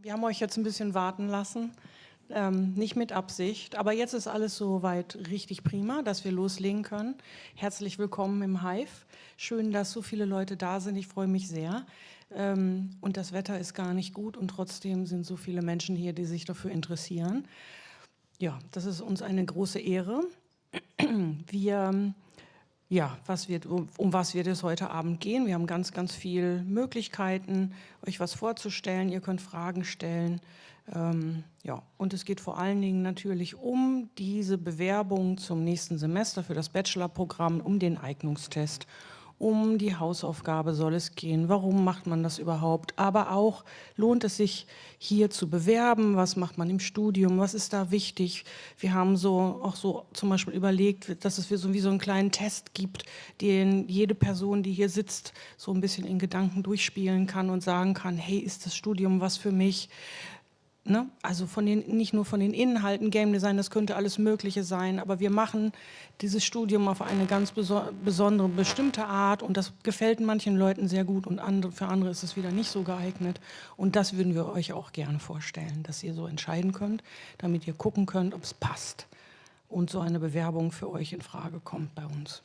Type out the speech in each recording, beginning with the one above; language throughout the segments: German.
Wir haben euch jetzt ein bisschen warten lassen, nicht mit Absicht, aber jetzt ist alles soweit richtig prima, dass wir loslegen können. Herzlich willkommen im Hive. Schön, dass so viele Leute da sind. Ich freue mich sehr. Und das Wetter ist gar nicht gut und trotzdem sind so viele Menschen hier, die sich dafür interessieren. Ja, das ist uns eine große Ehre. Um was wird es heute Abend gehen? Wir haben ganz, ganz viele Möglichkeiten, euch was vorzustellen. Ihr könnt Fragen stellen. Und es geht vor allen Dingen natürlich um diese Bewerbung zum nächsten Semester für das Bachelorprogramm, um den Eignungstest. Um die Hausaufgabe soll es gehen. Warum macht man das überhaupt? Aber auch, lohnt es sich, hier zu bewerben? Was macht man im Studium? Was ist da wichtig? Wir haben auch so zum Beispiel überlegt, dass es wie so einen kleinen Test gibt, den jede Person, die hier sitzt, so ein bisschen in Gedanken durchspielen kann und sagen kann, hey, ist das Studium was für mich? Ne? Also nicht nur von den Inhalten, Game Design, das könnte alles Mögliche sein, aber wir machen dieses Studium auf eine ganz besondere, bestimmte Art und das gefällt manchen Leuten sehr gut und für andere ist es wieder nicht so geeignet. Und das würden wir euch auch gerne vorstellen, dass ihr so entscheiden könnt, damit ihr gucken könnt, ob es passt und so eine Bewerbung für euch in Frage kommt bei uns.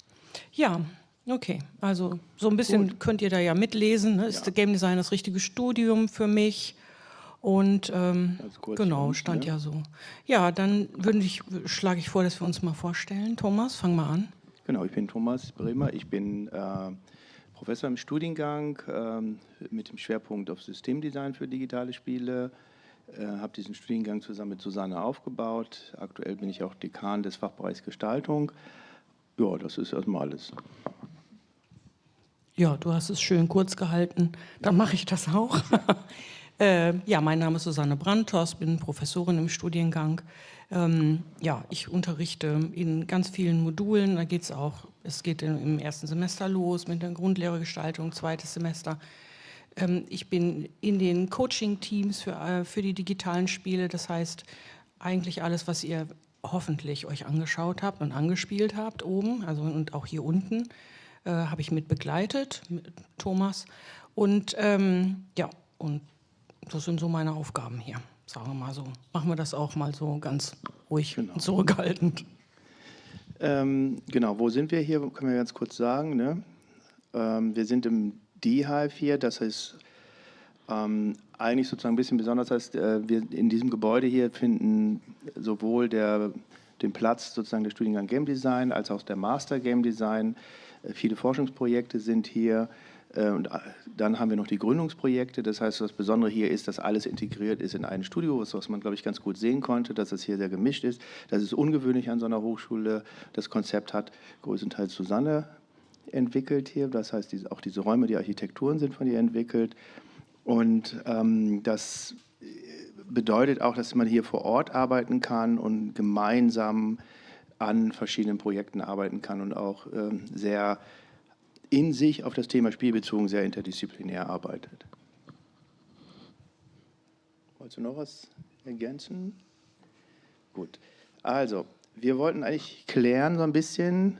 Ja, okay, also so ein bisschen gut. Könnt ihr da ja mitlesen, ne? Ist Game Design das richtige Studium für mich? Und genau, stand ja so. Ja, dann schlage ich vor, dass wir uns mal vorstellen. Thomas, fang mal an. Genau, ich bin Thomas Bremer. Ich bin Professor im Studiengang mit dem Schwerpunkt auf Systemdesign für digitale Spiele. Habe diesen Studiengang zusammen mit Susanne aufgebaut. Aktuell bin ich auch Dekan des Fachbereichs Gestaltung. Ja, das ist erstmal alles. Ja, du hast es schön kurz gehalten. Dann mache ich das auch. Mein Name ist Susanne Brantos, bin Professorin im Studiengang. Ich unterrichte in ganz vielen Modulen. Es geht im ersten Semester los mit der Grundlehrergestaltung, zweites Semester. Ich bin in den Coaching-Teams für die digitalen Spiele. Das heißt, eigentlich alles, was ihr hoffentlich euch angeschaut habt und angespielt habt oben, also und auch hier unten, habe ich mit begleitet, mit Thomas. Und das sind so meine Aufgaben hier, sagen wir mal so. Machen wir das auch mal so ganz ruhig und zurückhaltend. Wo sind wir hier? Können wir ganz kurz sagen. Ne? Wir sind im D-Hive hier, das heißt eigentlich sozusagen ein bisschen besonders. Das heißt, wir in diesem Gebäude hier finden sowohl den Platz sozusagen der Studiengang Game Design als auch der Master Game Design. Viele Forschungsprojekte sind hier. Und dann haben wir noch die Gründungsprojekte. Das heißt, das Besondere hier ist, dass alles integriert ist in ein Studio, was man, glaube ich, ganz gut sehen konnte, dass es hier sehr gemischt ist. Das ist ungewöhnlich an so einer Hochschule. Das Konzept hat größtenteils Susanne entwickelt hier. Das heißt, auch diese Räume, die Architekturen sind von ihr entwickelt. Und das bedeutet auch, dass man hier vor Ort arbeiten kann und gemeinsam an verschiedenen Projekten arbeiten kann und auch sehr in sich auf das Thema Spielbezogen sehr interdisziplinär arbeitet. Wolltest du noch was ergänzen? Gut. Also, wir wollten eigentlich klären so ein bisschen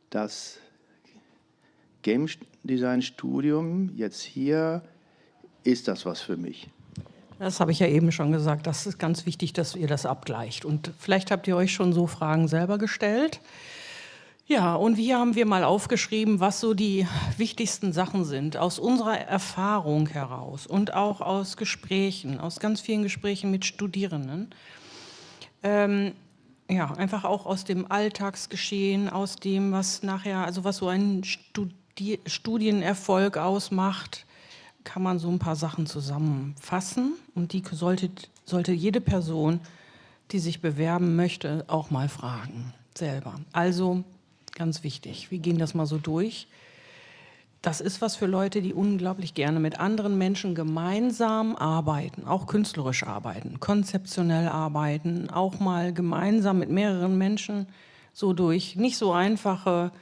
das Game Design Studium jetzt hier. Ist das was für mich? Das habe ich ja eben schon gesagt. Das ist ganz wichtig, dass ihr das abgleicht. Und vielleicht habt ihr euch schon so Fragen selber gestellt. Ja, und hier haben wir mal aufgeschrieben, was so die wichtigsten Sachen sind, aus unserer Erfahrung heraus und auch aus Gesprächen, aus ganz vielen Gesprächen mit Studierenden. Einfach auch aus dem Alltagsgeschehen, aus dem, was so einen Studienerfolg ausmacht, kann man so ein paar Sachen zusammenfassen. Und die sollte jede Person, die sich bewerben möchte, auch mal fragen, selber. Also ganz wichtig, wir gehen das mal so durch. Das ist was für Leute, die unglaublich gerne mit anderen Menschen gemeinsam arbeiten, auch künstlerisch arbeiten, konzeptionell arbeiten, auch mal gemeinsam mit mehreren Menschen so durch nicht so einfache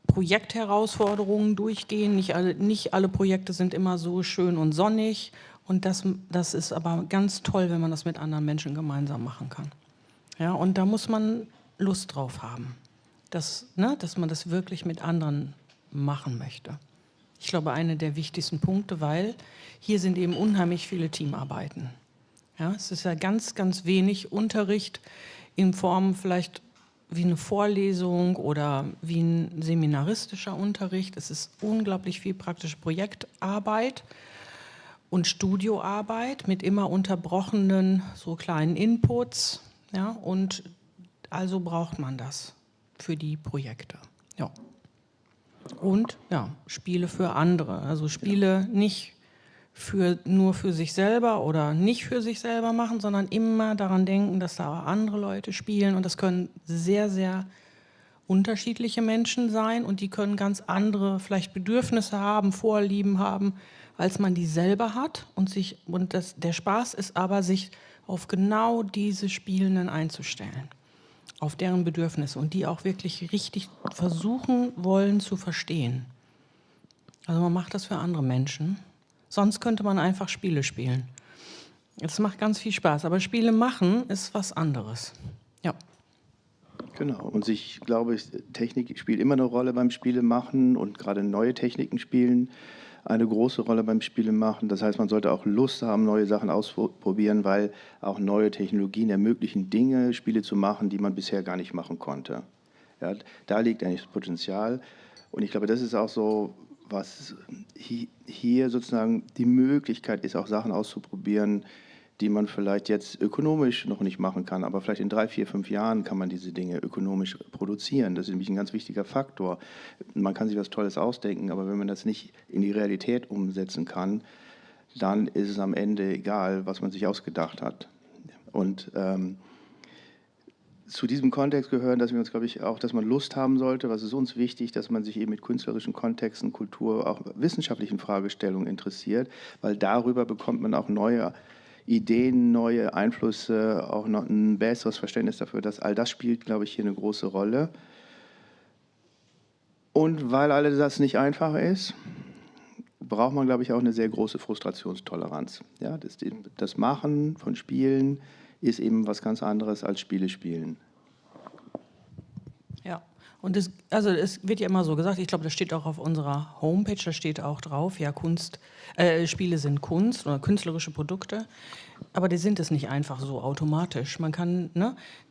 Projektherausforderungen durchgehen. Nicht alle Projekte sind immer so schön und sonnig. Und das ist aber ganz toll, wenn man das mit anderen Menschen gemeinsam machen kann. Ja, und da muss man Lust drauf haben. Dass man das wirklich mit anderen machen möchte. Ich glaube, einer der wichtigsten Punkte, weil hier sind eben unheimlich viele Teamarbeiten. Ja, es ist ja ganz, ganz wenig Unterricht in Form vielleicht wie eine Vorlesung oder wie ein seminaristischer Unterricht. Es ist unglaublich viel praktische Projektarbeit und Studioarbeit mit immer unterbrochenen so kleinen Inputs. Ja, und also braucht man das für die Projekte. Ja. Und ja, Spiele für andere. Also Spiele nicht nur für sich selber oder nicht für sich selber machen, sondern immer daran denken, dass da auch andere Leute spielen. Und das können sehr, sehr unterschiedliche Menschen sein und die können ganz andere vielleicht Bedürfnisse haben, Vorlieben haben, als man die selber hat. Der Spaß ist aber, sich auf genau diese Spielenden einzustellen, auf deren Bedürfnisse und die auch wirklich richtig versuchen wollen zu verstehen. Also man macht das für andere Menschen. Sonst könnte man einfach Spiele spielen. Es macht ganz viel Spaß, aber Spiele machen ist was anderes. Ja. Genau, und ich glaube, Technik spielt immer eine Rolle beim Spielemachen und gerade neue Techniken spielen eine große Rolle beim Spielemachen. Das heißt, man sollte auch Lust haben, neue Sachen auszuprobieren, weil auch neue Technologien ermöglichen Dinge, Spiele zu machen, die man bisher gar nicht machen konnte. Ja, da liegt eigentlich das Potenzial. Und ich glaube, das ist auch so, was hier sozusagen die Möglichkeit ist, auch Sachen auszuprobieren, die man vielleicht jetzt ökonomisch noch nicht machen kann, aber vielleicht in 3, 4, 5 Jahren kann man diese Dinge ökonomisch produzieren. Das ist nämlich ein ganz wichtiger Faktor. Man kann sich was Tolles ausdenken, aber wenn man das nicht in die Realität umsetzen kann, dann ist es am Ende egal, was man sich ausgedacht hat. Und zu diesem Kontext gehören, dass wir uns, glaube ich, auch, dass man Lust haben sollte, was ist uns wichtig, dass man sich eben mit künstlerischen Kontexten, Kultur, auch wissenschaftlichen Fragestellungen interessiert, weil darüber bekommt man auch neue Ideen, neue Einflüsse, auch noch ein besseres Verständnis dafür, dass all das spielt, glaube ich, hier eine große Rolle. Und weil all das nicht einfach ist, braucht man, glaube ich, auch eine sehr große Frustrationstoleranz. Ja, das Machen von Spielen ist eben was ganz anderes als Spiele spielen. Ja, und es wird ja immer so gesagt, ich glaube, das steht auch auf unserer Homepage, da steht auch drauf, ja, Spiele sind Kunst oder künstlerische Produkte, aber die sind es nicht einfach so automatisch. Man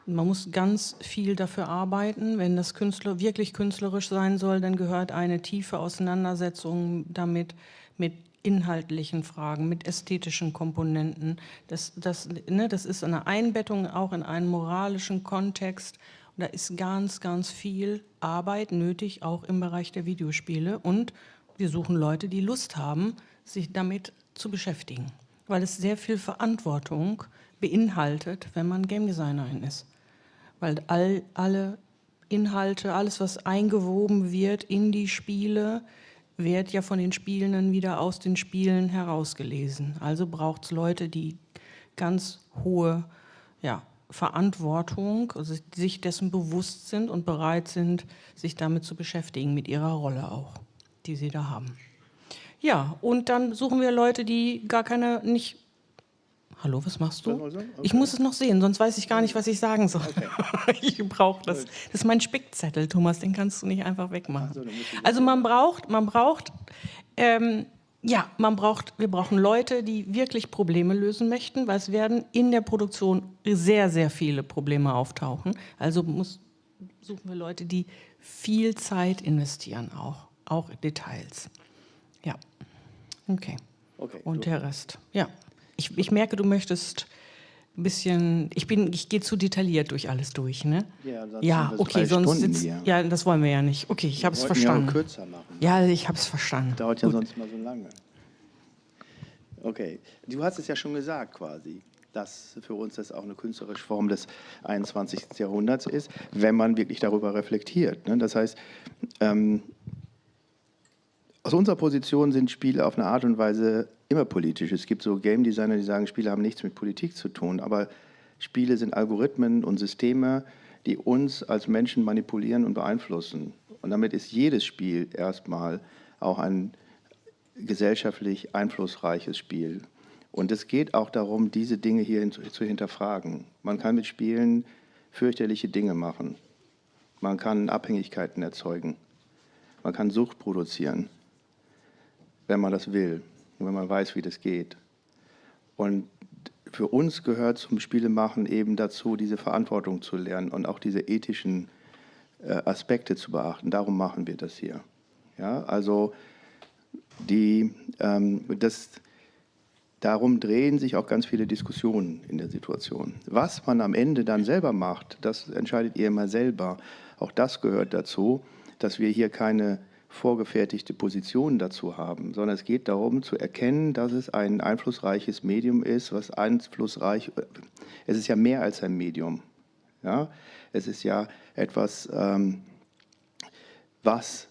muss ganz viel dafür arbeiten. Wenn das wirklich künstlerisch sein soll, dann gehört eine tiefe Auseinandersetzung damit, mit inhaltlichen Fragen, mit ästhetischen Komponenten. Das ist eine Einbettung auch in einen moralischen Kontext. Und da ist ganz, ganz viel Arbeit nötig, auch im Bereich der Videospiele. Und wir suchen Leute, die Lust haben, sich damit zu beschäftigen, weil es sehr viel Verantwortung beinhaltet, wenn man Game Designerin ist. Weil alle Inhalte, alles, was eingewoben wird in die Spiele, wird ja von den Spielenden wieder aus den Spielen herausgelesen. Also braucht es Leute, die ganz hohe Verantwortung, also sich dessen bewusst sind und bereit sind, sich damit zu beschäftigen, mit ihrer Rolle auch, die sie da haben. Ja, und dann suchen wir Leute, die gar keine, nicht... Hallo, was machst du? Okay. Ich muss es noch sehen, sonst weiß ich gar nicht, was ich sagen soll. Okay. Ich brauche das. Das ist mein Spickzettel, Thomas, den kannst du nicht einfach wegmachen. Also wir brauchen Leute, die wirklich Probleme lösen möchten, weil es werden in der Produktion sehr, sehr viele Probleme auftauchen. Also suchen wir Leute, die viel Zeit investieren, auch Details. Ja, okay. Und der Rest, ja. Ich merke, du möchtest ein bisschen, ich gehe zu detailliert durch alles durch, ne? Ja, okay, sonst ja, das wollen wir ja nicht. Okay, ich habe es verstanden. Ja, kürzer machen. Ja, ich habe es verstanden. Dauert ja sonst mal so lange. Okay, du hast es ja schon gesagt quasi, dass für uns das auch eine künstlerische Form des 21. Jahrhunderts ist, wenn man wirklich darüber reflektiert. Ne? Das heißt, aus unserer Position sind Spiele auf eine Art und Weise immer politisch. Es gibt so Game Designer, die sagen, Spiele haben nichts mit Politik zu tun, aber Spiele sind Algorithmen und Systeme, die uns als Menschen manipulieren und beeinflussen. Und damit ist jedes Spiel erstmal auch ein gesellschaftlich einflussreiches Spiel. Und es geht auch darum, diese Dinge hier zu hinterfragen. Man kann mit Spielen fürchterliche Dinge machen. Man kann Abhängigkeiten erzeugen. Man kann Sucht produzieren. wenn man das will und wenn man weiß, wie das geht. Und für uns gehört zum Spielemachen eben dazu, diese Verantwortung zu lernen und auch diese ethischen Aspekte zu beachten. Darum machen wir das hier. Ja, also darum drehen sich auch ganz viele Diskussionen in der Situation. Was man am Ende dann selber macht, das entscheidet ihr immer selber. Auch das gehört dazu, dass wir hier keine vorgefertigte Position dazu haben, sondern es geht darum zu erkennen, dass es ein einflussreiches Medium ist, es ist ja mehr als ein Medium. Ja? Es ist ja etwas, was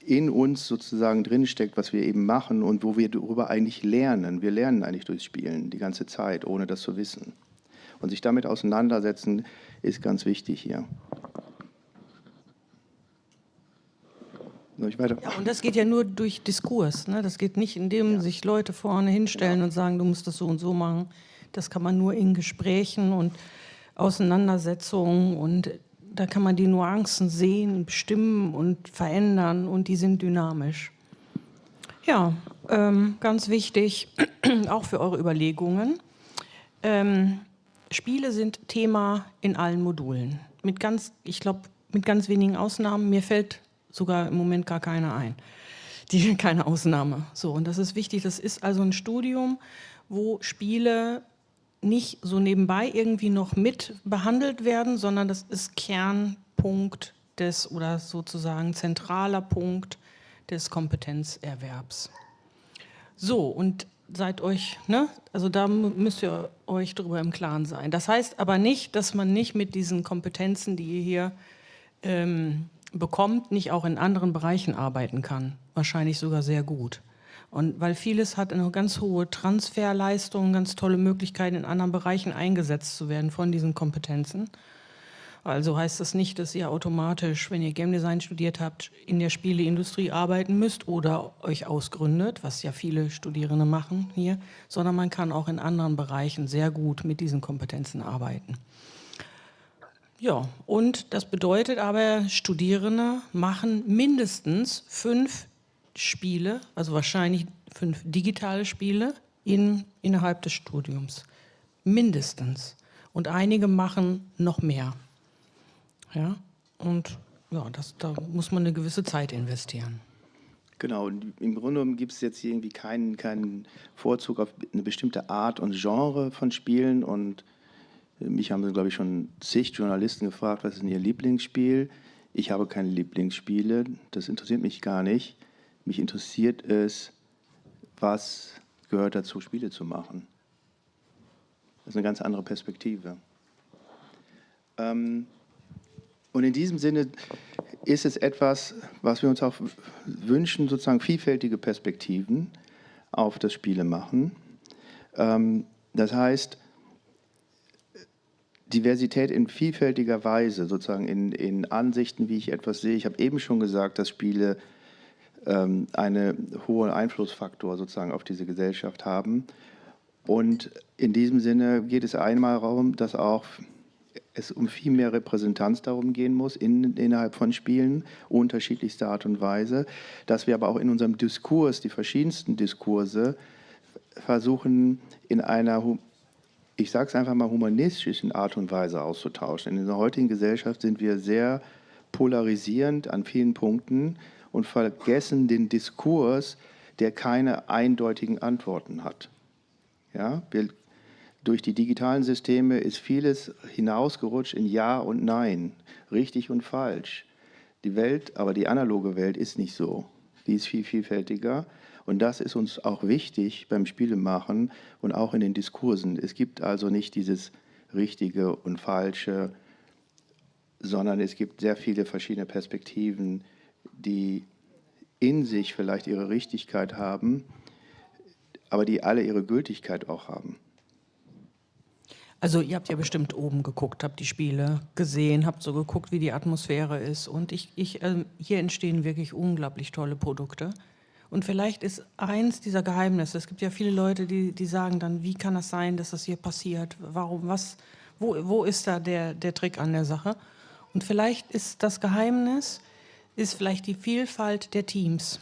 in uns sozusagen drinsteckt, was wir eben machen und wo wir darüber eigentlich lernen. Wir lernen eigentlich durchs Spielen die ganze Zeit, ohne das zu wissen. Und sich damit auseinandersetzen, ist ganz wichtig hier. Soll ich weiter? Ja, und das geht ja nur durch Diskurs. Ne? Das geht nicht, indem sich Leute vorne hinstellen und sagen, du musst das so und so machen. Das kann man nur in Gesprächen und Auseinandersetzungen, und da kann man die Nuancen sehen, bestimmen und verändern, und die sind dynamisch. Ja, ganz wichtig, auch für eure Überlegungen. Spiele sind Thema in allen Modulen. Ich glaube, mit ganz wenigen Ausnahmen. Mir fällt sogar im Moment gar keine ein. Keine Ausnahme. So, und das ist wichtig. Das ist also ein Studium, wo Spiele nicht so nebenbei irgendwie noch mit behandelt werden, sondern das ist Kernpunkt oder sozusagen zentraler Punkt des Kompetenzerwerbs. So, und seid euch, ne? Also da müsst ihr euch darüber im Klaren sein. Das heißt aber nicht, dass man nicht mit diesen Kompetenzen, die ihr hier bekommt, nicht auch in anderen Bereichen arbeiten kann. Wahrscheinlich sogar sehr gut. Und weil vieles hat eine ganz hohe Transferleistung, ganz tolle Möglichkeiten, in anderen Bereichen eingesetzt zu werden von diesen Kompetenzen. Also heißt das nicht, dass ihr automatisch, wenn ihr Game Design studiert habt, in der Spieleindustrie arbeiten müsst oder euch ausgründet, was ja viele Studierende machen hier, sondern man kann auch in anderen Bereichen sehr gut mit diesen Kompetenzen arbeiten. Ja, und das bedeutet aber, Studierende machen mindestens 5 Spiele, also wahrscheinlich 5 digitale Spiele innerhalb des Studiums. Mindestens. Und einige machen noch mehr. Ja, und ja, da muss man eine gewisse Zeit investieren. Genau, und im Grunde genommen gibt es jetzt irgendwie keinen Vorzug auf eine bestimmte Art und Genre von Spielen. Und mich haben, glaube ich, schon zig Journalisten gefragt, was ist denn ihr Lieblingsspiel? Ich habe keine Lieblingsspiele, das interessiert mich gar nicht. Mich interessiert es, was gehört dazu, Spiele zu machen. Das ist eine ganz andere Perspektive. Und in diesem Sinne ist es etwas, was wir uns auch wünschen, sozusagen vielfältige Perspektiven auf das Spielemachen. Das heißt, Diversität in vielfältiger Weise, sozusagen in Ansichten, wie ich etwas sehe. Ich habe eben schon gesagt, dass Spiele einen hohen Einflussfaktor sozusagen auf diese Gesellschaft haben. Und in diesem Sinne geht es einmal darum, dass auch es um viel mehr Repräsentanz darum gehen muss, innerhalb von Spielen, unterschiedlichster Art und Weise, dass wir aber auch in unserem Diskurs, die verschiedensten Diskurse, versuchen in einer, ich sage es einfach mal, humanistischen Art und Weise auszutauschen. In der heutigen Gesellschaft sind wir sehr polarisierend an vielen Punkten und vergessen den Diskurs, der keine eindeutigen Antworten hat. Ja, durch die digitalen Systeme ist vieles hinausgerutscht in Ja und Nein, richtig und falsch. Die Welt, aber die analoge Welt ist nicht so. Die ist viel vielfältiger. Und das ist uns auch wichtig beim Spielemachen und auch in den Diskursen. Es gibt also nicht dieses Richtige und Falsche, sondern es gibt sehr viele verschiedene Perspektiven, die in sich vielleicht ihre Richtigkeit haben, aber die alle ihre Gültigkeit auch haben. Also ihr habt ja bestimmt oben geguckt, habt die Spiele gesehen, habt so geguckt, wie die Atmosphäre ist. Und hier entstehen wirklich unglaublich tolle Produkte. Und vielleicht ist eins dieser Geheimnisse, es gibt ja viele Leute, die sagen dann, wie kann das sein, dass das hier passiert? Warum, wo ist da der Trick an der Sache? Und vielleicht ist das Geheimnis, ist vielleicht die Vielfalt der Teams.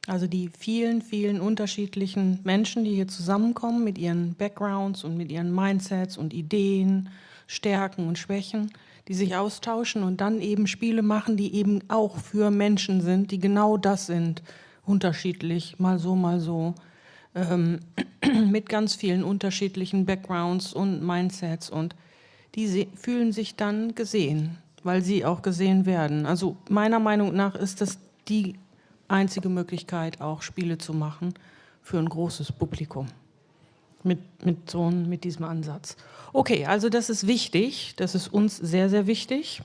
Also die vielen, vielen unterschiedlichen Menschen, die hier zusammenkommen mit ihren Backgrounds und mit ihren Mindsets und Ideen, Stärken und Schwächen, die sich austauschen und dann eben Spiele machen, die eben auch für Menschen sind, die genau das sind, unterschiedlich, mal so, mit ganz vielen unterschiedlichen Backgrounds und Mindsets und die fühlen sich dann gesehen, weil sie auch gesehen werden. Also meiner Meinung nach ist das die einzige Möglichkeit, auch Spiele zu machen für ein großes Publikum mit diesem Ansatz. Okay, also das ist wichtig, das ist uns sehr, sehr wichtig.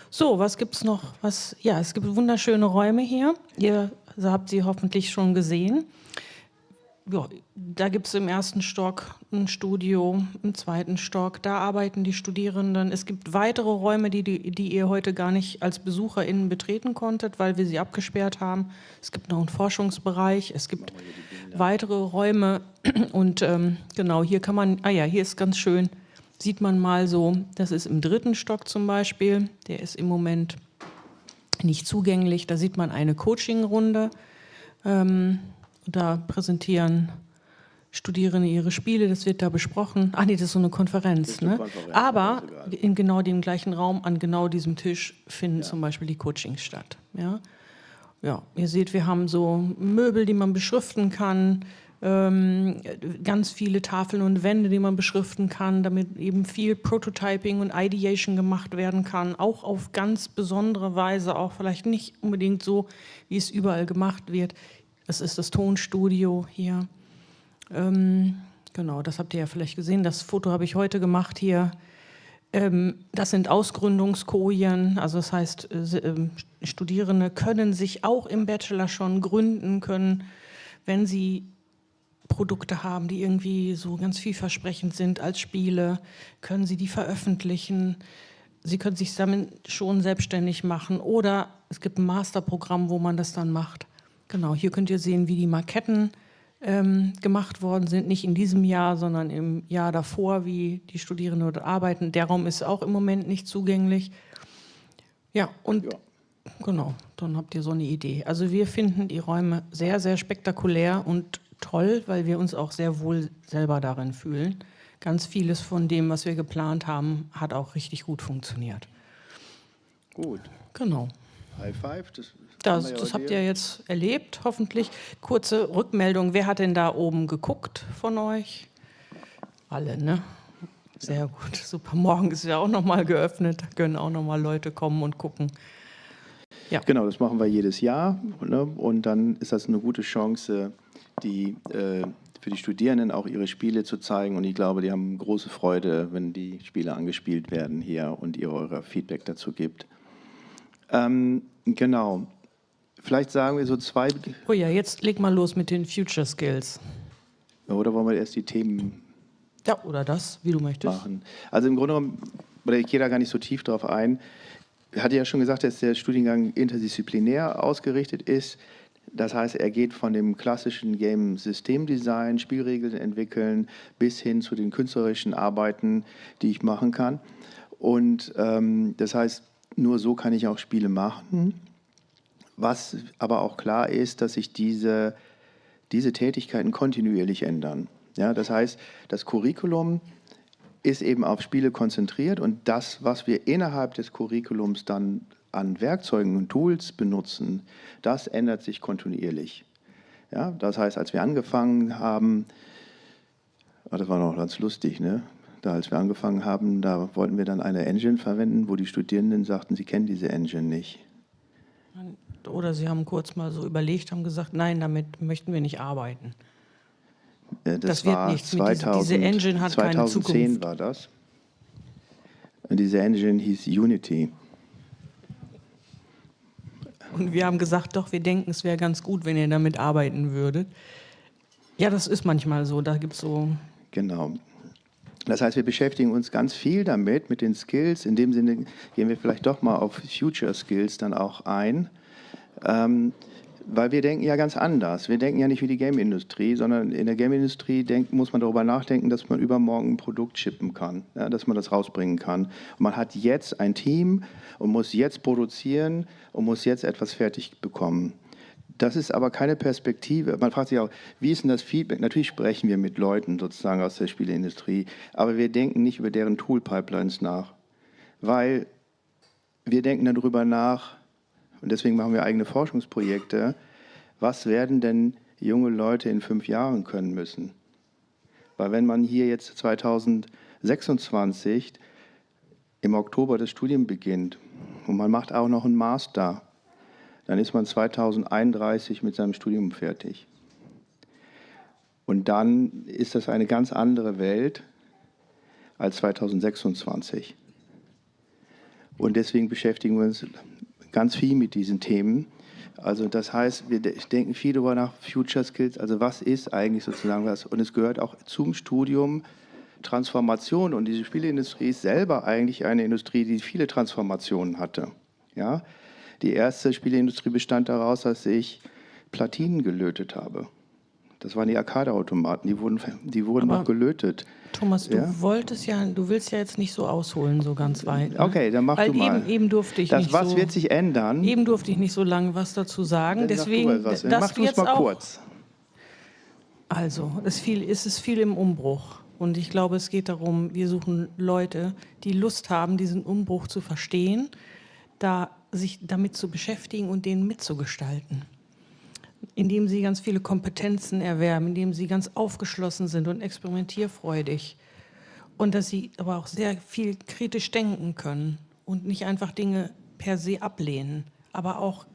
So, was gibt es noch? Ja, es gibt wunderschöne Räume hier. Ihr habt sie hoffentlich schon gesehen. Ja, da gibt es im ersten Stock ein Studio, im zweiten Stock, da arbeiten die Studierenden. Es gibt weitere Räume, die ihr heute gar nicht als BesucherInnen betreten konntet, weil wir sie abgesperrt haben. Es gibt noch einen Forschungsbereich, es gibt weitere Räume und genau, hier kann man, hier ist ganz schön, sieht man mal so, das ist im dritten Stock zum Beispiel, der ist im Moment nicht zugänglich, da sieht man eine Coaching-Runde. Da präsentieren Studierende ihre Spiele, das wird da besprochen. Ach nee, das ist so eine Konferenz. Ne? Aber in genau dem gleichen Raum, an genau diesem Tisch, finden zum Beispiel die Coachings statt. Ja? Ja, ihr seht, wir haben so Möbel, die man beschriften kann, ganz viele Tafeln und Wände, die man beschriften kann, damit eben viel Prototyping und Ideation gemacht werden kann, auch auf ganz besondere Weise, auch vielleicht nicht unbedingt so, wie es überall gemacht wird. Das ist das Tonstudio hier. Genau, das habt ihr ja vielleicht gesehen. Das Foto habe ich heute gemacht hier. Das sind Ausgründungskojen. Also das heißt, Studierende können sich auch im Bachelor schon gründen können, wenn sie Produkte haben, die irgendwie so ganz vielversprechend sind als Spiele, können sie die veröffentlichen. Sie können sich damit schon selbstständig machen. Oder es gibt ein Masterprogramm, wo man das dann macht. Genau, hier könnt ihr sehen, wie die Maketten gemacht worden sind. Nicht in diesem Jahr, sondern im Jahr davor, wie die Studierenden dort arbeiten. Der Raum ist auch im Moment nicht zugänglich. Ja, und genau, dann habt ihr so eine Idee. Also wir finden die Räume sehr, sehr spektakulär und toll, weil wir uns auch sehr wohl selber darin fühlen. Ganz vieles von dem, was wir geplant haben, hat auch richtig gut funktioniert. Gut. Genau. High Five. Das habt ihr jetzt erlebt, hoffentlich. Kurze Rückmeldung, wer hat denn da oben geguckt von euch? Alle, ne? Sehr gut, super. Morgen ist ja auch nochmal geöffnet, da können auch nochmal Leute kommen und gucken. Ja. Genau, das machen wir jedes Jahr. Ne? Und dann ist das eine gute Chance, für die Studierenden auch ihre Spiele zu zeigen. Und ich glaube, die haben große Freude, wenn die Spiele angespielt werden hier und ihr euer Feedback dazu gibt. Genau. Vielleicht sagen wir so zwei... Oh ja, jetzt leg mal los mit den Future Skills. Oder wollen wir erst die Themen... Ja, oder das, wie du möchtest. Machen. Also im Grunde genommen, ich gehe da gar nicht so tief drauf ein. Ich hatte ja schon gesagt, dass der Studiengang interdisziplinär ausgerichtet ist. Das heißt, er geht von dem klassischen Game-Systemdesign, Spielregeln entwickeln, bis hin zu den künstlerischen Arbeiten, die ich machen kann. Und das heißt, nur so kann ich auch Spiele machen. Was aber auch klar ist, dass sich diese Tätigkeiten kontinuierlich ändern. Ja, das heißt, das Curriculum ist eben auf Spiele konzentriert und das, was wir innerhalb des Curriculums dann an Werkzeugen und Tools benutzen, das ändert sich kontinuierlich. Ja, das heißt, als wir angefangen haben, das war noch ganz lustig, ne? Als wir angefangen haben, da wollten wir dann eine Engine verwenden, wo die Studierenden sagten, sie kennen diese Engine nicht. Oder sie haben kurz mal so überlegt, haben gesagt, nein, damit möchten wir nicht arbeiten. Das wird nichts. Diese Engine hat keine Zukunft. 2010 war das. Und diese Engine hieß Unity. Und wir haben gesagt, doch, wir denken, es wäre ganz gut, wenn ihr damit arbeiten würdet. Ja, das ist manchmal so, da gibt es so... Genau. Das heißt, wir beschäftigen uns ganz viel damit, mit den Skills. In dem Sinne gehen wir vielleicht doch mal auf Future Skills dann auch ein. Weil wir denken ja ganz anders. Wir denken ja nicht wie die Game-Industrie, sondern in der Game-Industrie muss man darüber nachdenken, dass man übermorgen ein Produkt shippen kann, ja, dass man das rausbringen kann. Und man hat jetzt ein Team und muss jetzt produzieren und muss jetzt etwas fertig bekommen. Das ist aber keine Perspektive. Man fragt sich auch, wie ist denn das Feedback? Natürlich sprechen wir mit Leuten sozusagen aus der Spieleindustrie, aber wir denken nicht über deren Tool-Pipelines nach, weil wir denken darüber nach, und deswegen machen wir eigene Forschungsprojekte, was werden denn junge Leute in 5 Jahren können müssen? Weil wenn man hier jetzt 2026 im Oktober das Studium beginnt und man macht auch noch einen Master, dann ist man 2031 mit seinem Studium fertig. Und dann ist das eine ganz andere Welt als 2026. Und deswegen beschäftigen wir uns ganz viel mit diesen Themen. Also das heißt, wir denken viel darüber nach, Future Skills, also was ist eigentlich sozusagen was? Und es gehört auch zum Studium Transformation. Und diese Spieleindustrie ist selber eigentlich eine Industrie, die viele Transformationen hatte. Ja? Die erste Spieleindustrie bestand daraus, dass ich Platinen gelötet habe. Das waren die Arcade-Automaten, die wurden noch gelötet. Thomas, du willst ja jetzt nicht so ausholen, so ganz weit. Ne? Okay, dann mach Weil du mal. Eben durfte ich nicht was so, wird sich ändern? Eben durfte ich nicht so lange was dazu sagen. Deswegen, mach dass du du es jetzt mal auch, kurz. Also, es ist viel im Umbruch. Und ich glaube, es geht darum, wir suchen Leute, die Lust haben, diesen Umbruch zu verstehen, sich damit zu beschäftigen und den mitzugestalten. Indem sie ganz viele Kompetenzen erwerben, indem sie ganz aufgeschlossen sind und experimentierfreudig. Und dass sie aber auch sehr viel kritisch denken können und nicht einfach Dinge per se ablehnen, aber auch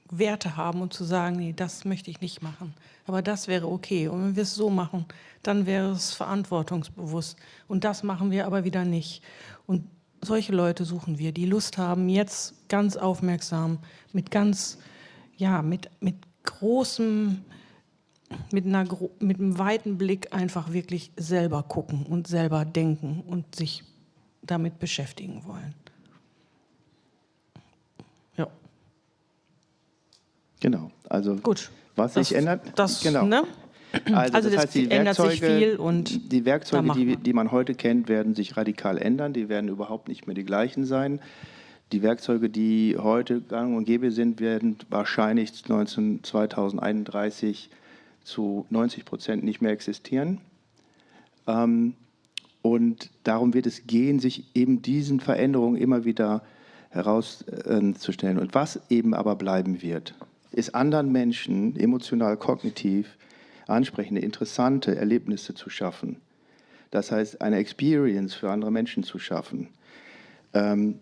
Werte haben und zu sagen, nee, das möchte ich nicht machen, aber das wäre okay. Und wenn wir es so machen, dann wäre es verantwortungsbewusst. Und das machen wir aber wieder nicht. Und solche Leute suchen wir, die Lust haben, jetzt ganz aufmerksam, mit einem weiten Blick einfach wirklich selber gucken und selber denken und sich damit beschäftigen wollen. Ja. Genau, also gut. Was sich ändert, genau. Ne? Also das heißt, ändert sich viel und die Werkzeuge, die man heute kennt, werden sich radikal ändern. Die werden überhaupt nicht mehr die gleichen sein. Die Werkzeuge, die heute gang und gäbe sind, werden wahrscheinlich 2031 zu 90% nicht mehr existieren. Und darum wird es gehen, sich eben diesen Veränderungen immer wieder herauszustellen. Und was eben aber bleiben wird, ist anderen Menschen emotional, kognitiv ansprechende, interessante Erlebnisse zu schaffen. Das heißt, eine Experience für andere Menschen zu schaffen.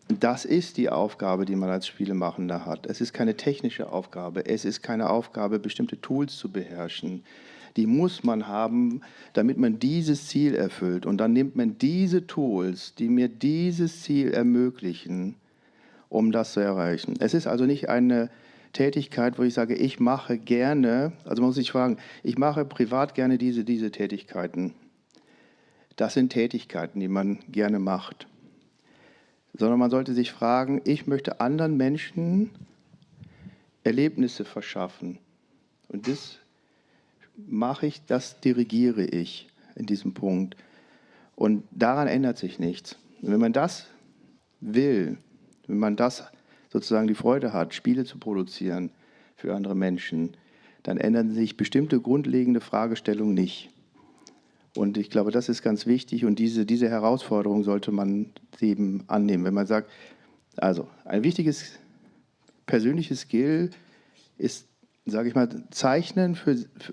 Das ist die Aufgabe, die man als Spielemachender hat. Es ist keine technische Aufgabe. Es ist keine Aufgabe, bestimmte Tools zu beherrschen. Die muss man haben, damit man dieses Ziel erfüllt. Und dann nimmt man diese Tools, die mir dieses Ziel ermöglichen, um das zu erreichen. Es ist also nicht eine Tätigkeit, wo ich sage, ich mache gerne, also man muss sich fragen, ich mache privat gerne diese Tätigkeiten. Das sind Tätigkeiten, die man gerne macht. Sondern man sollte sich fragen, ich möchte anderen Menschen Erlebnisse verschaffen. Und das mache ich, das dirigiere ich in diesem Punkt. Und daran ändert sich nichts. Und wenn man das will, wenn man das sozusagen die Freude hat, Spiele zu produzieren für andere Menschen, dann ändern sich bestimmte grundlegende Fragestellungen nicht. Und ich glaube, das ist ganz wichtig und diese Herausforderung sollte man eben annehmen. Wenn man sagt, also ein wichtiges persönliches Skill ist, sage ich mal, Zeichnen,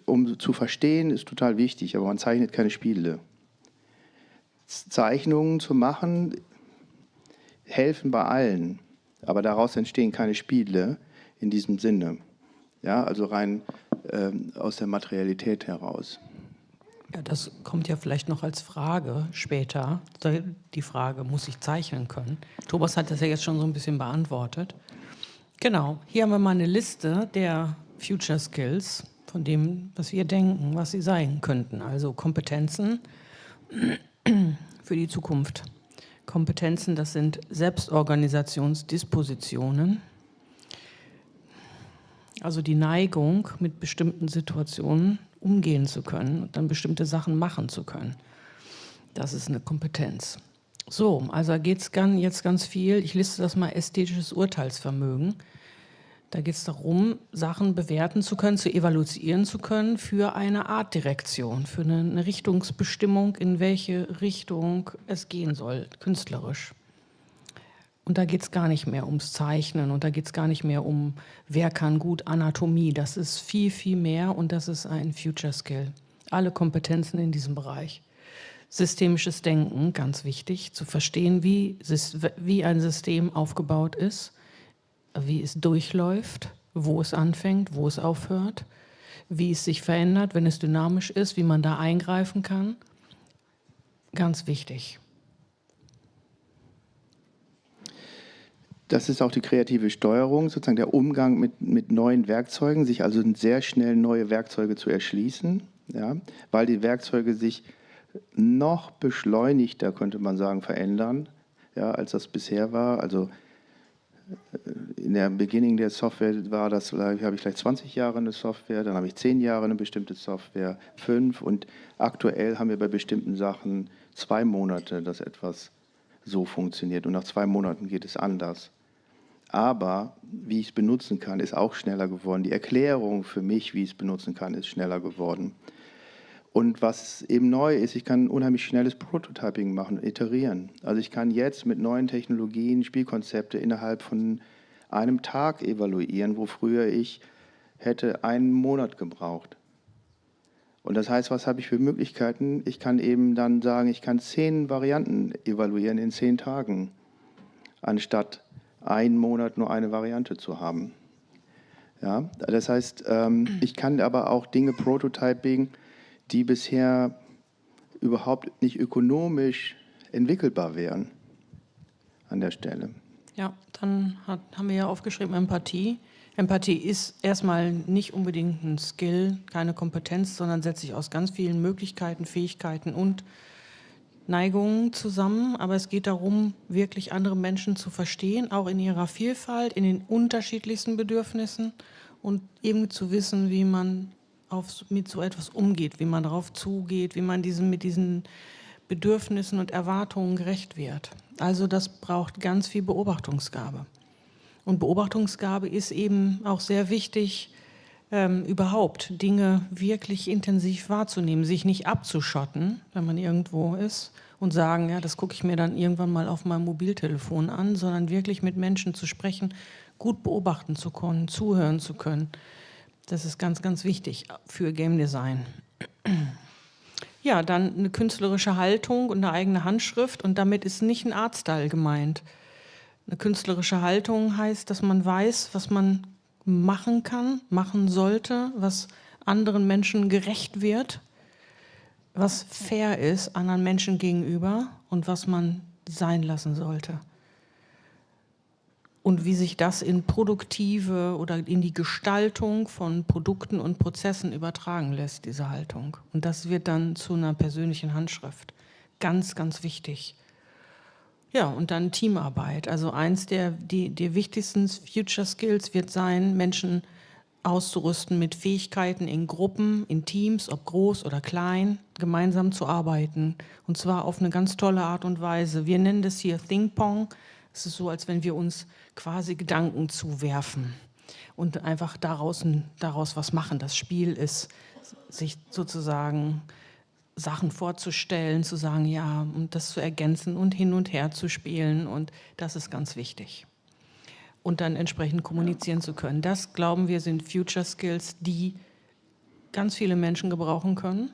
um zu verstehen, ist total wichtig, aber man zeichnet keine Spiele. Zeichnungen zu machen, helfen bei allen, aber daraus entstehen keine Spiele in diesem Sinne. Ja, also rein aus der Materialität heraus. Ja, das kommt ja vielleicht noch als Frage später. Die Frage, muss ich zeichnen können? Thomas hat das ja jetzt schon so ein bisschen beantwortet. Genau, hier haben wir mal eine Liste der Future Skills, von dem, was wir denken, was sie sein könnten. Also Kompetenzen für die Zukunft. Kompetenzen, das sind Selbstorganisationsdispositionen. Also die Neigung, mit bestimmten Situationen umgehen zu können und dann bestimmte Sachen machen zu können. Das ist eine Kompetenz. So, also geht es jetzt ganz viel, ich liste das mal, ästhetisches Urteilsvermögen. Da geht es darum, Sachen bewerten zu können, zu evaluieren zu können für eine Artdirektion, für eine Richtungsbestimmung, in welche Richtung es gehen soll, künstlerisch. Und da geht es gar nicht mehr ums Zeichnen und da geht es gar nicht mehr um, wer kann gut Anatomie. Das ist viel, viel mehr und das ist ein Future Skill. Alle Kompetenzen in diesem Bereich. Systemisches Denken, ganz wichtig, zu verstehen, wie ein System aufgebaut ist, wie es durchläuft, wo es anfängt, wo es aufhört, wie es sich verändert, wenn es dynamisch ist, wie man da eingreifen kann. Ganz wichtig. Das ist auch die kreative Steuerung, sozusagen der Umgang mit neuen Werkzeugen, sich also sehr schnell neue Werkzeuge zu erschließen, ja, weil die Werkzeuge sich noch beschleunigter, könnte man sagen, verändern, ja, als das bisher war. Also in der Beginning der Software war das, habe ich vielleicht 20 Jahre eine Software, dann habe ich 10 Jahre eine bestimmte Software, 5 und aktuell haben wir bei bestimmten Sachen 2 Monate, dass etwas so funktioniert und nach 2 Monaten geht es anders. Aber wie ich es benutzen kann, ist auch schneller geworden. Die Erklärung für mich, wie ich es benutzen kann, ist schneller geworden. Und was eben neu ist, ich kann unheimlich schnelles Prototyping machen, iterieren. Also ich kann jetzt mit neuen Technologien Spielkonzepte innerhalb von einem Tag evaluieren, wo früher ich hätte einen Monat gebraucht. Und das heißt, was habe ich für Möglichkeiten? Ich kann eben dann sagen, ich kann 10 Varianten evaluieren in 10 Tagen, anstatt einen Monat nur eine Variante zu haben. Ja, das heißt, ich kann aber auch Dinge prototyping, die bisher überhaupt nicht ökonomisch entwickelbar wären an der Stelle. Ja, dann haben wir ja aufgeschrieben Empathie. Empathie ist erstmal nicht unbedingt ein Skill, keine Kompetenz, sondern setzt sich aus ganz vielen Möglichkeiten, Fähigkeiten und Neigungen zusammen. Aber es geht darum, wirklich andere Menschen zu verstehen, auch in ihrer Vielfalt, in den unterschiedlichsten Bedürfnissen und eben zu wissen, wie man mit so etwas umgeht, wie man darauf zugeht, wie man mit diesen Bedürfnissen und Erwartungen gerecht wird. Also das braucht ganz viel Beobachtungsgabe. Und Beobachtungsgabe ist eben auch sehr wichtig, überhaupt Dinge wirklich intensiv wahrzunehmen, sich nicht abzuschotten, wenn man irgendwo ist und sagen, ja, das gucke ich mir dann irgendwann mal auf meinem Mobiltelefon an, sondern wirklich mit Menschen zu sprechen, gut beobachten zu können, zuhören zu können. Das ist ganz, ganz wichtig für Game Design. Ja, dann eine künstlerische Haltung und eine eigene Handschrift und damit ist nicht ein Artstyle gemeint. Eine künstlerische Haltung heißt, dass man weiß, was man machen kann, machen sollte, was anderen Menschen gerecht wird, was fair ist anderen Menschen gegenüber und was man sein lassen sollte. Und wie sich das in produktive oder in die Gestaltung von Produkten und Prozessen übertragen lässt, diese Haltung. Und das wird dann zu einer persönlichen Handschrift. Ganz, ganz wichtig. Ja, und dann Teamarbeit. Also eins der wichtigsten Future Skills wird sein, Menschen auszurüsten mit Fähigkeiten in Gruppen, in Teams, ob groß oder klein, gemeinsam zu arbeiten. Und zwar auf eine ganz tolle Art und Weise. Wir nennen das hier Think Pong. Es ist so, als wenn wir uns quasi Gedanken zuwerfen und einfach daraus was machen. Das Spiel ist, sich sozusagen Sachen vorzustellen, zu sagen, ja, und das zu ergänzen und hin und her zu spielen. Und das ist ganz wichtig. Und dann entsprechend kommunizieren zu können. Das, glauben wir, sind Future Skills, die ganz viele Menschen gebrauchen können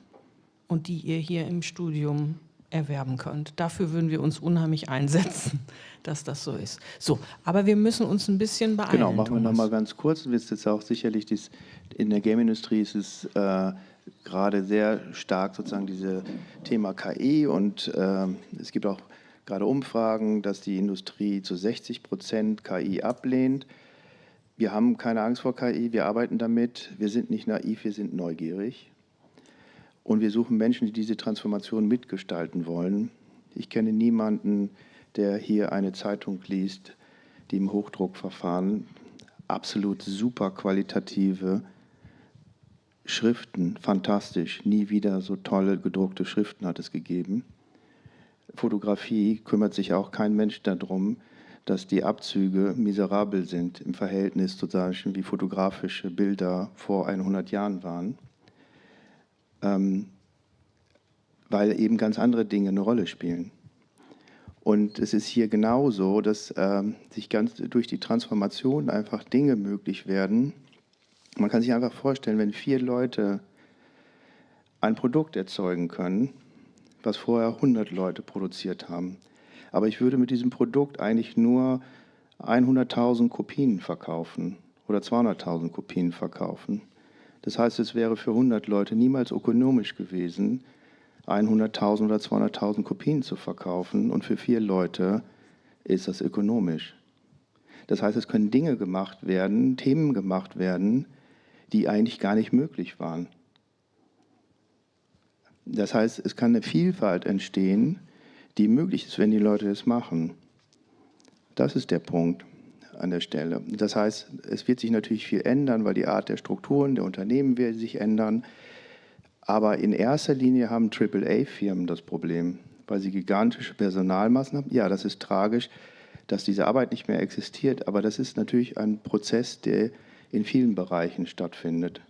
und die ihr hier im Studium erwerben könnt. Dafür würden wir uns unheimlich einsetzen, dass das so ist. So, aber wir müssen uns ein bisschen beeilen. Genau, machen wir nochmal ganz kurz. Du wirst jetzt auch sicherlich, in der Game-Industrie ist es gerade sehr stark sozusagen dieses Thema KI und es gibt auch gerade Umfragen, dass die Industrie zu 60% KI ablehnt. Wir haben keine Angst vor KI, wir arbeiten damit, wir sind nicht naiv, wir sind neugierig. Und wir suchen Menschen, die diese Transformation mitgestalten wollen. Ich kenne niemanden, der hier eine Zeitung liest, die im Hochdruckverfahren absolut super qualitative Schriften, fantastisch, nie wieder so tolle gedruckte Schriften hat es gegeben. Fotografie kümmert sich auch kein Mensch darum, dass die Abzüge miserabel sind im Verhältnis zu solchen wie fotografische Bilder vor 100 Jahren waren, weil eben ganz andere Dinge eine Rolle spielen. Und es ist hier genauso, dass sich ganz durch die Transformation einfach Dinge möglich werden. Man kann sich einfach vorstellen, wenn 4 Leute ein Produkt erzeugen können, was vorher 100 Leute produziert haben. Aber ich würde mit diesem Produkt eigentlich nur 100.000 Kopien verkaufen oder 200.000 Kopien verkaufen. Das heißt, es wäre für 100 Leute niemals ökonomisch gewesen, 100.000 oder 200.000 Kopien zu verkaufen, und für 4 Leute ist das ökonomisch. Das heißt, es können Dinge gemacht werden, Themen gemacht werden, die eigentlich gar nicht möglich waren. Das heißt, es kann eine Vielfalt entstehen, die möglich ist, wenn die Leute es machen. Das ist der Punkt an der Stelle. Das heißt, es wird sich natürlich viel ändern, weil die Art der Strukturen der Unternehmen wird sich ändern. Aber in erster Linie haben AAA-Firmen das Problem, weil sie gigantische Personalmassen haben. Ja, das ist tragisch, dass diese Arbeit nicht mehr existiert, aber das ist natürlich ein Prozess, der in vielen Bereichen stattfindet.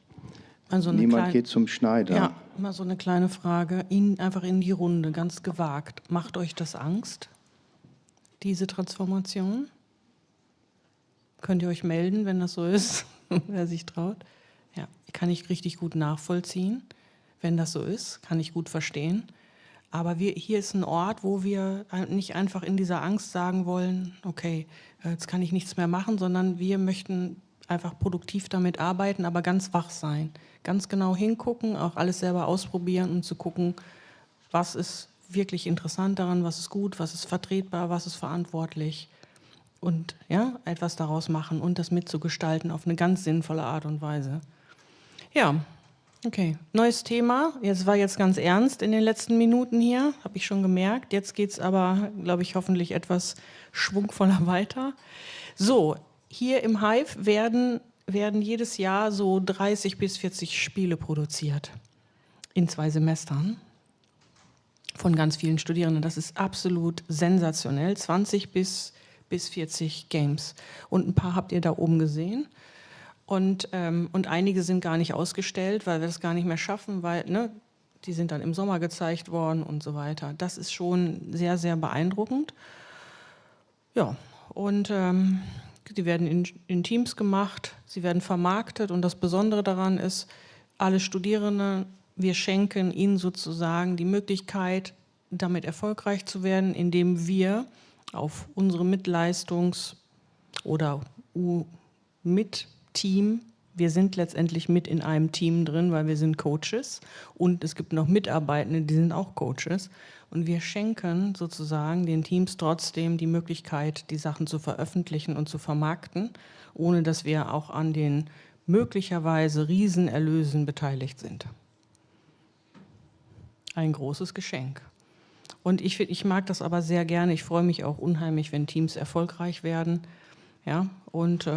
Also Niemand geht zum Schneider. Ja, mal so eine kleine Frage, einfach in die Runde, ganz gewagt. Macht euch das Angst, diese Transformation? Könnt ihr euch melden, wenn das so ist, wer sich traut? Ja, kann ich richtig gut nachvollziehen, wenn das so ist, kann ich gut verstehen. Aber hier ist ein Ort, wo wir nicht einfach in dieser Angst sagen wollen, okay, jetzt kann ich nichts mehr machen, sondern wir möchten einfach produktiv damit arbeiten, aber ganz wach sein. Ganz genau hingucken, auch alles selber ausprobieren, um zu gucken, was ist wirklich interessant daran, was ist gut, was ist vertretbar, was ist verantwortlich. Und ja, etwas daraus machen und das mitzugestalten auf eine ganz sinnvolle Art und Weise. Ja, okay. Neues Thema. Jetzt war jetzt ganz ernst in den letzten Minuten hier, habe ich schon gemerkt. Jetzt geht es aber, glaube ich, hoffentlich etwas schwungvoller weiter. So, hier im Hive werden jedes Jahr so 30 bis 40 Spiele produziert. In 2 Semestern. Von ganz vielen Studierenden. Das ist absolut sensationell. 20 bis 40 Games. Und ein paar habt ihr da oben gesehen. Und einige sind gar nicht ausgestellt, weil wir das gar nicht mehr schaffen, weil die sind dann im Sommer gezeigt worden und so weiter. Das ist schon sehr, sehr beeindruckend. Ja, und die werden in Teams gemacht, sie werden vermarktet und das Besondere daran ist, alle Studierenden, wir schenken ihnen sozusagen die Möglichkeit, damit erfolgreich zu werden, indem wir auf unsere Mitleistungs- oder mit-Team, wir sind letztendlich mit in einem Team drin, weil wir sind Coaches und es gibt noch Mitarbeitende, die sind auch Coaches. Und wir schenken sozusagen den Teams trotzdem die Möglichkeit, die Sachen zu veröffentlichen und zu vermarkten, ohne dass wir auch an den möglicherweise Riesenerlösen beteiligt sind. Ein großes Geschenk. Und ich mag das aber sehr gerne. Ich freue mich auch unheimlich, wenn Teams erfolgreich werden. Ja, und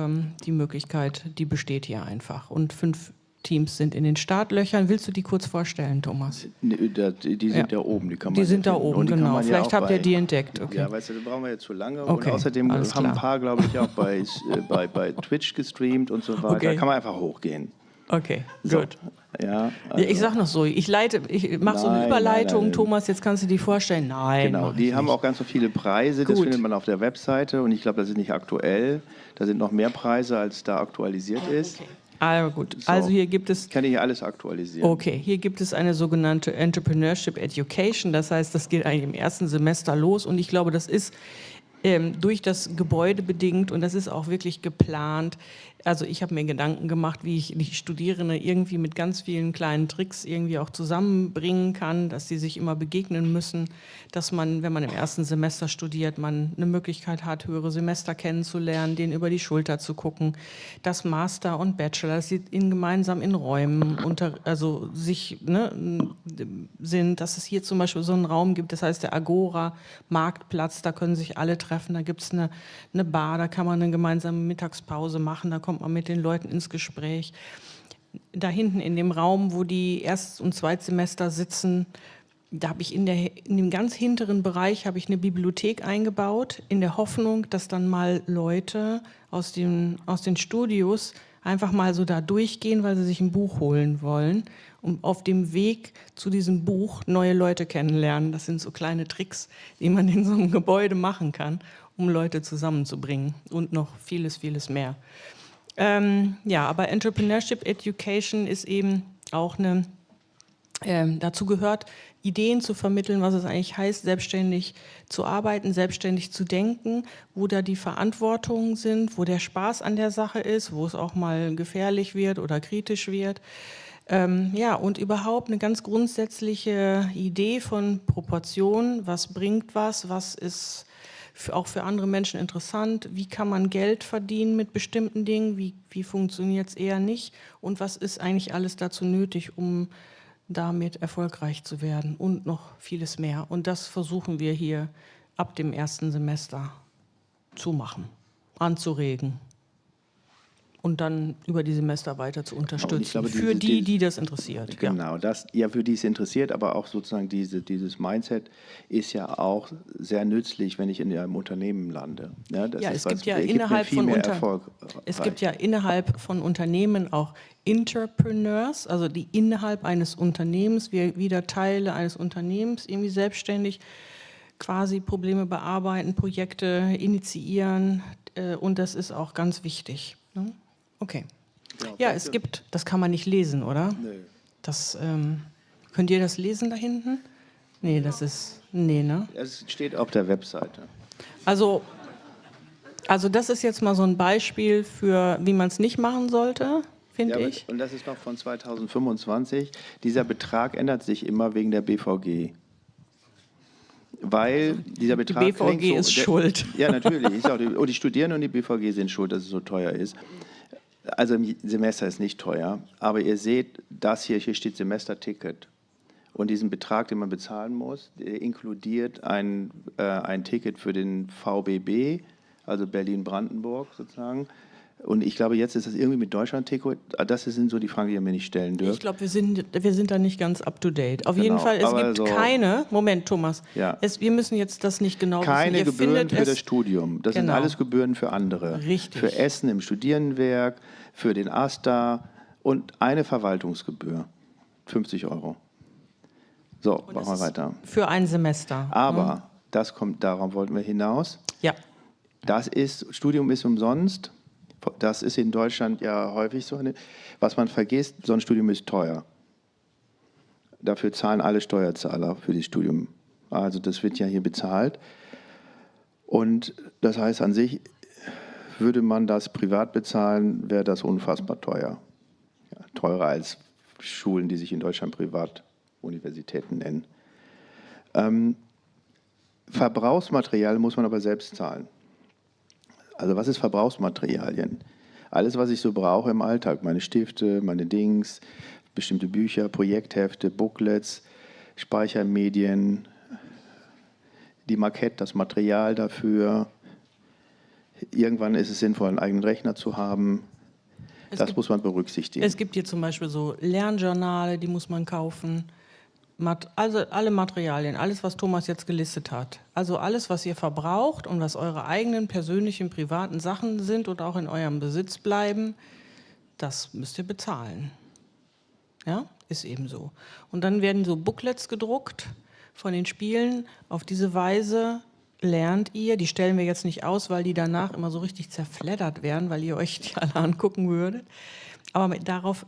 die Möglichkeit, die besteht hier einfach. Und 5 Teams sind in den Startlöchern. Willst du die kurz vorstellen, Thomas? Die sind da oben, die kann man Die sind da finden. oben, genau. Vielleicht habt ihr die entdeckt. Okay. Ja, weißt du, da brauchen wir jetzt zu lange. Okay, Und außerdem alles haben ein klar. paar, glaube ich, auch bei Twitch gestreamt und so weiter. Okay. Da kann man einfach hochgehen. Okay, So. gut. Ja, Ja, ich sag noch so, ich mache so eine Nein, Überleitung, nein. Thomas, jetzt kannst du dir vorstellen. Nein, Genau, mach ich die haben nicht. auch ganz so viele Preise, das Gut. findet man auf der Webseite und ich glaube, das ist nicht aktuell. Da sind noch mehr Preise, als da aktualisiert ist. Okay. Also gut, So. also hier gibt es Ich kann hier alles aktualisieren. Okay, hier gibt es eine sogenannte Entrepreneurship Education, das heißt, das geht eigentlich im ersten Semester los und ich glaube, das ist durch das Gebäude bedingt und das ist auch wirklich geplant. Also ich habe mir Gedanken gemacht, wie ich die Studierenden irgendwie mit ganz vielen kleinen Tricks irgendwie auch zusammenbringen kann, dass sie sich immer begegnen müssen, dass man, wenn man im ersten Semester studiert, man eine Möglichkeit hat, höhere Semester kennenzulernen, denen über die Schulter zu gucken, dass Master und Bachelor, dass sie gemeinsam in Räumen sind, dass es hier zum Beispiel so einen Raum gibt, das heißt der Agora Marktplatz, da können sich alle treffen, da gibt es eine Bar, da kann man eine gemeinsame Mittagspause machen, da kommt man mit den Leuten ins Gespräch. Da hinten in dem Raum, wo die Erst- und Zweitsemester sitzen, Da habe ich in dem ganz hinteren Bereich habe ich eine Bibliothek eingebaut, in der Hoffnung, dass dann mal Leute aus den Studios einfach mal so da durchgehen, weil sie sich ein Buch holen wollen, um auf dem Weg zu diesem Buch neue Leute kennenlernen. Das sind so kleine Tricks, die man in so einem Gebäude machen kann, um Leute zusammenzubringen und noch vieles, vieles mehr. Ja, aber Entrepreneurship Education ist eben auch dazu gehört, Ideen zu vermitteln, was es eigentlich heißt, selbstständig zu arbeiten, selbstständig zu denken, wo da die Verantwortungen sind, wo der Spaß an der Sache ist, wo es auch mal gefährlich wird oder kritisch wird. Ja, und überhaupt eine ganz grundsätzliche Idee von Proportion, was bringt was ist auch für andere Menschen interessant, wie kann man Geld verdienen mit bestimmten Dingen, wie funktioniert es eher nicht und was ist eigentlich alles dazu nötig, um damit erfolgreich zu werden und noch vieles mehr. Und das versuchen wir hier ab dem ersten Semester zu machen, anzuregen und dann über die Semester weiter zu unterstützen. Ich glaube, für die das interessiert. Genau, für die es interessiert, aber auch sozusagen dieses Mindset ist ja auch sehr nützlich, wenn ich in einem Unternehmen lande. Ja, es gibt ja innerhalb von Unternehmen auch Entrepreneurs, also die innerhalb eines Unternehmens, wieder Teile eines Unternehmens, irgendwie selbstständig quasi Probleme bearbeiten, Projekte initiieren und das ist auch ganz wichtig. Ne? Okay. Ja, es gibt, das kann man nicht lesen, oder? Nö. Das, könnt ihr das lesen da hinten? Nee, das ist, nee, ne? Es steht auf der Webseite. Also das ist jetzt mal so ein Beispiel für, wie man es nicht machen sollte, finde ich. Und das ist noch von 2025. Dieser Betrag ändert sich immer wegen der BVG. Weil dieser Betrag... Die BVG ist schuld. Ja, natürlich. Und die Studierenden und die BVG sind schuld, dass es so teuer ist. Also im Semester ist nicht teuer, aber ihr seht, hier steht Semesterticket. Und diesen Betrag, den man bezahlen muss, der inkludiert ein Ticket für den VBB, also Berlin-Brandenburg sozusagen. Und ich glaube, jetzt ist das irgendwie mit Deutschland-Ticket. Das sind so die Fragen, die ihr mir nicht stellen dürft. Ich glaube, wir sind da nicht ganz up-to-date. Auf jeden Fall, es gibt keine... Moment, Thomas. Ja. Wir müssen jetzt das nicht genau keine wissen. Gebühren für das Studium. Das sind Genau. alles Gebühren für andere. Richtig. Für Essen im Studierendenwerk, für den AStA und eine Verwaltungsgebühr. 50 €. So, machen wir weiter. Für ein Semester. Aber darauf wollten wir hinaus. Ja. Studium ist umsonst. Das ist in Deutschland ja häufig so. Was man vergisst, so ein Studium ist teuer. Dafür zahlen alle Steuerzahler für das Studium. Also das wird ja hier bezahlt. Und das heißt an sich, würde man das privat bezahlen, wäre das unfassbar teuer. Ja, teurer als Schulen, die sich in Deutschland Privatuniversitäten nennen. Verbrauchsmaterial muss man aber selbst zahlen. Also was ist Verbrauchsmaterialien? Alles, was ich so brauche im Alltag, meine Stifte, meine Dings, bestimmte Bücher, Projekthefte, Booklets, Speichermedien, die Maquette, das Material dafür. Irgendwann ist es sinnvoll, einen eigenen Rechner zu haben. Das muss man berücksichtigen. Es gibt hier zum Beispiel so Lernjournale, die muss man kaufen. Also alle Materialien, alles, was Thomas jetzt gelistet hat. Also alles, was ihr verbraucht und was eure eigenen persönlichen, privaten Sachen sind und auch in eurem Besitz bleiben, das müsst ihr bezahlen. Ja, ist eben so. Und dann werden so Booklets gedruckt von den Spielen. Auf diese Weise lernt ihr, die stellen wir jetzt nicht aus, weil die danach immer so richtig zerfleddert werden, weil ihr euch die alle angucken würdet. Aber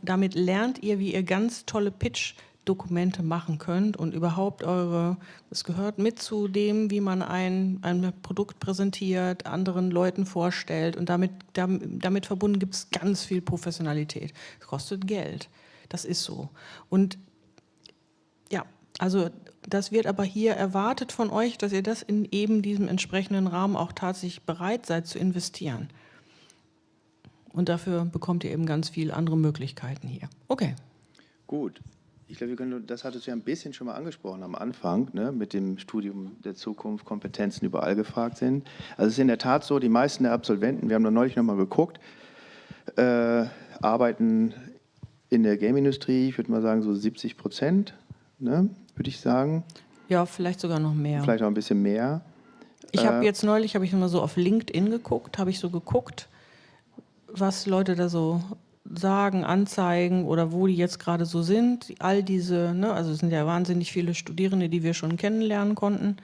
damit lernt ihr, wie ihr ganz tolle Pitch-Dokumente machen könnt und überhaupt es gehört mit zu dem, wie man ein Produkt präsentiert, anderen Leuten vorstellt und damit verbunden gibt es ganz viel Professionalität. Es kostet Geld, das ist so. Und ja, also das wird aber hier erwartet von euch, dass ihr das in eben diesem entsprechenden Rahmen auch tatsächlich bereit seid zu investieren. Und dafür bekommt ihr eben ganz viele andere Möglichkeiten hier. Okay. Gut. Ich glaube, das hattest du ja ein bisschen schon mal angesprochen am Anfang, ne, mit dem Studium der Zukunft, Kompetenzen überall gefragt sind. Also es ist in der Tat so, die meisten der Absolventen, wir haben da neulich noch mal geguckt, arbeiten in der Game-Industrie, ich würde mal sagen so 70%, ne, würde ich sagen. Ja, vielleicht sogar noch mehr. Vielleicht auch ein bisschen mehr. Ich habe jetzt neulich, habe ich mal so auf LinkedIn geguckt, habe ich so geguckt, was Leute da so sagen, anzeigen oder wo die jetzt gerade so sind. All diese, ne, also es sind ja wahnsinnig viele Studierende, die wir schon kennenlernen konnten.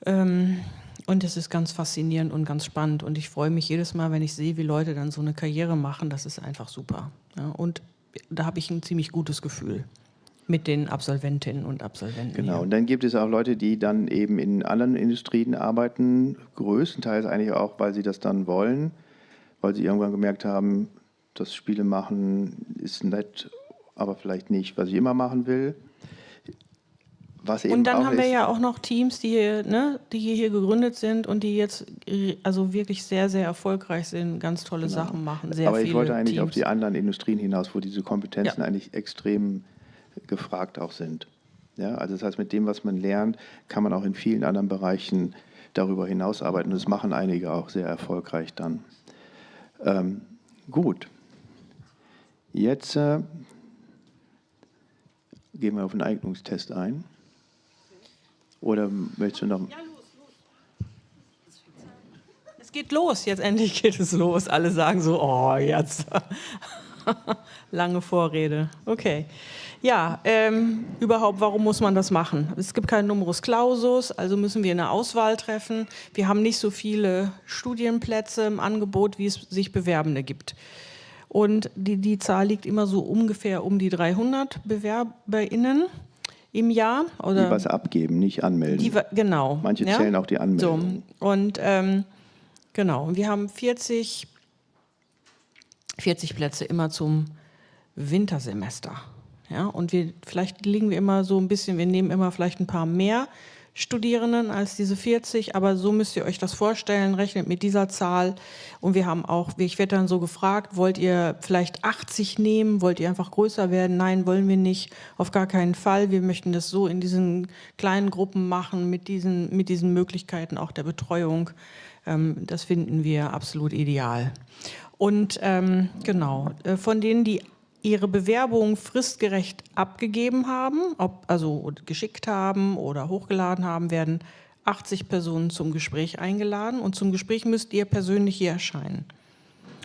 Und es ist ganz faszinierend und ganz spannend. Und ich freue mich jedes Mal, wenn ich sehe, wie Leute dann so eine Karriere machen. Das ist einfach super. Ja, und da habe ich ein ziemlich gutes Gefühl mit den Absolventinnen und Absolventen. Genau, hier. und dann gibt es auch Leute, die dann eben in anderen Industrien arbeiten, größtenteils eigentlich auch, weil sie das dann wollen, weil sie irgendwann gemerkt haben, das Spiele machen ist nett, aber vielleicht nicht, was ich immer machen will. Was eben Und dann auch haben wir ist, ja auch noch Teams, die hier, ne, die hier gegründet sind und die jetzt also wirklich sehr, sehr erfolgreich sind, ganz tolle Sachen machen. Sehr aber viele ich wollte eigentlich Teams. auf die anderen Industrien hinaus, wo diese Kompetenzen Ja. eigentlich extrem gefragt auch sind. Ja, also das heißt, mit dem, was man lernt, kann man auch in vielen anderen Bereichen darüber hinaus arbeiten. Das machen einige auch sehr erfolgreich dann. Gut. Jetzt gehen wir auf den Eignungstest ein. Oder möchtest du noch... Es geht los, jetzt endlich geht es los. Alle sagen so, oh, jetzt. Lange Vorrede. Okay. Ja, überhaupt, warum muss man das machen? Es gibt keinen Numerus Clausus, also müssen wir eine Auswahl treffen. Wir haben nicht so viele Studienplätze im Angebot, wie es sich Bewerbende gibt. Und die Zahl liegt immer so ungefähr um die 300 BewerberInnen im Jahr. Oder Die was abgeben, nicht anmelden. genau. Manche ja? zählen auch die Anmeldung. So, und genau, wir haben 40 Plätze immer zum Wintersemester. Ja, und vielleicht liegen wir immer so ein bisschen, wir nehmen immer vielleicht ein paar mehr Studierenden als diese 40, aber so müsst ihr euch das vorstellen, rechnet mit dieser Zahl. Und wir haben auch, ich werde dann so gefragt, wollt ihr vielleicht 80 nehmen, wollt ihr einfach größer werden? Nein, wollen wir nicht, auf gar keinen Fall. Wir möchten das so in diesen kleinen Gruppen machen, mit diesen Möglichkeiten auch der Betreuung. Das finden wir absolut ideal. Und genau, von denen, die ihre Bewerbung fristgerecht abgegeben haben, also geschickt haben oder hochgeladen haben, werden 80 Personen zum Gespräch eingeladen. Und zum Gespräch müsst ihr persönlich hier erscheinen.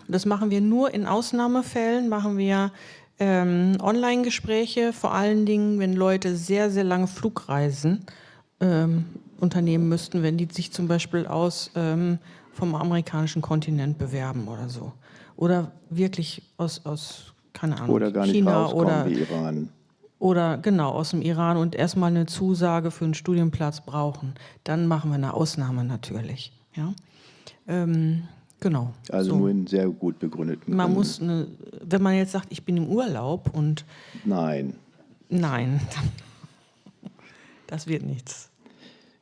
Das machen wir nur in Ausnahmefällen, machen wir Online-Gespräche, vor allen Dingen, wenn Leute sehr, sehr lange Flugreisen unternehmen müssten, wenn die sich zum Beispiel vom amerikanischen Kontinent bewerben oder so. Oder wirklich aus keine Ahnung, Oder gar nicht China rauskommen wie Iran. oder genau aus dem Iran und erstmal eine Zusage für einen Studienplatz brauchen. Dann machen wir eine Ausnahme natürlich. Ja? Genau. Also so. nur in sehr gut begründeten Man Gründen. muss, wenn man jetzt sagt, ich bin im Urlaub und Nein, nein, das wird nichts.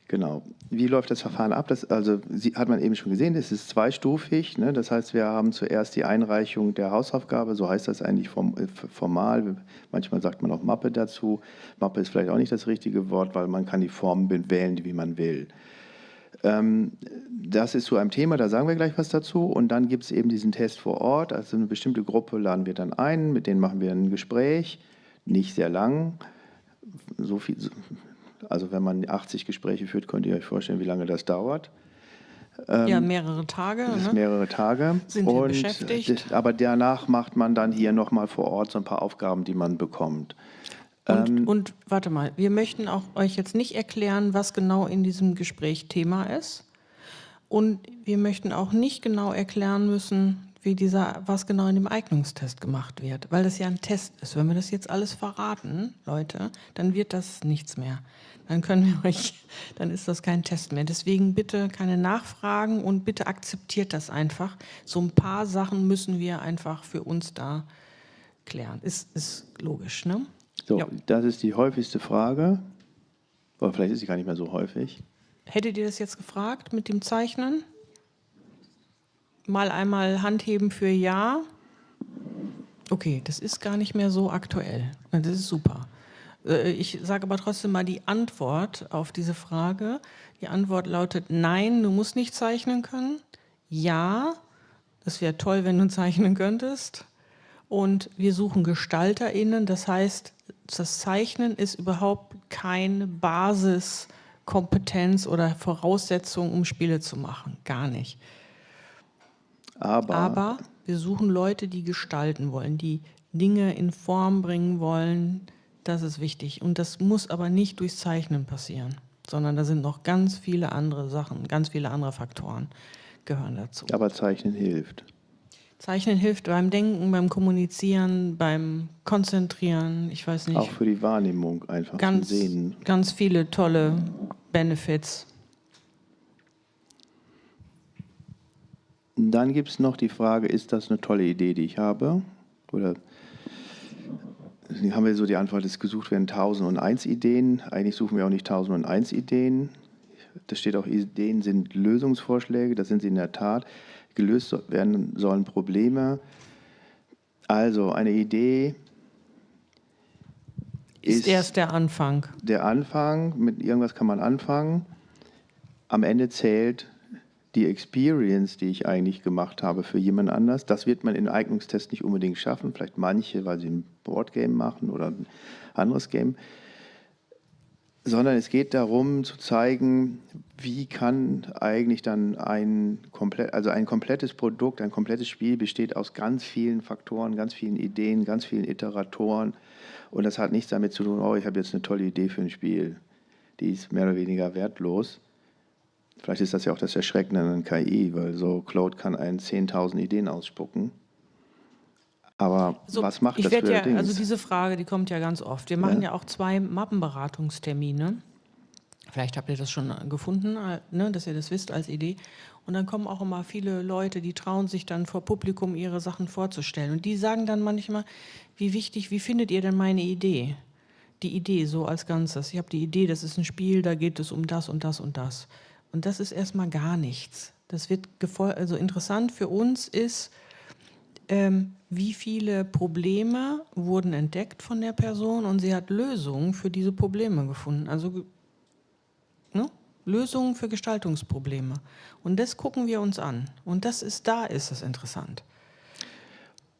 genau. Wie läuft das Verfahren ab? Hat man eben schon gesehen, es ist zweistufig. Ne? Das heißt, wir haben zuerst die Einreichung der Hausaufgabe, so heißt das eigentlich formal. Manchmal sagt man auch Mappe dazu. Mappe ist vielleicht auch nicht das richtige Wort, weil man kann die Formen wählen, wie man will. Das ist zu einem Thema, da sagen wir gleich was dazu. Und dann gibt es eben diesen Test vor Ort. Also eine bestimmte Gruppe laden wir dann ein, mit denen machen wir ein Gespräch, nicht sehr lang. So viel, also wenn man 80 Gespräche führt, könnt ihr euch vorstellen, wie lange das dauert. Ja, mehrere Tage. Das ist Ne? mehrere Tage. Sind wir beschäftigt. Aber danach macht man dann hier nochmal vor Ort so ein paar Aufgaben, die man bekommt. Und warte mal, wir möchten auch euch jetzt nicht erklären, was genau in diesem Gespräch Thema ist. Und wir möchten auch nicht genau erklären müssen, was genau in dem Eignungstest gemacht wird, weil das ja ein Test ist. Wenn wir das jetzt alles verraten, Leute, dann wird das nichts mehr. Dann ist das kein Test mehr. Deswegen bitte keine Nachfragen und bitte akzeptiert das einfach. So ein paar Sachen müssen wir einfach für uns da klären. Ist logisch, ne? So, Ja. das ist die häufigste Frage. Oder vielleicht ist sie gar nicht mehr so häufig. Hättet ihr das jetzt gefragt mit dem Zeichnen? Mal einmal Handheben für Ja. Okay, das ist gar nicht mehr so aktuell. Das ist super. Ich sage aber trotzdem mal die Antwort auf diese Frage. Die Antwort lautet Nein, du musst nicht zeichnen können. Ja, das wäre toll, wenn du zeichnen könntest. Und wir suchen GestalterInnen, das heißt, das Zeichnen ist überhaupt keine Basiskompetenz oder Voraussetzung, um Spiele zu machen. Gar nicht. Aber wir suchen Leute, die gestalten wollen, die Dinge in Form bringen wollen. Das ist wichtig. Und das muss aber nicht durchs Zeichnen passieren, sondern da sind noch ganz viele andere Sachen, ganz viele andere Faktoren gehören dazu. Aber Zeichnen hilft. Zeichnen hilft beim Denken, beim Kommunizieren, beim Konzentrieren, ich weiß nicht. Auch für die Wahrnehmung einfach zum Sehen. Ganz viele tolle Benefits. Dann gibt es noch die Frage, ist das eine tolle Idee, die ich habe? Oder haben wir so die Antwort, es gesucht werden 1001 Ideen. Eigentlich suchen wir auch nicht 1001 Ideen. Da steht auch, Ideen sind Lösungsvorschläge, das sind sie in der Tat. Gelöst werden sollen Probleme. Also eine Idee ist erst der Anfang. Der Anfang, mit irgendwas kann man anfangen. Am Ende zählt die Experience, die ich eigentlich gemacht habe für jemand anders. Das wird man in Eignungstests nicht unbedingt schaffen. Vielleicht manche, weil sie ein Boardgame machen oder ein anderes Game. Sondern es geht darum zu zeigen, wie kann eigentlich dann ein komplettes Produkt, ein komplettes Spiel besteht aus ganz vielen Faktoren, ganz vielen Ideen, ganz vielen Iteratoren. Und das hat nichts damit zu tun, oh, ich habe jetzt eine tolle Idee für ein Spiel. Die ist mehr oder weniger wertlos. Vielleicht ist das ja auch das Erschreckende an KI, weil so Claude kann einen 10.000 Ideen ausspucken. Aber was macht das für Dings? Also diese Frage, die kommt ja ganz oft. Wir machen ja auch 2 Mappenberatungstermine. Vielleicht habt ihr das schon gefunden, ne, dass ihr das wisst als Idee. Und dann kommen auch immer viele Leute, die trauen sich dann vor Publikum ihre Sachen vorzustellen. Und die sagen dann manchmal, wie findet ihr denn meine Idee? Die Idee so als Ganzes. Ich habe die Idee, das ist ein Spiel, da geht es um das und das und das. Und das ist erstmal gar nichts. Das wird also interessant für uns ist, wie viele Probleme wurden entdeckt von der Person und sie hat Lösungen für diese Probleme gefunden. Also Lösungen für Gestaltungsprobleme. Und das gucken wir uns an. Und da ist es interessant.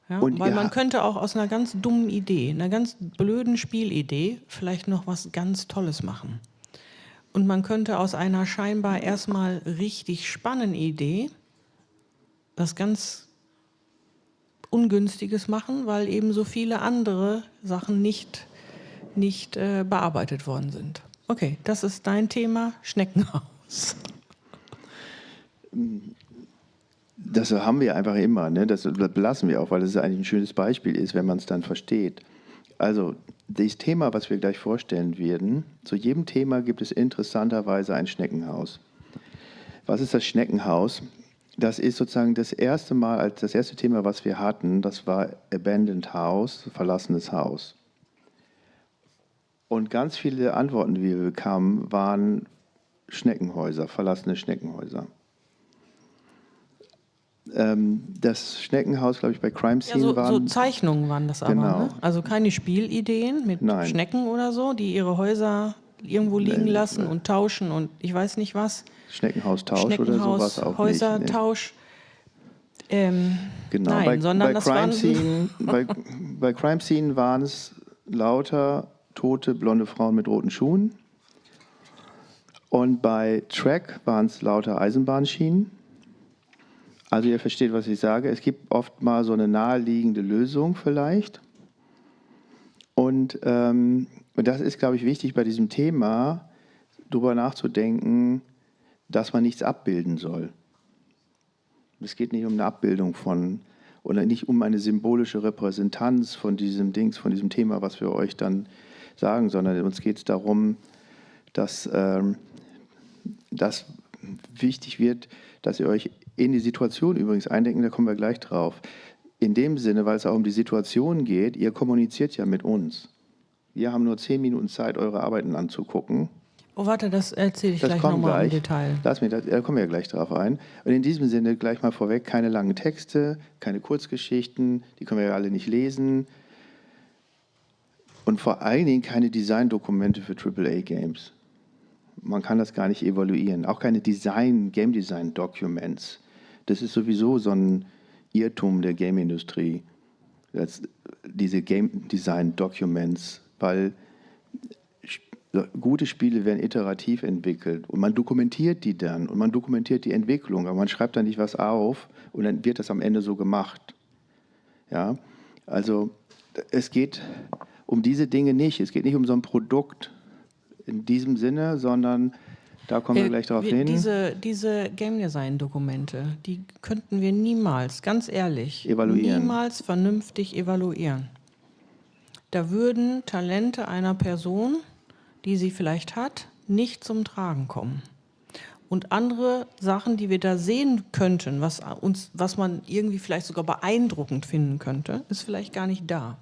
Ja, weil man könnte auch aus einer ganz dummen Idee, einer ganz blöden Spielidee vielleicht noch was ganz Tolles machen. Und man könnte aus einer scheinbar erstmal richtig spannenden Idee was ganz Ungünstiges machen, weil eben so viele andere Sachen nicht bearbeitet worden sind. Okay, das ist dein Thema, Schneckenhaus. Das haben wir einfach immer, ne? Das belassen wir auch, weil es eigentlich ein schönes Beispiel ist, wenn man es dann versteht. Also das Thema, was wir gleich vorstellen werden, zu jedem Thema gibt es interessanterweise ein Schneckenhaus. Was ist das Schneckenhaus? Das ist sozusagen das erste Thema, was wir hatten, das war Abandoned House, verlassenes Haus. Und ganz viele Antworten, die wir bekamen, waren Schneckenhäuser, verlassene Schneckenhäuser. Das Schneckenhaus, glaube ich, bei Crime Scene waren... So Zeichnungen waren das aber, genau. Ne? Also keine Spielideen mit Schnecken oder so, die ihre Häuser irgendwo liegen lassen und tauschen und ich weiß nicht was. Schneckenhaustausch oder sowas auch Häusertausch. Genau, nein, sondern das waren... Bei Crime Scene waren es lauter tote, blonde Frauen mit roten Schuhen. Und bei Track waren es lauter Eisenbahnschienen. Also ihr versteht, was ich sage. Es gibt oft mal so eine naheliegende Lösung vielleicht. Und das ist, glaube ich, wichtig bei diesem Thema, darüber nachzudenken, dass man nichts abbilden soll. Es geht nicht um eine Abbildung oder nicht um eine symbolische Repräsentanz von diesem Thema, was wir euch dann sagen, sondern uns geht es darum, dass das wichtig wird, dass ihr euch in die Situation übrigens eindenken, da kommen wir gleich drauf. In dem Sinne, weil es auch um die Situation geht, ihr kommuniziert ja mit uns. Wir haben nur 10 Minuten Zeit, eure Arbeiten anzugucken. Oh, warte, das erzähle ich gleich nochmal im Detail. Da kommen wir ja gleich drauf ein. Und in diesem Sinne gleich mal vorweg, keine langen Texte, keine Kurzgeschichten, die können wir ja alle nicht lesen. Und vor allen Dingen keine Designdokumente für AAA-Games. Man kann das gar nicht evaluieren. Auch keine Game Design Documents. Das ist sowieso so ein Irrtum der Game-Industrie. diese Game Design Documents, weil gute Spiele werden iterativ entwickelt und man dokumentiert die dann und man dokumentiert die Entwicklung, aber man schreibt da nicht was auf und dann wird das am Ende so gemacht. Ja, also es geht um diese Dinge nicht. Es geht nicht um so ein Produkt in diesem Sinne, sondern da kommen wir gleich darauf hin. Diese Game Design Dokumente, die könnten wir niemals, ganz ehrlich, Evaluieren. niemals vernünftig evaluieren. Da würden Talente einer Person, die sie vielleicht hat, nicht zum Tragen kommen. Und andere Sachen, die wir da sehen könnten, was man irgendwie vielleicht sogar beeindruckend finden könnte, ist vielleicht gar nicht da.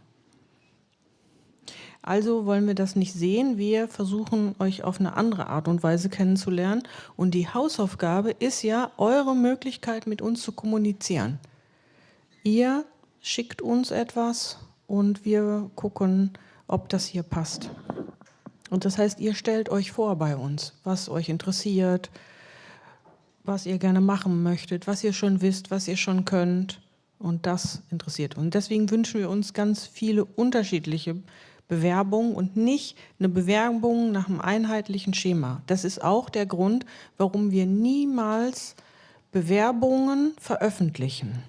Also wollen wir das nicht sehen. Wir versuchen, euch auf eine andere Art und Weise kennenzulernen. Und die Hausaufgabe ist ja eure Möglichkeit, mit uns zu kommunizieren. Ihr schickt uns etwas und wir gucken, ob das hier passt. Und das heißt, ihr stellt euch vor bei uns, was euch interessiert, was ihr gerne machen möchtet, was ihr schon wisst, was ihr schon könnt. Und das interessiert uns. Und deswegen wünschen wir uns ganz viele unterschiedliche Bewerbungen und nicht eine Bewerbung nach einem einheitlichen Schema. Das ist auch der Grund, warum wir niemals Bewerbungen veröffentlichen.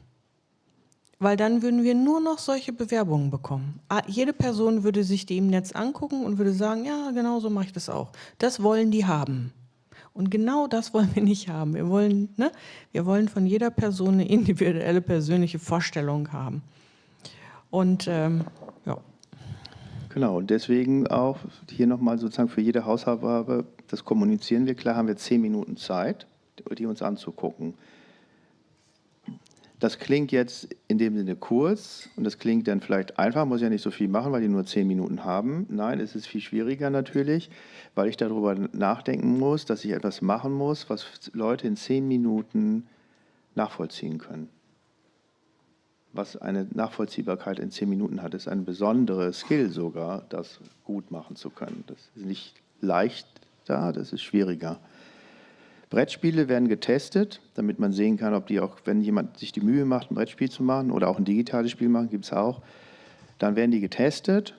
Weil dann würden wir nur noch solche Bewerbungen bekommen. Jede Person würde sich die im Netz angucken und würde sagen, ja, genau so mache ich das auch. Das wollen die haben. Und genau das wollen wir nicht haben. Wir wollen von jeder Person eine individuelle, persönliche Vorstellung haben. Und ja. Genau, und deswegen auch hier nochmal sozusagen für jede Hausaufgabe, das kommunizieren wir. Klar haben wir 10 Minuten Zeit, die uns anzugucken. Das klingt jetzt in dem Sinne kurz und das klingt dann vielleicht einfach, muss ja nicht so viel machen, weil die nur 10 Minuten haben. Nein, es ist viel schwieriger natürlich, weil ich darüber nachdenken muss, dass ich etwas machen muss, was Leute in 10 Minuten nachvollziehen können. Was eine Nachvollziehbarkeit in 10 Minuten hat, ist ein besonderer Skill sogar, das gut machen zu können. Das ist nicht leicht da, das ist schwieriger. Brettspiele werden getestet, damit man sehen kann, ob die auch, wenn jemand sich die Mühe macht, ein Brettspiel zu machen oder auch ein digitales Spiel machen, gibt es auch, dann werden die getestet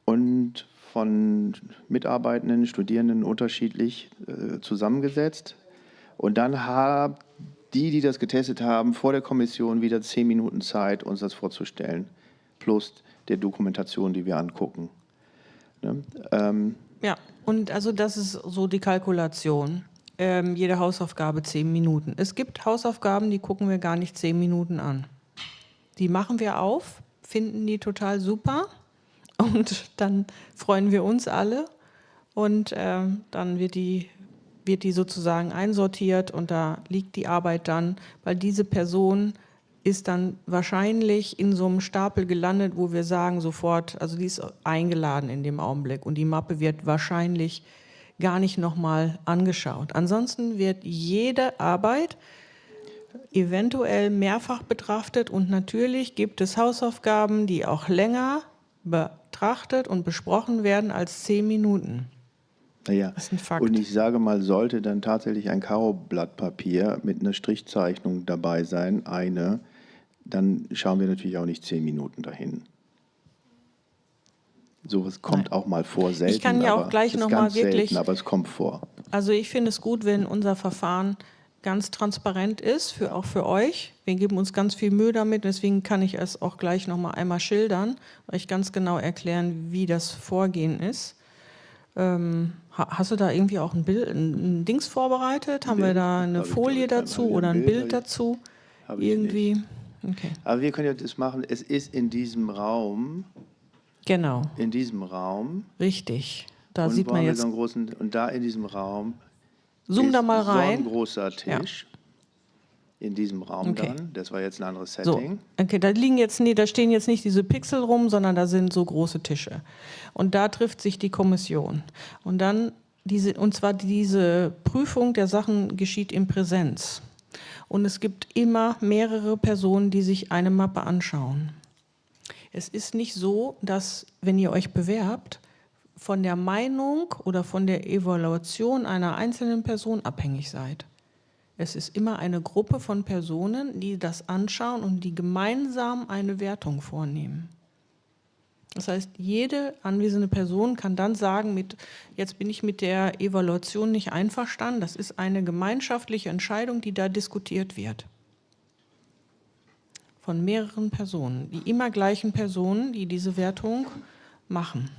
und von Mitarbeitenden, Studierenden unterschiedlich zusammengesetzt. Und dann haben die das getestet haben, vor der Kommission wieder 10 Minuten Zeit, uns das vorzustellen, plus der Dokumentation, die wir angucken. Ne? Ja, und also das ist so die Kalkulation. Jede Hausaufgabe 10 Minuten. Es gibt Hausaufgaben, die gucken wir gar nicht 10 Minuten an. Die machen wir auf, finden die total super und dann freuen wir uns alle und dann wird die sozusagen einsortiert und da liegt die Arbeit dann, weil diese Person ist dann wahrscheinlich in so einem Stapel gelandet, wo wir sagen sofort, also die ist eingeladen in dem Augenblick und die Mappe wird wahrscheinlich gar nicht nochmal angeschaut. Ansonsten wird jede Arbeit eventuell mehrfach betrachtet und natürlich gibt es Hausaufgaben, die auch länger betrachtet und besprochen werden als 10 Minuten. Naja, das ist ein Fakt. Und ich sage mal, sollte dann tatsächlich ein Karoblatt Papier mit einer Strichzeichnung dabei sein, dann schauen wir natürlich auch nicht 10 Minuten dahin. Sowas kommt auch mal vor, selten. Ich kann ja auch gleich nochmal wirklich, selten, aber es kommt vor. Also ich finde es gut, wenn unser Verfahren ganz transparent ist, auch für euch. Wir geben uns ganz viel Mühe damit, deswegen kann ich es auch gleich nochmal einmal schildern, euch ganz genau erklären, wie das Vorgehen ist. Hast du da irgendwie auch ein Dings vorbereitet? Haben wir da eine Folie dazu oder ein Bild dazu? Irgendwie? Nicht. Okay. Aber wir können ja das machen, es ist in diesem Raum. Genau. In diesem Raum. Richtig. Da sieht man jetzt. Und da in diesem Raum. Zoom da mal rein. So ein großer Tisch. Ja. In diesem Raum dann. Das war jetzt ein anderes Setting. So. Okay, da stehen jetzt nicht diese Pixel rum, sondern da sind so große Tische. Und da trifft sich die Kommission. Und dann diese Prüfung der Sachen geschieht in Präsenz. Und es gibt immer mehrere Personen, die sich eine Mappe anschauen. Es ist nicht so, dass, wenn ihr euch bewerbt, von der Meinung oder von der Evaluation einer einzelnen Person abhängig seid. Es ist immer eine Gruppe von Personen, die das anschauen und die gemeinsam eine Wertung vornehmen. Das heißt, jede anwesende Person kann dann sagen, jetzt bin ich mit der Evaluation nicht einverstanden. Das ist eine gemeinschaftliche Entscheidung, die da diskutiert wird. Von mehreren Personen, die immer gleichen Personen, die diese Wertung machen.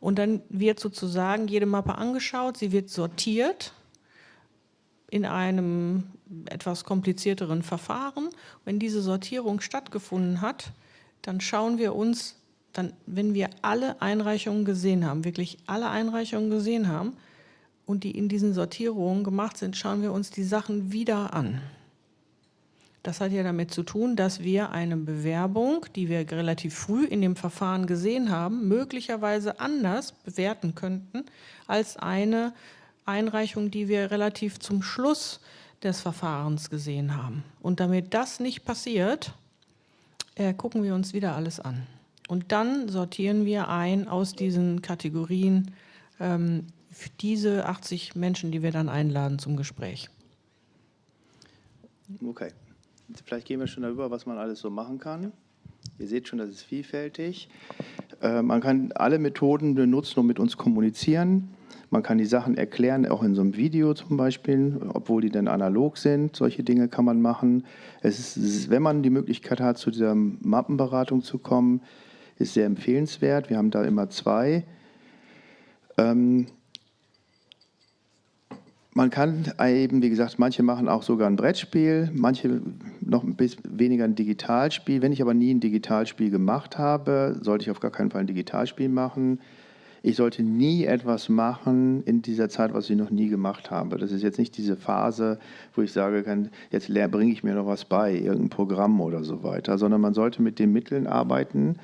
Und dann wird sozusagen jede Mappe angeschaut, sie wird sortiert in einem etwas komplizierteren Verfahren. Wenn diese Sortierung stattgefunden hat, dann schauen wir uns, wenn wir alle Einreichungen gesehen haben, wirklich alle Einreichungen gesehen haben und die in diesen Sortierungen gemacht sind, schauen wir uns die Sachen wieder an. Das hat ja damit zu tun, dass wir eine Bewerbung, die wir relativ früh in dem Verfahren gesehen haben, möglicherweise anders bewerten könnten als eine Einreichung, die wir relativ zum Schluss des Verfahrens gesehen haben. Und damit das nicht passiert, gucken wir uns wieder alles an. Und dann sortieren wir ein aus diesen Kategorien für diese 80 Menschen, die wir dann einladen zum Gespräch. Okay. Vielleicht gehen wir schon darüber, was man alles so machen kann. Ihr seht schon, das ist vielfältig. Man kann alle Methoden benutzen und mit uns kommunizieren. Man kann die Sachen erklären, auch in so einem Video zum Beispiel, obwohl die dann analog sind. Solche Dinge kann man machen. Es ist, wenn man die Möglichkeit hat, zu dieser Mappenberatung zu kommen, ist sehr empfehlenswert. Wir haben da immer 2. Man kann eben, wie gesagt, manche machen auch sogar ein Brettspiel, manche noch ein bisschen weniger ein Digitalspiel. Wenn ich aber nie ein Digitalspiel gemacht habe, sollte ich auf gar keinen Fall ein Digitalspiel machen. Ich sollte nie etwas machen in dieser Zeit, was ich noch nie gemacht habe. Das ist jetzt nicht diese Phase, wo ich sage kann, jetzt bringe ich mir noch was bei, irgendein Programm oder so weiter, sondern man sollte mit den Mitteln arbeiten,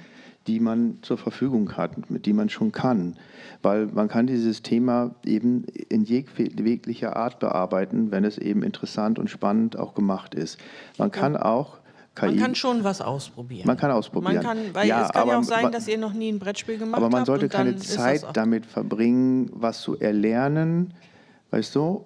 die man zur Verfügung hat, mit die man schon kann. Weil man kann dieses Thema eben in jeglicher Art bearbeiten, wenn es eben interessant und spannend auch gemacht ist. Man kann auch KI... Man kann schon was ausprobieren. Man kann ausprobieren. Weil es kann ja auch sein, dass ihr noch nie ein Brettspiel gemacht habt. Aber man sollte keine Zeit damit verbringen, was zu erlernen, weißt du?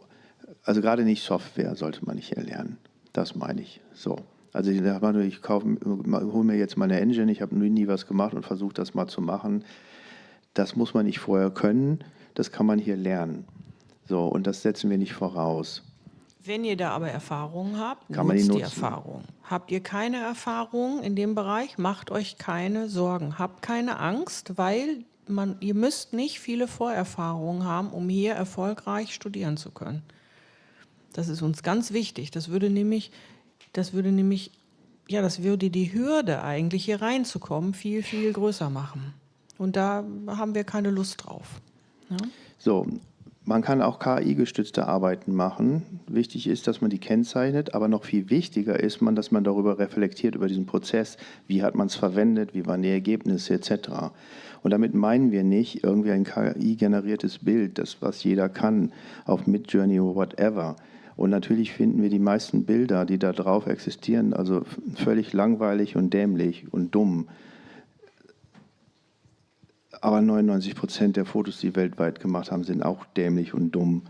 Also gerade nicht Software sollte man nicht erlernen. Das meine ich so. Also ich hole mir jetzt mal eine Engine, ich habe nie was gemacht und versuche das mal zu machen. Das muss man nicht vorher können, das kann man hier lernen. So, und das setzen wir nicht voraus. Wenn ihr da aber Erfahrungen habt, kann man die nutzen. Die Erfahrung. Habt ihr keine Erfahrung in dem Bereich, macht euch keine Sorgen. Habt keine Angst, weil ihr müsst nicht viele Vorerfahrungen haben, um hier erfolgreich studieren zu können. Das ist uns ganz wichtig. Das würde die Hürde eigentlich hier reinzukommen viel, viel größer machen. Und da haben wir keine Lust drauf. Ja? So, man kann auch KI-gestützte Arbeiten machen. Wichtig ist, dass man die kennzeichnet, aber noch viel wichtiger ist, dass man darüber reflektiert, über diesen Prozess, wie hat man es verwendet, wie waren die Ergebnisse etc. Und damit meinen wir nicht irgendwie ein KI-generiertes Bild, das was jeder kann, auf Midjourney oder whatever. Und natürlich finden wir die meisten Bilder, die da drauf existieren, also völlig langweilig und dämlich und dumm. Aber 99% der Fotos, die weltweit gemacht haben, sind auch dämlich und dumm.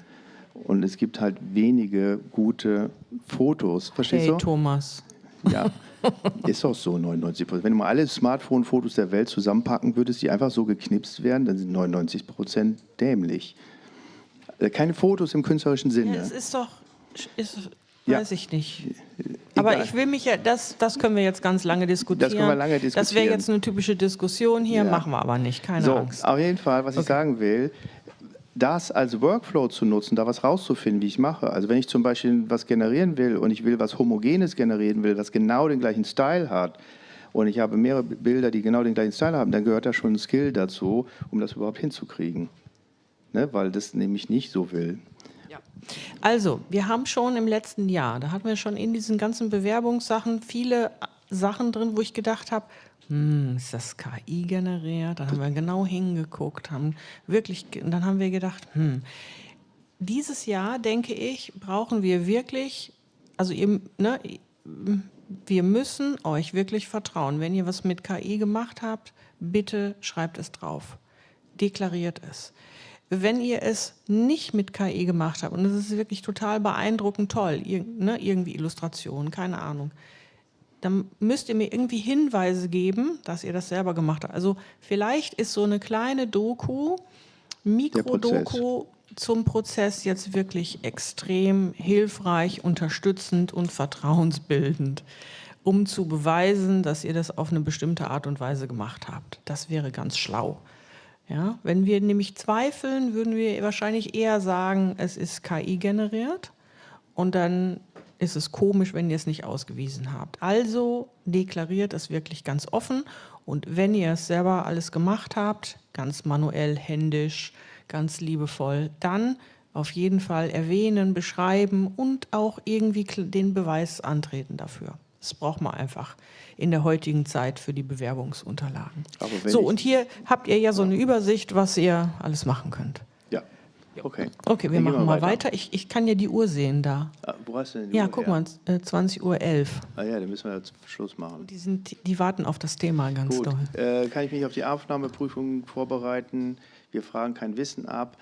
Und es gibt halt wenige gute Fotos. Verstehst du? Hey, Thomas. Ja, ist auch so, 99%. Wenn du mal alle Smartphone-Fotos der Welt zusammenpacken würdest, die einfach so geknipst werden, dann sind 99% dämlich. Keine Fotos im künstlerischen Sinne. Ja, es ist doch... weiß ich nicht. Aber ich will mich ja, das können wir jetzt ganz lange diskutieren. Das können wir lange diskutieren. Das wäre jetzt eine typische Diskussion hier, machen wir aber nicht, keine Angst. Auf jeden Fall, was ich sagen will, das als Workflow zu nutzen, da was rauszufinden, wie ich mache. Also wenn ich zum Beispiel was generieren will und ich will was Homogenes generieren will, was genau den gleichen Style hat und ich habe mehrere Bilder, die genau den gleichen Style haben, dann gehört da schon ein Skill dazu, um das überhaupt hinzukriegen. Ne? Weil das nämlich nicht so will. Also, wir haben schon im letzten Jahr, da hatten wir schon in diesen ganzen Bewerbungssachen viele Sachen drin, wo ich gedacht habe, ist das KI generiert? Dann haben wir genau hingeguckt, dann haben wir gedacht, dieses Jahr, denke ich, brauchen wir wirklich, also wir müssen euch wirklich vertrauen. Wenn ihr was mit KI gemacht habt, bitte schreibt es drauf. Deklariert es. wenn ihr es nicht mit KI gemacht habt, und es ist wirklich total beeindruckend toll, irgendwie Illustrationen, keine Ahnung, dann müsst ihr mir irgendwie Hinweise geben, dass ihr das selber gemacht habt. Also vielleicht ist so eine kleine Doku, Mikrodoku zum Prozess jetzt wirklich extrem hilfreich, unterstützend und vertrauensbildend, um zu beweisen, dass ihr das auf eine bestimmte Art und Weise gemacht habt. Das wäre ganz schlau. Ja, wenn wir nämlich zweifeln, würden wir wahrscheinlich eher sagen, es ist KI generiert und dann ist es komisch, wenn ihr es nicht ausgewiesen habt. Also deklariert es wirklich ganz offen und wenn ihr es selber alles gemacht habt, ganz manuell, händisch, ganz liebevoll, dann auf jeden Fall erwähnen, beschreiben und auch irgendwie den Beweis antreten dafür. Das braucht man einfach in der heutigen Zeit für die Bewerbungsunterlagen. So, und hier habt ihr ja so eine Übersicht, was ihr alles machen könnt. Ja, okay. Okay, wir machen mal weiter. Ich kann ja die Uhr sehen da. Wo hast du denn die Ja, Uhr guck her? mal, 20:11 Uhr. Ah ja, dann müssen wir jetzt Schluss machen. Die warten auf das Thema ganz Gut, doll. kann ich mich auf die Aufnahmeprüfung vorbereiten? Wir fragen kein Wissen ab.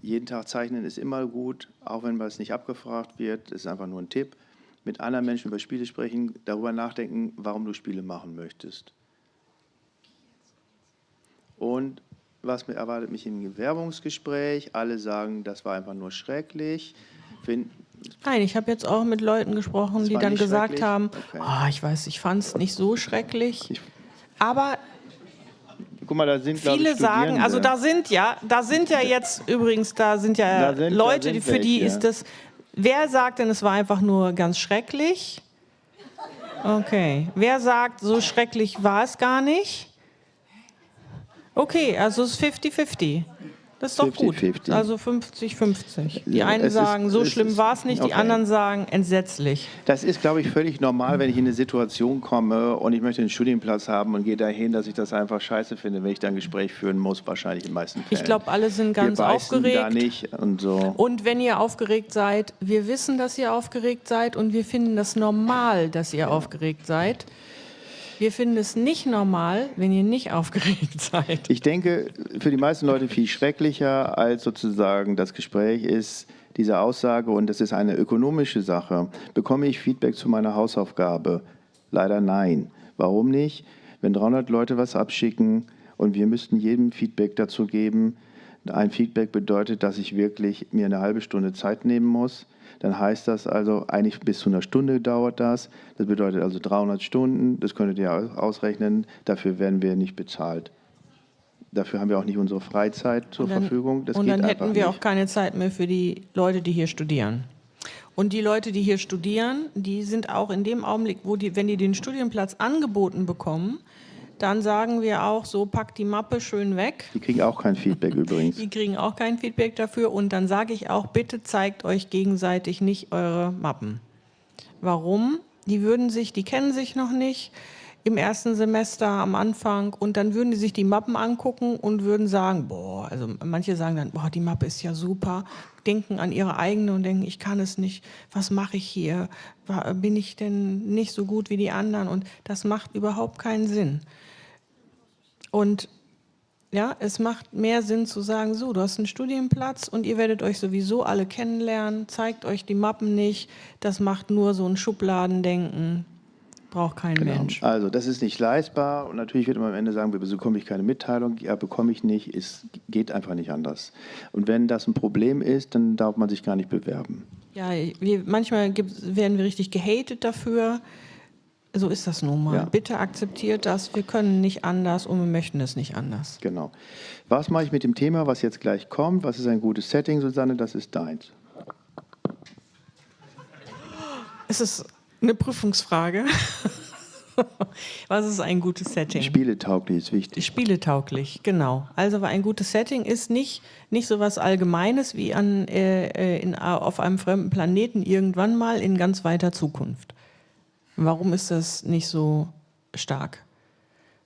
Jeden Tag zeichnen ist immer gut, auch wenn was nicht abgefragt wird. Das ist einfach nur ein Tipp. Mit anderen Menschen über Spiele sprechen, darüber nachdenken, warum du Spiele machen möchtest. Und was erwartet mich im Bewerbungsgespräch? Alle sagen, das war einfach nur schrecklich. Nein, ich habe jetzt auch mit Leuten gesprochen, Das die war dann nicht gesagt schrecklich? haben, Okay. ich weiß, ich fand es nicht so schrecklich. Aber Guck mal, da sind, glaube ich, viele sagen, also Studierende. da sind ja jetzt übrigens, da sind ja Leute, sind für die welche. ist das, wer sagt denn, es war einfach nur ganz schrecklich? Okay. Wer sagt, so schrecklich war es gar nicht? Okay, also es ist 50-50. Das ist doch gut. 50-50. Also 50-50. Die Ja, einen sagen, so schlimm war es nicht, die okay. anderen sagen, entsetzlich. Das ist, glaube ich, völlig normal, wenn ich in eine Situation komme und ich möchte einen Studienplatz haben und gehe dahin, dass ich das einfach scheiße finde, wenn ich dann ein Gespräch führen muss, wahrscheinlich in den meisten Fällen. Ich glaube, alle sind ganz Wir beißen aufgeregt. da nicht und so. Und wenn ihr aufgeregt seid, wir wissen, dass ihr aufgeregt seid und wir finden das normal, dass ihr aufgeregt seid. Wir finden es nicht normal, wenn ihr nicht aufgeregt seid. Ich denke, für die meisten Leute viel schrecklicher als sozusagen das Gespräch ist diese Aussage, und das ist eine ökonomische Sache. Bekomme ich Feedback zu meiner Hausaufgabe? Leider nein. Warum nicht? Wenn 300 Leute was abschicken und wir müssten jedem Feedback dazu geben, ein Feedback bedeutet, dass ich wirklich mir eine halbe Stunde Zeit nehmen muss, dann heißt das also, eigentlich bis zu einer Stunde dauert das. Das bedeutet also 300 Stunden, das könntet ihr ausrechnen, dafür werden wir nicht bezahlt. Dafür haben wir auch nicht unsere Freizeit zur Verfügung. Das und geht dann einfach hätten wir nicht. auch keine Zeit mehr für die Leute, die hier studieren. Und die Leute, die hier studieren, die sind auch in dem Augenblick, wenn die den Studienplatz angeboten bekommen, dann sagen wir auch so, packt die Mappe schön weg. Die kriegen auch kein Feedback übrigens. Die kriegen auch kein Feedback dafür. Und dann sage ich auch, bitte zeigt euch gegenseitig nicht eure Mappen. Warum? Die kennen sich noch nicht im ersten Semester am Anfang und dann würden die sich die Mappen angucken und würden sagen, also manche sagen dann, die Mappe ist ja super, denken an ihre eigene und denken, ich kann es nicht, was mache ich hier? Bin ich denn nicht so gut wie die anderen? Und das macht überhaupt keinen Sinn. Und ja, es macht mehr Sinn zu sagen, so, du hast einen Studienplatz und ihr werdet euch sowieso alle kennenlernen, zeigt euch die Mappen nicht, das macht nur so ein Schubladendenken, braucht kein Mensch. Also das ist nicht leistbar und natürlich wird man am Ende sagen, wieso bekomme ich keine Mitteilung? Ja, bekomme ich nicht, es geht einfach nicht anders. Und wenn das ein Problem ist, dann darf man sich gar nicht bewerben. Ja, manchmal werden wir richtig gehatet dafür. So ist das nun mal. Ja. Bitte akzeptiert das. Wir können nicht anders und wir möchten es nicht anders. Genau. Was mache ich mit dem Thema, was jetzt gleich kommt? Was ist ein gutes Setting, Susanne? Das ist deins. Es ist eine Prüfungsfrage. Was ist ein gutes Setting? Spieletauglich ist wichtig. Spieletauglich, genau. Also ein gutes Setting ist nicht so was Allgemeines wie auf einem fremden Planeten irgendwann mal in ganz weiter Zukunft. Warum ist das nicht so stark?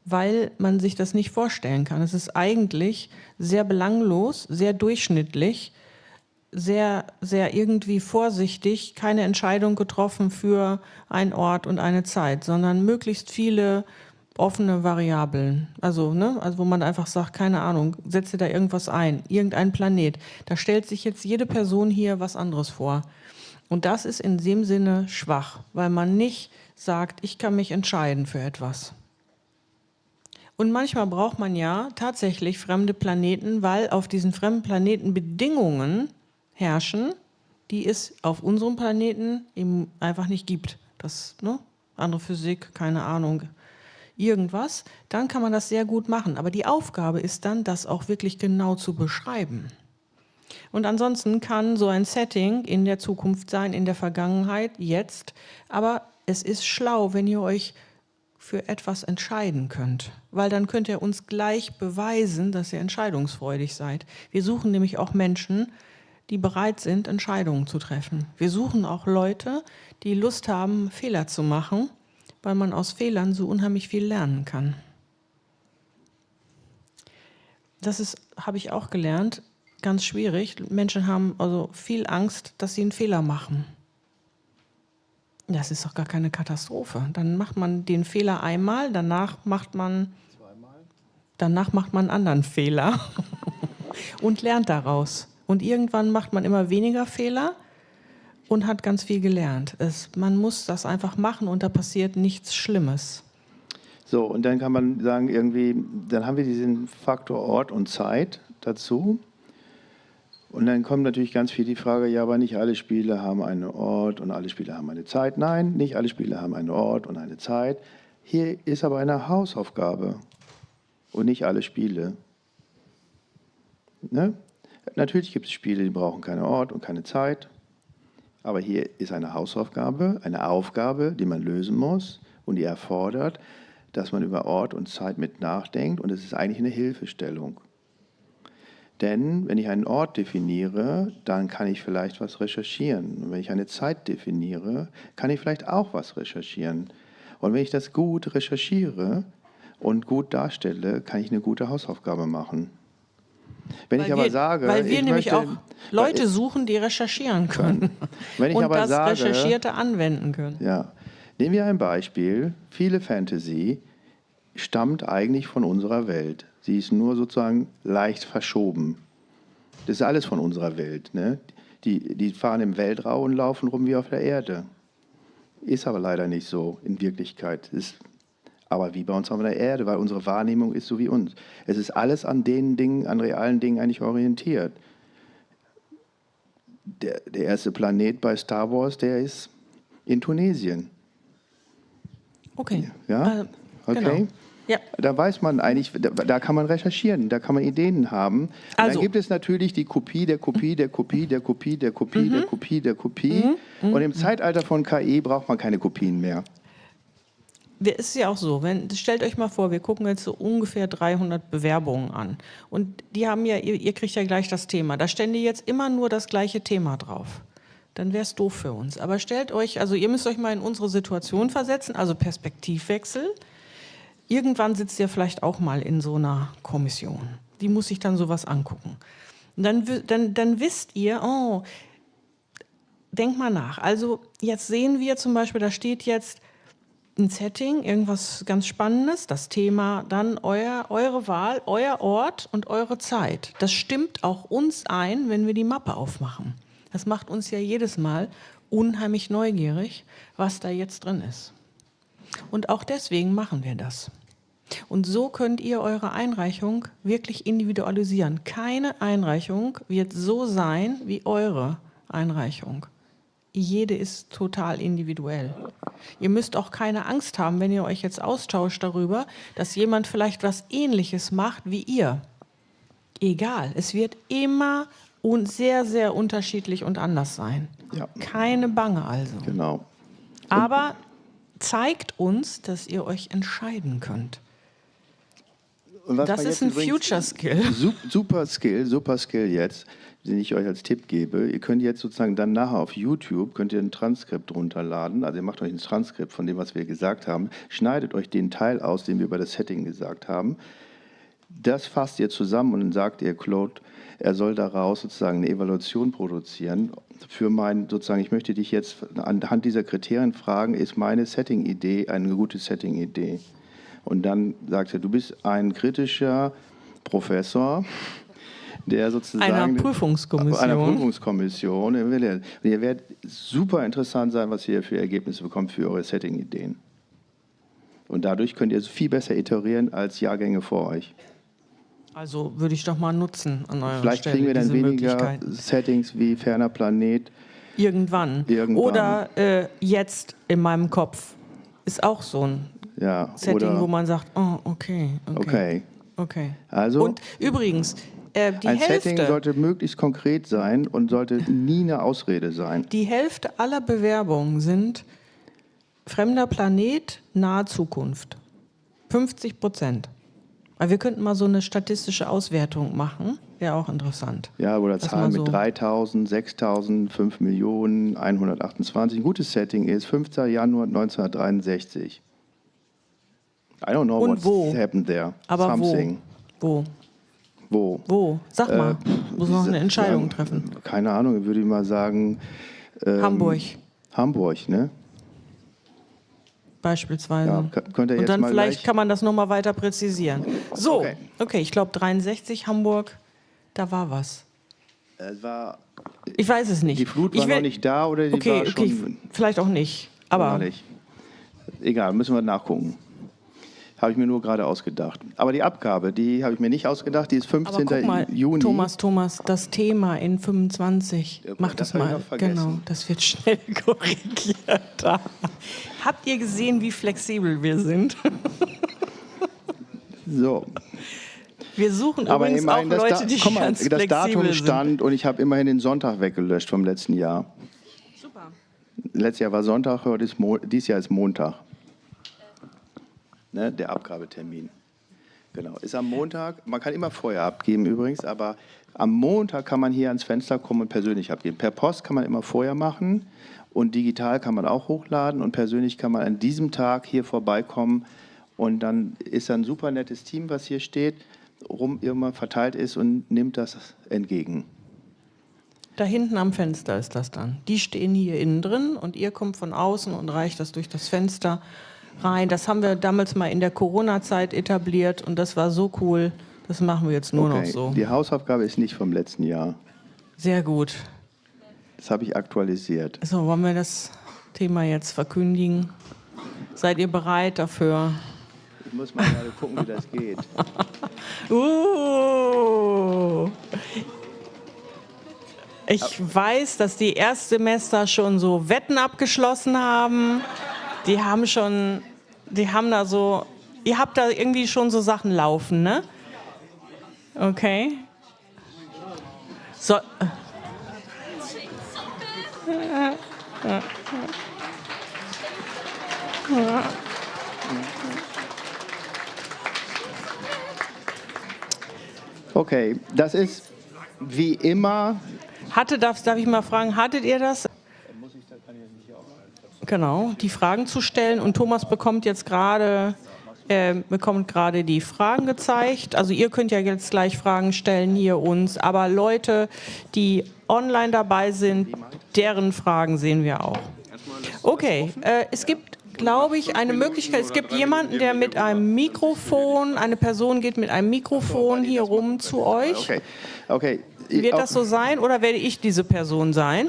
Weil man sich das nicht vorstellen kann. Es ist eigentlich sehr belanglos, sehr durchschnittlich, sehr, sehr irgendwie vorsichtig, keine Entscheidung getroffen für einen Ort und eine Zeit, sondern möglichst viele offene Variablen. Also, ne, also wo man einfach sagt, keine Ahnung, setze da irgendwas ein, irgendein Planet. Da stellt sich jetzt jede Person hier was anderes vor. Und das ist in dem Sinne schwach, weil man nicht sagt, ich kann mich entscheiden für etwas. Und manchmal braucht man ja tatsächlich fremde Planeten, weil auf diesen fremden Planeten Bedingungen herrschen, die es auf unserem Planeten eben einfach nicht gibt. Das, ne? Andere Physik, keine Ahnung, irgendwas. Dann kann man das sehr gut machen. Aber die Aufgabe ist dann, das auch wirklich genau zu beschreiben. Und ansonsten kann so ein Setting in der Zukunft sein, in der Vergangenheit, jetzt. Aber es ist schlau, wenn ihr euch für etwas entscheiden könnt. Weil dann könnt ihr uns gleich beweisen, dass ihr entscheidungsfreudig seid. Wir suchen nämlich auch Menschen, die bereit sind, Entscheidungen zu treffen. Wir suchen auch Leute, die Lust haben, Fehler zu machen, weil man aus Fehlern so unheimlich viel lernen kann. Das ist, habe ich auch gelernt, ganz schwierig. Menschen haben also viel Angst, dass sie einen Fehler machen. Das ist doch gar keine Katastrophe. Dann macht man den Fehler einmal, danach macht man einen anderen Fehler und lernt daraus. Und irgendwann macht man immer weniger Fehler und hat ganz viel gelernt. Man muss das einfach machen und da passiert nichts Schlimmes. So, und dann kann man sagen, irgendwie, dann haben wir diesen Faktor Ort und Zeit dazu. Und dann kommt natürlich ganz viel die Frage, ja, aber nicht alle Spiele haben einen Ort und alle Spiele haben eine Zeit. Nein, nicht alle Spiele haben einen Ort und eine Zeit. Hier ist aber eine Hausaufgabe und nicht alle Spiele. Ne? Natürlich gibt es Spiele, die brauchen keinen Ort und keine Zeit. Aber hier ist eine Hausaufgabe, eine Aufgabe, die man lösen muss und die erfordert, dass man über Ort und Zeit mit nachdenkt. Und es ist eigentlich eine Hilfestellung. Denn wenn ich einen Ort definiere, dann kann ich vielleicht was recherchieren. Und wenn ich eine Zeit definiere, kann ich vielleicht auch was recherchieren. Und wenn ich das gut recherchiere und gut darstelle, kann ich eine gute Hausaufgabe machen. Wenn ich aber sage, weil wir ich nämlich möchte, auch Leute suchen, die recherchieren können wenn ich und aber das sage, Recherchierte anwenden können. ja, nehmen wir ein Beispiel. Viele Fantasy stammt eigentlich von unserer Welt. Sie ist nur sozusagen leicht verschoben. Das ist alles von unserer Welt. Ne? Die fahren im Weltraum und laufen rum wie auf der Erde. Ist aber leider nicht so in Wirklichkeit. Ist aber wie bei uns auf der Erde, weil unsere Wahrnehmung ist so wie uns. Es ist alles an den Dingen, an realen Dingen eigentlich orientiert. Der erste Planet bei Star Wars, der ist in Tunesien. Okay. Ja? Okay. Genau. Ja. Da weiß man eigentlich, da kann man recherchieren, da kann man Ideen haben. Und Also. dann gibt es natürlich die Kopie der Kopie der Kopie der Kopie der Kopie der Kopie der Kopie. Und im Zeitalter von KI braucht man keine Kopien mehr. Es ist ja auch so, stellt euch mal vor, wir gucken jetzt so ungefähr 300 Bewerbungen an. Und die haben ja, ihr kriegt ja gleich das Thema. Da stände jetzt immer nur das gleiche Thema drauf. Dann wäre es doof für uns. Aber stellt euch, also ihr müsst euch mal in unsere Situation versetzen, also Perspektivwechsel. Irgendwann sitzt ihr vielleicht auch mal in so einer Kommission. Die muss sich dann sowas angucken. Und dann wisst ihr, oh, denkt mal nach. Also jetzt sehen wir zum Beispiel, da steht jetzt ein Setting, irgendwas ganz Spannendes, das Thema, dann eure Wahl, euer Ort und eure Zeit. Das stimmt auch uns ein, wenn wir die Mappe aufmachen. Das macht uns ja jedes Mal unheimlich neugierig, was da jetzt drin ist. Und auch deswegen machen wir das. Und so könnt ihr eure Einreichung wirklich individualisieren. Keine Einreichung wird so sein wie eure Einreichung. Jede ist total individuell. Ihr müsst auch keine Angst haben, wenn ihr euch jetzt austauscht darüber, dass jemand vielleicht was Ähnliches macht wie ihr. Egal, es wird immer sehr, sehr unterschiedlich und anders sein. Ja. Keine Bange also. Genau. Aber zeigt uns, dass ihr euch entscheiden könnt. Und was Das man ist jetzt ein übrigens- Future Skill. Super Skill jetzt, den ich euch als Tipp gebe. Ihr könnt jetzt sozusagen dann nachher auf YouTube, könnt ihr ein Transkript runterladen. Also ihr macht euch ein Transkript von dem, was wir gesagt haben. Schneidet euch den Teil aus, den wir über das Setting gesagt haben. Das fasst ihr zusammen und dann sagt ihr Claude, er soll daraus sozusagen eine Evaluation produzieren. Sozusagen, ich möchte dich jetzt anhand dieser Kriterien fragen, ist meine Setting-Idee eine gute Setting-Idee? Und dann sagt er, du bist ein kritischer Professor, der sozusagen... Einer Prüfungskommission. Einer Prüfungskommission. Ihr werdet super interessant sein, was ihr für Ergebnisse bekommt für eure Setting-Ideen. Und dadurch könnt ihr viel besser iterieren als Jahrgänge vor euch. Also würde ich doch mal nutzen an eurer Vielleicht Stelle, kriegen wir dann diese weniger Möglichkeiten. Settings wie Ferner Planet. Irgendwann. Oder jetzt in meinem Kopf. Ist auch so ein Setting, wo man sagt, oh, okay. Also, und übrigens, die ein Hälfte, Setting sollte möglichst konkret sein und sollte nie eine Ausrede sein. die Hälfte aller Bewerbungen sind fremder Planet, nahe Zukunft. 50%. Aber wir könnten mal so eine statistische Auswertung machen. Wäre auch interessant. Ja, oder Zahlen so mit 3.000, 6.000, 5 Millionen, 128. Ein gutes Setting ist 5. Januar 1963. I don't know Und what's happened there. Aber Something. Wo? Sag mal. Muss noch eine Entscheidung treffen. Keine Ahnung, würde ich mal sagen. Hamburg, ne? Beispielsweise. Ja, könnt ihr jetzt und dann mal vielleicht gleich kann man das nochmal weiter präzisieren. So, okay, ich glaube 63 Hamburg, da war was. Es war, ich weiß es nicht. Die Flut war noch nicht da oder die war schon... vielleicht auch nicht. Aber nicht. Egal, müssen wir nachgucken. Habe ich mir nur gerade ausgedacht. Aber die Abgabe, die habe ich mir nicht ausgedacht, die ist 15. guck mal, Juni. Thomas, das Thema in 25. Ja, Mach das habe ich mal. noch vergessen. Genau, das wird schnell korrigiert. Habt ihr gesehen, wie flexibel wir sind? So. Wir suchen Aber übrigens auch Leute, die ganz flexibel das Datum sind. stand und ich habe immerhin den Sonntag weggelöscht vom letzten Jahr. Super. Letztes Jahr war Sonntag, dieses Jahr ist Montag. Ne, der Abgabetermin. Genau, ist am Montag. Man kann immer vorher abgeben übrigens, aber am Montag kann man hier ans Fenster kommen und persönlich abgeben. Per Post kann man immer vorher machen und digital kann man auch hochladen und persönlich kann man an diesem Tag hier vorbeikommen und dann ist ein super nettes Team, was hier steht, irgendwann verteilt ist und nimmt das entgegen. Da hinten am Fenster ist das dann. Die stehen hier innen drin und ihr kommt von außen und reicht das durch das Fenster rein. Das haben wir damals mal in der Corona-Zeit etabliert und das war so cool. Das machen wir jetzt nur noch so. Die Hausaufgabe ist nicht vom letzten Jahr. Sehr gut. Das habe ich aktualisiert. So, wollen wir das Thema jetzt verkündigen? Seid ihr bereit dafür? Ich muss mal gerade gucken, wie das geht. Ich weiß, dass die Erstsemester schon so Wetten abgeschlossen haben. Ihr habt da irgendwie schon so Sachen laufen, ne? Okay. So. Okay, das ist wie immer. Darf ich mal fragen, hattet ihr das? Genau, die Fragen zu stellen und Thomas bekommt gerade die Fragen gezeigt. Also ihr könnt ja jetzt gleich Fragen stellen hier uns, aber Leute, die online dabei sind, deren Fragen sehen wir auch. Okay, es gibt, glaube ich, eine Möglichkeit. Es gibt jemanden, der mit einem Mikrofon, eine Person geht mit einem Mikrofon hier rum zu euch. Okay. Wird das so sein oder werde ich diese Person sein?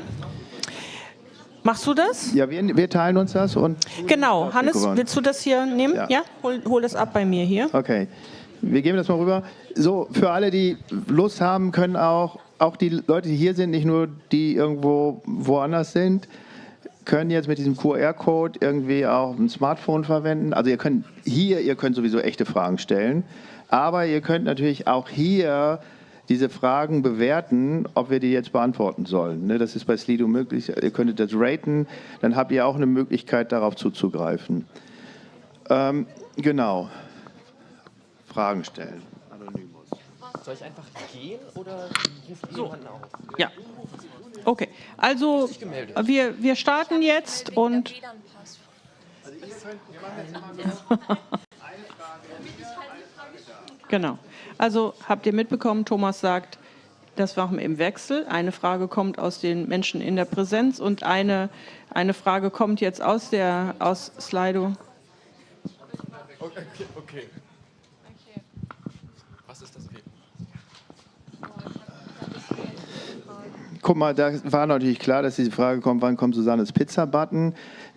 Machst du das? Ja, wir teilen uns das. Und genau, Hannes, willst du das hier nehmen? Ja? Hol das ab bei mir hier. Okay, wir geben das mal rüber. So, für alle, die Lust haben, können auch die Leute, die hier sind, nicht nur die irgendwo woanders sind, können jetzt mit diesem QR-Code irgendwie auch ein Smartphone verwenden. Also ihr könnt sowieso echte Fragen stellen, aber ihr könnt natürlich auch hier diese Fragen bewerten, ob wir die jetzt beantworten sollen. Das ist bei Slido möglich. Ihr könntet das raten, dann habt ihr auch eine Möglichkeit, darauf zuzugreifen. Genau. Fragen stellen. Anonymous. Soll ich einfach gehen oder ruft jemand auf? Ja. Okay, also wir starten jetzt und... Genau. Also habt ihr mitbekommen, Thomas sagt, das machen wir im Wechsel. Eine Frage kommt aus den Menschen in der Präsenz und eine Frage kommt jetzt aus Slido. Okay. Was ist das? Guck mal, da war natürlich klar, dass diese Frage kommt, wann kommt Susannes Pizza-Button?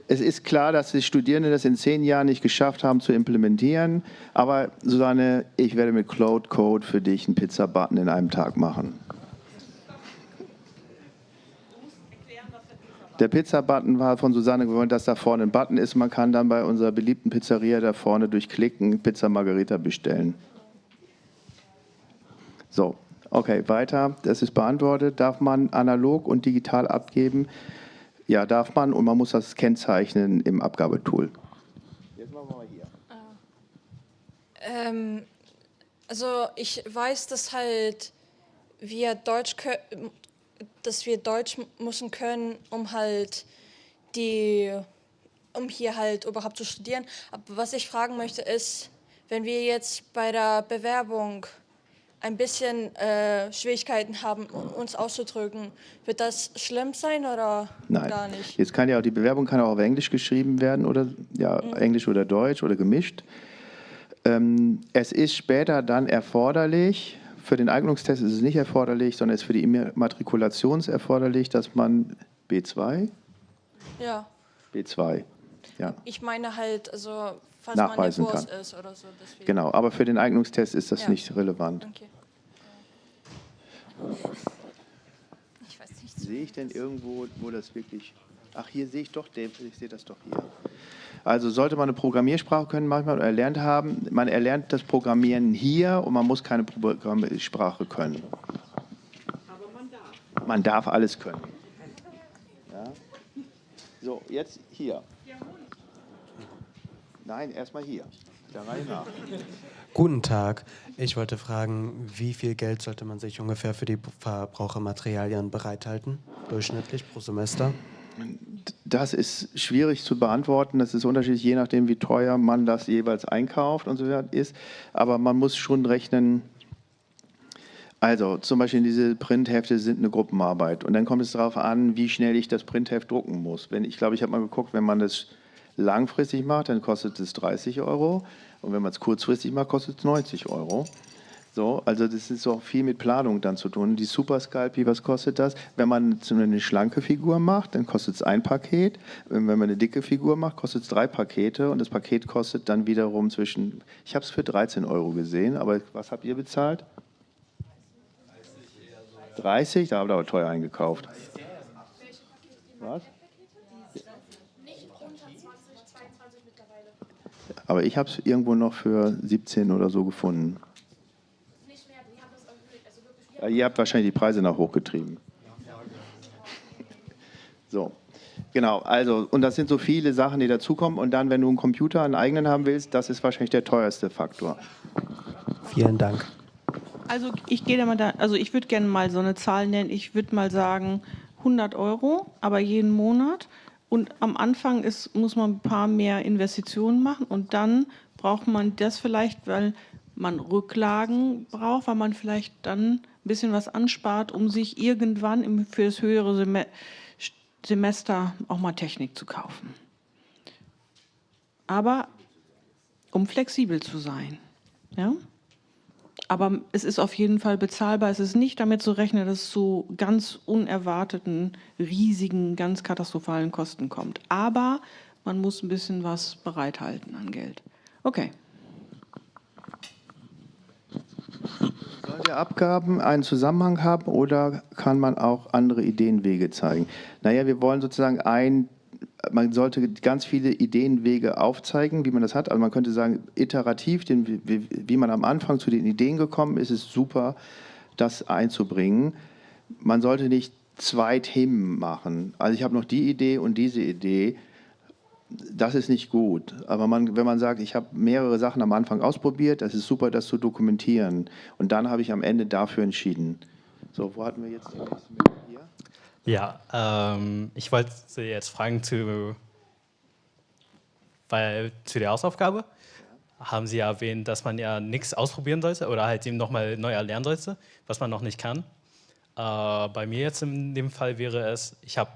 Es ist klar, dass die Studierenden das in 10 Jahren nicht geschafft haben zu implementieren. Aber Susanne, ich werde mit Cloud Code für dich einen Pizza-Button in einem Tag machen. Der Pizza-Button war von Susanne gewollt, dass da vorne ein Button ist. Man kann dann bei unserer beliebten Pizzeria da vorne durch Klicken Pizza Margherita bestellen. So, okay, weiter. Das ist beantwortet. Darf man analog und digital abgeben? Ja, darf man, und man muss das kennzeichnen im Abgabetool. Jetzt machen wir mal hier. Also ich weiß, dass halt dass wir Deutsch müssen können, um hier halt überhaupt zu studieren. Aber was ich fragen möchte ist, wenn wir jetzt bei der Bewerbung ein bisschen Schwierigkeiten haben, uns auszudrücken, wird das schlimm sein oder Nein. gar nicht? Jetzt kann ja auch die Bewerbung kann auch auf Englisch geschrieben werden oder ja, Englisch oder Deutsch oder gemischt. Es ist später dann erforderlich. Für den Eignungstest ist es nicht erforderlich, sondern es ist für die Immatrikulation erforderlich, dass man B2? Ja. B2, ja. Ich meine halt, also falls man Nachweisen nervös kann. ist oder so. Deswegen. Genau, aber für den Eignungstest ist das Ja. nicht relevant. Okay. Ich weiß nicht. Sehe ich denn irgendwo, wo das wirklich... Ach, hier sehe ich doch, ich sehe das doch hier. Also sollte man eine Programmiersprache können, manchmal erlernt haben. Man erlernt das Programmieren hier und man muss keine Programmiersprache können. Aber man darf. Man darf alles können. Ja. So, jetzt hier. Nein, erstmal hier. Der Reihe nach. Guten Tag. Ich wollte fragen, wie viel Geld sollte man sich ungefähr für die Verbrauchermaterialien bereithalten, durchschnittlich pro Semester? Das ist schwierig zu beantworten. Das ist unterschiedlich, je nachdem, wie teuer man das jeweils einkauft und so weiter ist. Aber man muss schon rechnen, also zum Beispiel diese Printhefte sind eine Gruppenarbeit. Und dann kommt es darauf an, wie schnell ich das Printheft drucken muss. Ich glaube, ich habe mal geguckt, wenn man das langfristig macht, dann kostet es 30 Euro. Und wenn man es kurzfristig macht, kostet es 90 Euro. So, also das ist auch viel mit Planung dann zu tun. Die Super Scalpi, was kostet das? Wenn man eine schlanke Figur macht, dann kostet es ein Paket. Wenn man eine dicke Figur macht, kostet es 3 Pakete. Und das Paket kostet dann wiederum ich habe es für 13 Euro gesehen, aber was habt ihr bezahlt? 30? Da habt ihr aber teuer eingekauft. Was? Aber ich habe es irgendwo noch für 17 oder so gefunden. Ja, ihr habt wahrscheinlich die Preise nach hochgetrieben. So, genau. Also, und das sind so viele Sachen, die dazukommen. Und dann, wenn du einen Computer, einen eigenen haben willst, das ist wahrscheinlich der teuerste Faktor. Vielen Dank. Also ich würde gerne mal so eine Zahl nennen. Ich würde mal sagen 100 Euro, aber jeden Monat. Und am Anfang muss man ein paar mehr Investitionen machen und dann braucht man das vielleicht, weil man Rücklagen braucht, weil man vielleicht dann ein bisschen was anspart, um sich irgendwann für das höhere Semester auch mal Technik zu kaufen. Aber um flexibel zu sein. Ja? Aber es ist auf jeden Fall bezahlbar. Es ist nicht damit zu rechnen, dass es zu ganz unerwarteten, riesigen, ganz katastrophalen Kosten kommt. Aber man muss ein bisschen was bereithalten an Geld. Okay. Sollen die Abgaben einen Zusammenhang haben oder kann man auch andere Ideenwege zeigen? Naja, wir wollen sozusagen man sollte ganz viele Ideenwege aufzeigen, wie man das hat. Also man könnte sagen, iterativ, wie man am Anfang zu den Ideen gekommen ist, ist super, das einzubringen. Man sollte nicht 2 Themen machen. Also ich habe noch die Idee und diese Idee. Das ist nicht gut. Aber wenn man sagt, ich habe mehrere Sachen am Anfang ausprobiert, das ist super, das zu dokumentieren. Und dann habe ich am Ende dafür entschieden. So, wo hatten wir jetzt die nächste Minute hier? Ja, ich wollte jetzt fragen zu der Hausaufgabe. Haben Sie ja erwähnt, dass man ja nichts ausprobieren sollte oder halt eben nochmal neu erlernen sollte, was man noch nicht kann. Bei mir jetzt in dem Fall wäre es, ich habe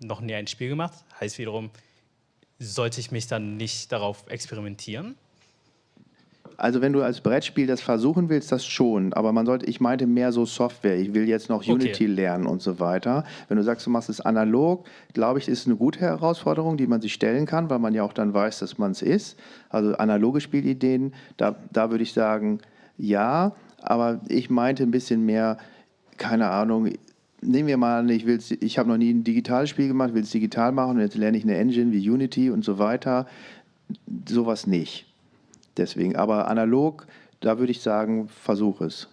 noch nie ein Spiel gemacht, heißt wiederum, sollte ich mich dann nicht darauf experimentieren? Also wenn du als Brettspiel das versuchen willst, das schon. Aber ich meinte mehr so Software. Ich will jetzt noch Okay. Unity lernen und so weiter. Wenn du sagst, du machst es analog, glaube ich, ist es eine gute Herausforderung, die man sich stellen kann, weil man ja auch dann weiß, dass man es ist. Also analoge Spielideen, da würde ich sagen, ja. Aber ich meinte ein bisschen mehr, keine Ahnung, nehmen wir mal an, ich habe noch nie ein digitales Spiel gemacht, will es digital machen und jetzt lerne ich eine Engine wie Unity und so weiter. Sowas nicht. Deswegen, aber analog, da würde ich sagen, versuch es.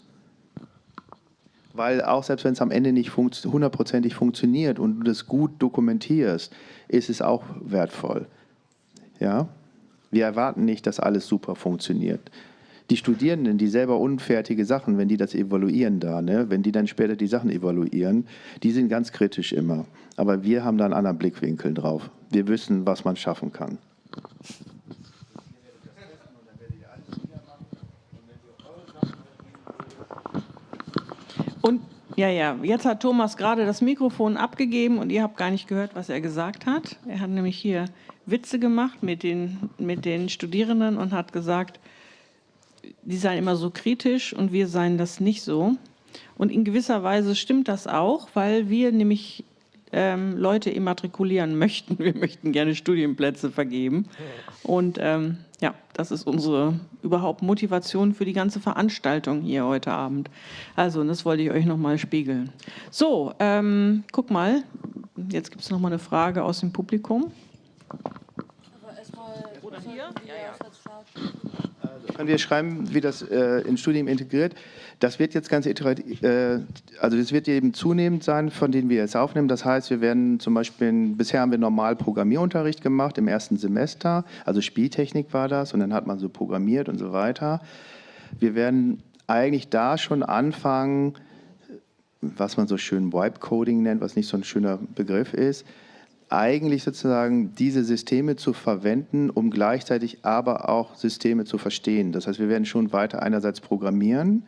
Weil auch selbst wenn es am Ende nicht hundertprozentig funktioniert und du das gut dokumentierst, ist es auch wertvoll. Ja? Wir erwarten nicht, dass alles super funktioniert. Die Studierenden, die selber unfertige Sachen, wenn die das evaluieren da, ne, wenn die dann später die Sachen evaluieren, die sind ganz kritisch immer. Aber wir haben da einen anderen Blickwinkel drauf. Wir wissen, was man schaffen kann. Und ja, jetzt hat Thomas gerade das Mikrofon abgegeben und ihr habt gar nicht gehört, was er gesagt hat. Er hat nämlich hier Witze gemacht mit den Studierenden und hat gesagt, die seien immer so kritisch und wir seien das nicht so. Und in gewisser Weise stimmt das auch, weil wir nämlich Leute immatrikulieren möchten. Wir möchten gerne Studienplätze vergeben. Und ja, das ist unsere überhaupt Motivation für die ganze Veranstaltung hier heute Abend. Also, und das wollte ich euch nochmal spiegeln. So, guck mal, jetzt gibt es nochmal eine Frage aus dem Publikum. Aber erstmal oder hier? Können wir schreiben, wie das ins Studium integriert? Das wird jetzt ganz iterativ, also das wird eben zunehmend sein, von denen wir jetzt aufnehmen. Das heißt, wir werden zum Beispiel, bisher haben wir normal Programmierunterricht gemacht im ersten Semester, also Spieltechnik war das und dann hat man so programmiert und so weiter. Wir werden eigentlich da schon anfangen, was man so schön Wipe-Coding nennt, was nicht so ein schöner Begriff ist, eigentlich sozusagen diese Systeme zu verwenden, um gleichzeitig aber auch Systeme zu verstehen. Das heißt, wir werden schon weiter einerseits programmieren,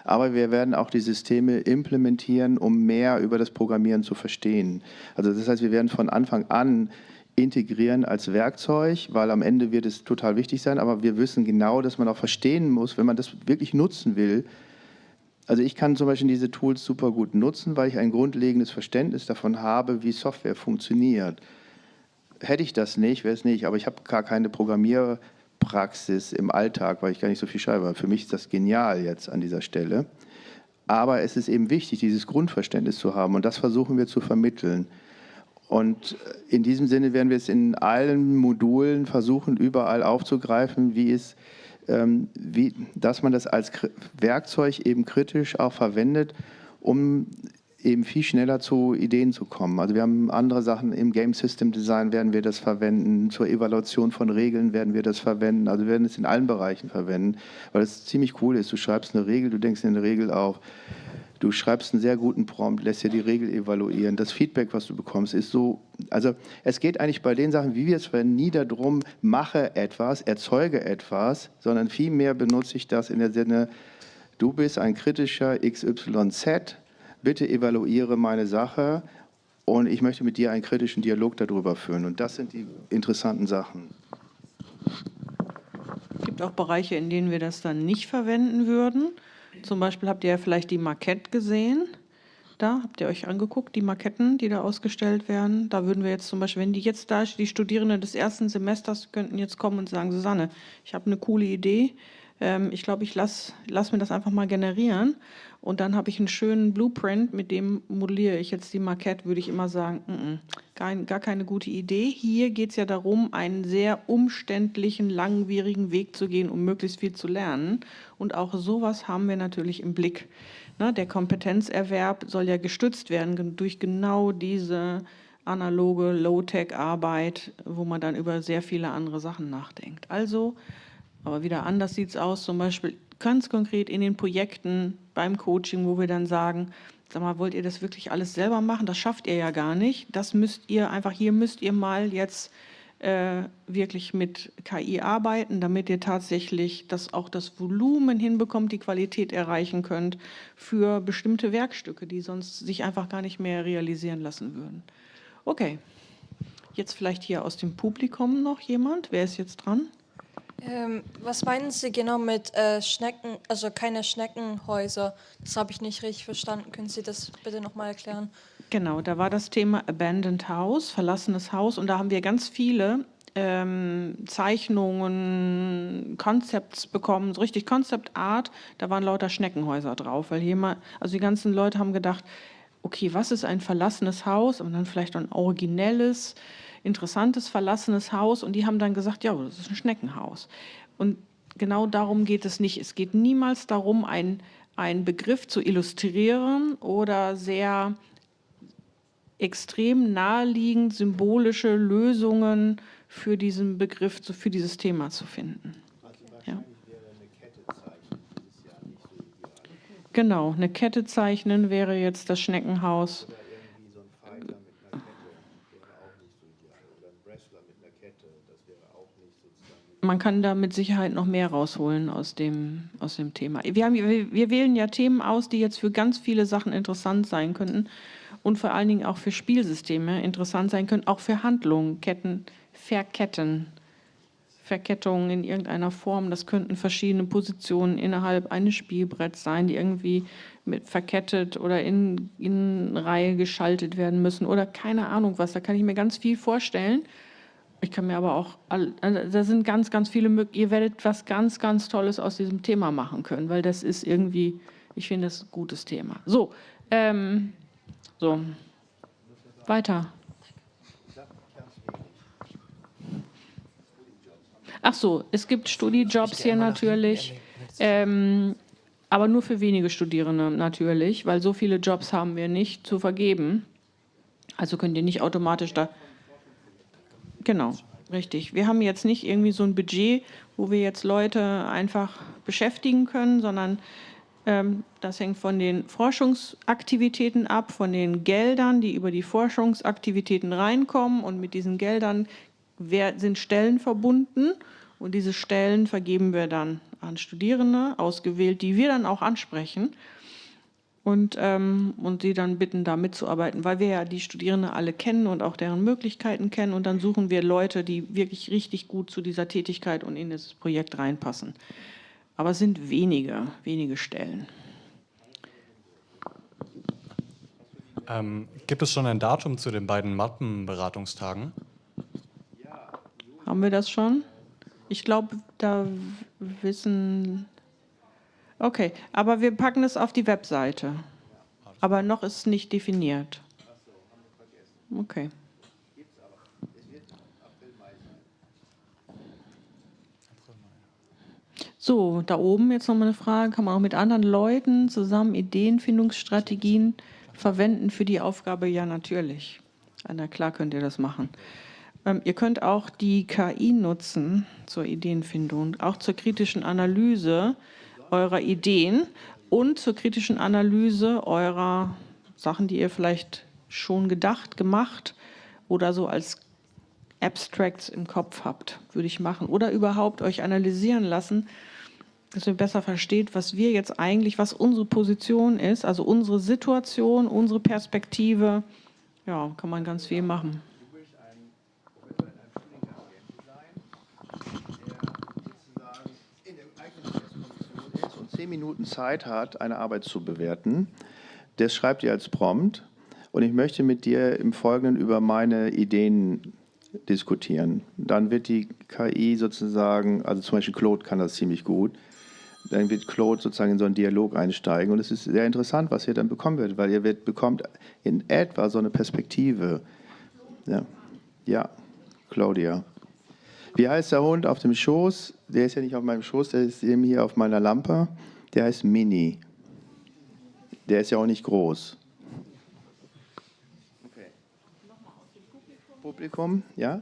aber wir werden auch die Systeme implementieren, um mehr über das Programmieren zu verstehen. Also das heißt, wir werden von Anfang an integrieren als Werkzeug, weil am Ende wird es total wichtig sein, aber wir wissen genau, dass man auch verstehen muss, wenn man das wirklich nutzen will. Also ich kann zum Beispiel diese Tools super gut nutzen, weil ich ein grundlegendes Verständnis davon habe, wie Software funktioniert. Hätte ich das nicht, wäre es nicht, aber ich habe gar keine Programmierpraxis im Alltag, weil ich gar nicht so viel schreibe. Für mich ist das genial jetzt an dieser Stelle. Aber es ist eben wichtig, dieses Grundverständnis zu haben und das versuchen wir zu vermitteln. Und in diesem Sinne werden wir es in allen Modulen versuchen, überall aufzugreifen, dass man das als Werkzeug eben kritisch auch verwendet, um eben viel schneller zu Ideen zu kommen. Also wir haben andere Sachen im Game System Design werden wir das verwenden, zur Evaluation von Regeln werden wir das verwenden, also wir werden es in allen Bereichen verwenden, weil es ziemlich cool ist. Du schreibst eine Regel, du denkst eine Regel auf, du schreibst einen sehr guten Prompt, lässt dir die Regel evaluieren. Das Feedback, was du bekommst, ist so, also es geht eigentlich bei den Sachen, wie wir es verwenden, nie darum, mache etwas, erzeuge etwas, sondern vielmehr benutze ich das in der Sinne, du bist ein kritischer XYZ, bitte evaluiere meine Sache und ich möchte mit dir einen kritischen Dialog darüber führen. Und das sind die interessanten Sachen. Es gibt auch Bereiche, in denen wir das dann nicht verwenden würden. Zum Beispiel habt ihr ja vielleicht die Maquette gesehen. Da habt ihr euch angeguckt, die Maquetten, die da ausgestellt werden. Da würden wir jetzt zum Beispiel, wenn die Studierenden des ersten Semesters könnten jetzt kommen und sagen, Susanne, ich habe eine coole Idee. Ich glaube, ich lass mir das einfach mal generieren. Und dann habe ich einen schönen Blueprint, mit dem modelliere ich jetzt die Maquette, würde ich immer sagen, gar keine gute Idee. Hier geht es ja darum, einen sehr umständlichen, langwierigen Weg zu gehen, um möglichst viel zu lernen. Und auch sowas haben wir natürlich im Blick. Ne, der Kompetenzerwerb soll ja gestützt werden durch genau diese analoge Low-Tech-Arbeit, wo man dann über sehr viele andere Sachen nachdenkt. Also, aber wieder anders sieht es aus, zum Beispiel ganz konkret in den Projekten beim Coaching, wo wir dann sagen, sag mal, wollt ihr das wirklich alles selber machen? Das schafft ihr ja gar nicht. Das müsst ihr einfach, hier müsst ihr mal jetzt wirklich mit KI arbeiten, damit ihr tatsächlich auch das Volumen hinbekommt, die Qualität erreichen könnt für bestimmte Werkstücke, die sonst sich einfach gar nicht mehr realisieren lassen würden. Okay, jetzt vielleicht hier aus dem Publikum noch jemand. Wer ist jetzt dran? Was meinen Sie genau mit Schnecken, also keine Schneckenhäuser? Das habe ich nicht richtig verstanden. Können Sie das bitte nochmal erklären? Genau, da war das Thema Abandoned House, verlassenes Haus. Und da haben wir ganz viele Zeichnungen, Concepts bekommen, so richtig Concept Art. Da waren lauter Schneckenhäuser drauf, weil also die ganzen Leute haben gedacht, okay, was ist ein verlassenes Haus? Und dann vielleicht ein originelles, interessantes verlassenes Haus. Und die haben dann gesagt, ja, das ist ein Schneckenhaus. Und genau darum geht es nicht. Es geht niemals darum, einen Begriff zu illustrieren oder sehr extrem naheliegend symbolische Lösungen für diesen Begriff, für dieses Thema zu finden. Ja. Genau, eine Kette zeichnen wäre jetzt das Schneckenhaus. Man kann da mit Sicherheit noch mehr rausholen aus dem Thema. Wir wählen ja Themen aus, die jetzt für ganz viele Sachen interessant sein könnten und vor allen Dingen auch für Spielsysteme interessant sein können, auch für Handlungen, Verkettungen in irgendeiner Form. Das könnten verschiedene Positionen innerhalb eines Spielbretts sein, die irgendwie mit verkettet oder in Reihe geschaltet werden müssen oder keine Ahnung was. Da kann ich mir ganz viel vorstellen. Ich kann mir aber auch, da sind ganz, ganz viele Möglichkeiten. Ihr werdet was ganz, ganz Tolles aus diesem Thema machen können, weil das ist irgendwie, ich finde das ein gutes Thema. So, weiter. Ach so, es gibt Studijobs hier natürlich, aber nur für wenige Studierende natürlich, weil so viele Jobs haben wir nicht zu vergeben. Also könnt ihr nicht automatisch da... Genau, richtig. Wir haben jetzt nicht irgendwie so ein Budget, wo wir jetzt Leute einfach beschäftigen können, sondern das hängt von den Forschungsaktivitäten ab, von den Geldern, die über die Forschungsaktivitäten reinkommen. Und mit diesen Geldern sind Stellen verbunden. Und diese Stellen vergeben wir dann an Studierende, ausgewählt, die wir dann auch ansprechen. Und sie dann bitten, da mitzuarbeiten, weil wir ja die Studierenden alle kennen und auch deren Möglichkeiten kennen. Und dann suchen wir Leute, die wirklich richtig gut zu dieser Tätigkeit und in dieses Projekt reinpassen. Aber es sind wenige Stellen. Gibt es schon ein Datum zu den beiden Mappenberatungstagen? Haben wir das schon? Ich glaube, da wissen... Okay, aber wir packen es auf die Webseite. Aber noch ist es nicht definiert. Okay. So, da oben jetzt nochmal eine Frage. Kann man auch mit anderen Leuten zusammen Ideenfindungsstrategien verwenden für die Aufgabe? Ja, natürlich. Na klar könnt ihr das machen. Ihr könnt auch die KI nutzen zur Ideenfindung, auch zur kritischen Analyse eurer Ideen und zur kritischen Analyse eurer Sachen, die ihr vielleicht schon gedacht, gemacht oder so als Abstracts im Kopf habt, würde ich machen. Oder überhaupt euch analysieren lassen, dass ihr besser versteht, was wir jetzt eigentlich, was unsere Position ist, also unsere Situation, unsere Perspektive. Ja, kann man ganz viel machen. Und 10 Minuten Zeit hat, eine Arbeit zu bewerten. Das schreibt ihr als Prompt. Und ich möchte mit dir im Folgenden über meine Ideen diskutieren. Dann wird die KI sozusagen, also zum Beispiel Claude kann das ziemlich gut, dann wird Claude sozusagen in so einen Dialog einsteigen. Und es ist sehr interessant, was ihr dann bekommen werdet, weil ihr bekommt in etwa so eine Perspektive. Ja, Claudia. Wie heißt der Hund auf dem Schoß? Der ist ja nicht auf meinem Schoß, der ist eben hier auf meiner Lampe. Der heißt Mini. Der ist ja auch nicht groß. Okay. Publikum, ja?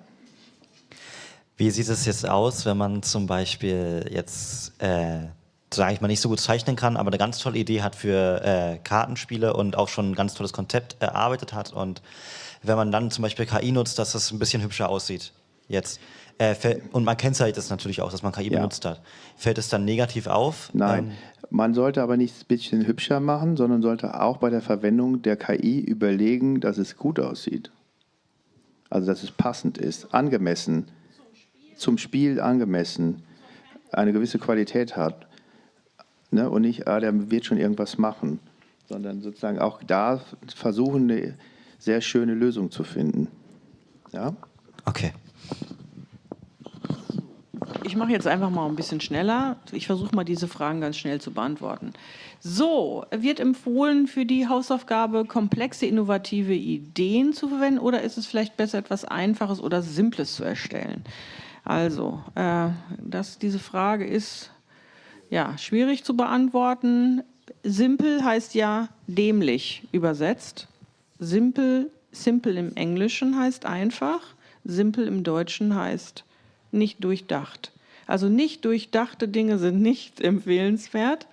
Wie sieht es jetzt aus, wenn man zum Beispiel jetzt, sage ich mal, nicht so gut zeichnen kann, aber eine ganz tolle Idee hat für Kartenspiele und auch schon ein ganz tolles Konzept erarbeitet hat und wenn man dann zum Beispiel KI nutzt, dass das ein bisschen hübscher aussieht jetzt. Und man kennzeichnet es natürlich auch, dass man KI benutzt hat. Fällt es dann negativ auf? Nein, man sollte aber nicht ein bisschen hübscher machen, sondern sollte auch bei der Verwendung der KI überlegen, dass es gut aussieht. Also dass es passend ist, angemessen, zum Spiel angemessen. eine gewisse Qualität hat. Ne? Und nicht, der wird schon irgendwas machen, sondern sozusagen auch da versuchen, eine sehr schöne Lösung zu finden. Ja? Okay. Ich mache jetzt einfach mal ein bisschen schneller. Ich versuche mal diese Fragen ganz schnell zu beantworten. So, wird empfohlen, für die Hausaufgabe komplexe, innovative Ideen zu verwenden oder ist es vielleicht besser, etwas Einfaches oder Simples zu erstellen? Also, diese Frage ist ja schwierig zu beantworten. Simpel heißt ja dämlich übersetzt. Simple im Englischen heißt einfach. Simpel im Deutschen heißt nicht durchdacht. Also nicht durchdachte Dinge sind nicht empfehlenswert.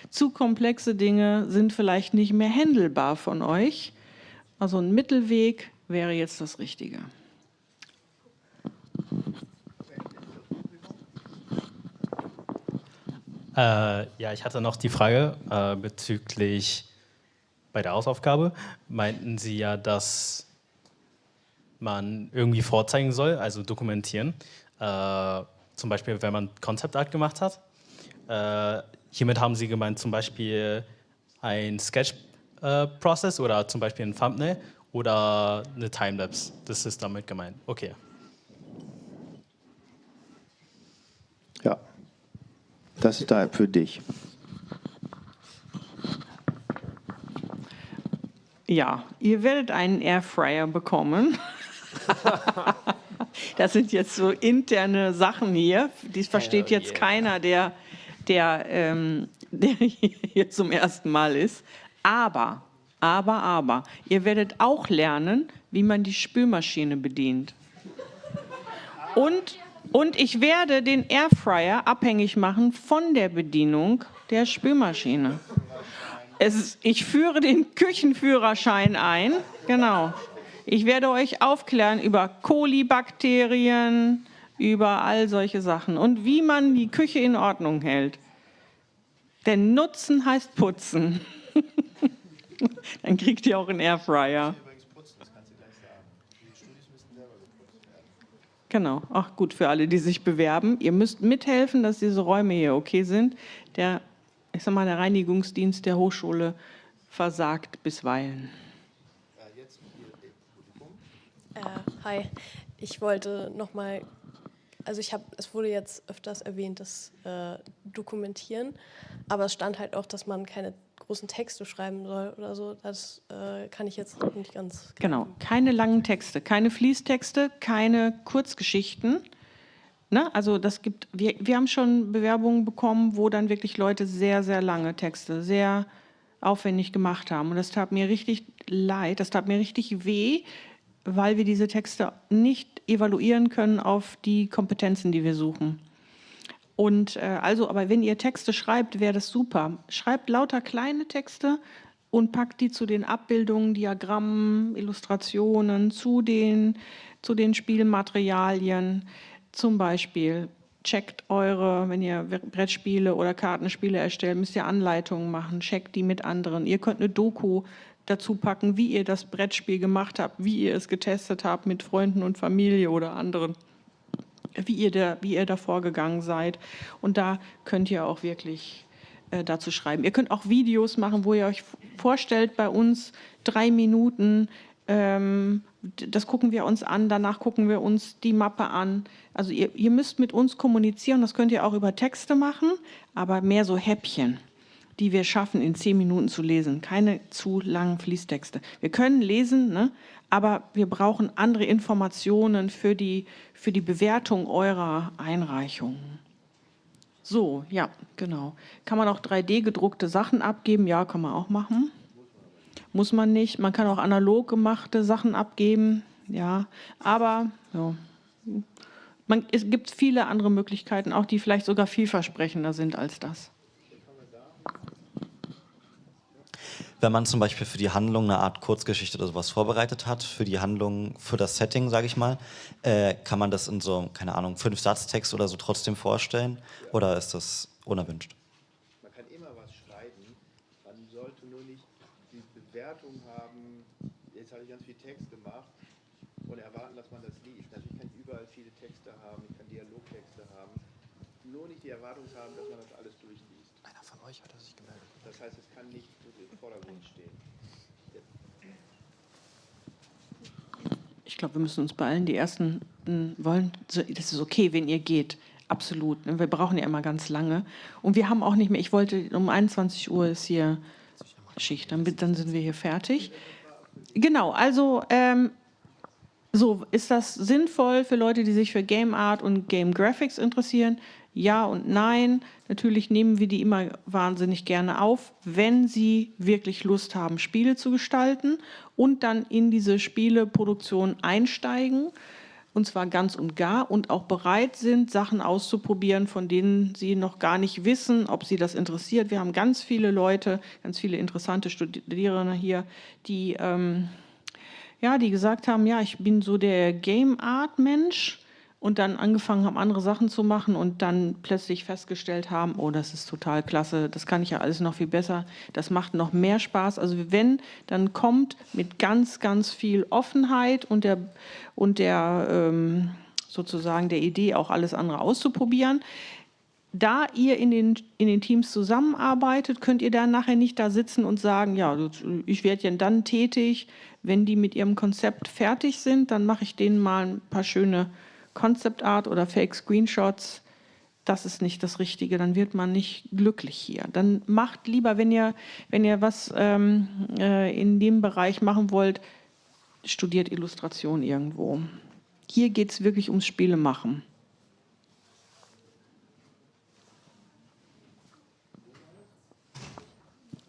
Zu komplexe Dinge sind vielleicht nicht mehr händelbar von euch. Also ein Mittelweg wäre jetzt das Richtige. Ja, ich hatte noch die Frage bezüglich bei der Hausaufgabe. Meinten Sie ja, dass man irgendwie vorzeigen soll, also dokumentieren. Zum Beispiel, wenn man Concept Art gemacht hat. Hiermit haben Sie gemeint, zum Beispiel ein Sketch-Prozess oder zum Beispiel ein Thumbnail oder eine Timelapse. Das ist damit gemeint. Okay. Ja, das ist da für dich. Ja, ihr werdet einen Airfryer bekommen. Das sind jetzt so interne Sachen hier. Dies versteht jetzt keiner, der hier zum ersten Mal ist. Aber, ihr werdet auch lernen, wie man die Spülmaschine bedient. Und ich werde den Airfryer abhängig machen von der Bedienung der Spülmaschine. Ich führe den Küchenführerschein ein, genau. Ich werde euch aufklären über Kolibakterien, über all solche Sachen und wie man die Küche in Ordnung hält. Denn Nutzen heißt Putzen. Dann kriegt ihr auch einen Airfryer. Genau, ach gut, für alle, die sich bewerben. Ihr müsst mithelfen, dass diese Räume hier okay sind. Der Reinigungsdienst der Hochschule versagt bisweilen. Hi, ich wollte nochmal, also es wurde jetzt öfters erwähnt, das Dokumentieren, aber es stand halt auch, dass man keine großen Texte schreiben soll oder so. Das kann ich jetzt nicht ganz. Genau, keine langen Texte, keine Fließtexte, keine Kurzgeschichten. Ne? Also wir haben schon Bewerbungen bekommen, wo dann wirklich Leute sehr, sehr lange Texte, sehr aufwendig gemacht haben. Und das tat mir richtig leid, das tat mir richtig weh, weil wir diese Texte nicht evaluieren können auf die Kompetenzen, die wir suchen. Und aber wenn ihr Texte schreibt, wäre das super. Schreibt lauter kleine Texte und packt die zu den Abbildungen, Diagrammen, Illustrationen, zu den Spielmaterialien. Zum Beispiel checkt wenn ihr Brettspiele oder Kartenspiele erstellt, müsst ihr Anleitungen machen, checkt die mit anderen. Ihr könnt eine Doku dazu packen, wie ihr das Brettspiel gemacht habt, wie ihr es getestet habt mit Freunden und Familie oder anderen, wie ihr da vorgegangen seid. Und da könnt ihr auch wirklich dazu schreiben. Ihr könnt auch Videos machen, wo ihr euch vorstellt, bei uns 3 Minuten, das gucken wir uns an, danach gucken wir uns die Mappe an. Also ihr müsst mit uns kommunizieren, das könnt ihr auch über Texte machen, aber mehr so Häppchen, die wir schaffen, in 10 Minuten zu lesen. Keine zu langen Fließtexte. Wir können lesen, ne? Aber wir brauchen andere Informationen für die Bewertung eurer Einreichungen. So, ja, genau. Kann man auch 3D-gedruckte Sachen abgeben? Ja, kann man auch machen. Muss man nicht. Man kann auch analog gemachte Sachen abgeben. Ja, aber ja. Es gibt viele andere Möglichkeiten, auch die vielleicht sogar vielversprechender sind als das. Wenn man zum Beispiel für die Handlung eine Art Kurzgeschichte oder sowas vorbereitet hat, für die Handlung, für das Setting, sage ich mal, kann man das in so, keine Ahnung, 5-Satztext oder so trotzdem vorstellen? Oder ist das unerwünscht? Man kann immer was schreiben, man sollte nur nicht die Bewertung haben, jetzt habe ich ganz viel Text gemacht und erwarten, dass man das liest. Natürlich kann ich überall viele Texte haben, ich kann Dialogtexte haben, nur nicht die Erwartung haben, dass man das alles durchliest. Einer von euch hat sich gemeldet. Das heißt, es kann nicht im Vordergrund stehen. Ich glaube, wir müssen uns beeilen. Die ersten wollen, das ist okay, wenn ihr geht. Absolut. Wir brauchen ja immer ganz lange. Und wir haben auch nicht mehr, ich wollte, um 21 Uhr ist hier Schicht, dann sind wir hier fertig. Genau, also so, ist das sinnvoll für Leute, die sich für Game Art und Game Graphics interessieren? Ja und nein. Natürlich nehmen wir die immer wahnsinnig gerne auf, wenn sie wirklich Lust haben, Spiele zu gestalten und dann in diese Spieleproduktion einsteigen, und zwar ganz und gar, und auch bereit sind, Sachen auszuprobieren, von denen sie noch gar nicht wissen, ob sie das interessiert. Wir haben ganz viele Leute, ganz viele interessante Studierende hier, die die gesagt haben, ja, ich bin so der Game Art Mensch, und dann angefangen haben, andere Sachen zu machen und dann plötzlich festgestellt haben, oh, das ist total klasse, das kann ich ja alles noch viel besser, das macht noch mehr Spaß. Also wenn, dann kommt mit ganz, ganz viel Offenheit und der sozusagen der Idee, auch alles andere auszuprobieren. Da ihr in den Teams zusammenarbeitet, könnt ihr dann nachher nicht da sitzen und sagen, ja, ich werde ja dann tätig, wenn die mit ihrem Konzept fertig sind, dann mache ich denen mal ein paar schöne Concept Art oder Fake Screenshots. Das ist nicht das Richtige, dann wird man nicht glücklich hier. Dann macht lieber, wenn ihr was in dem Bereich machen wollt, studiert Illustration irgendwo. Hier geht es wirklich ums Spielemachen.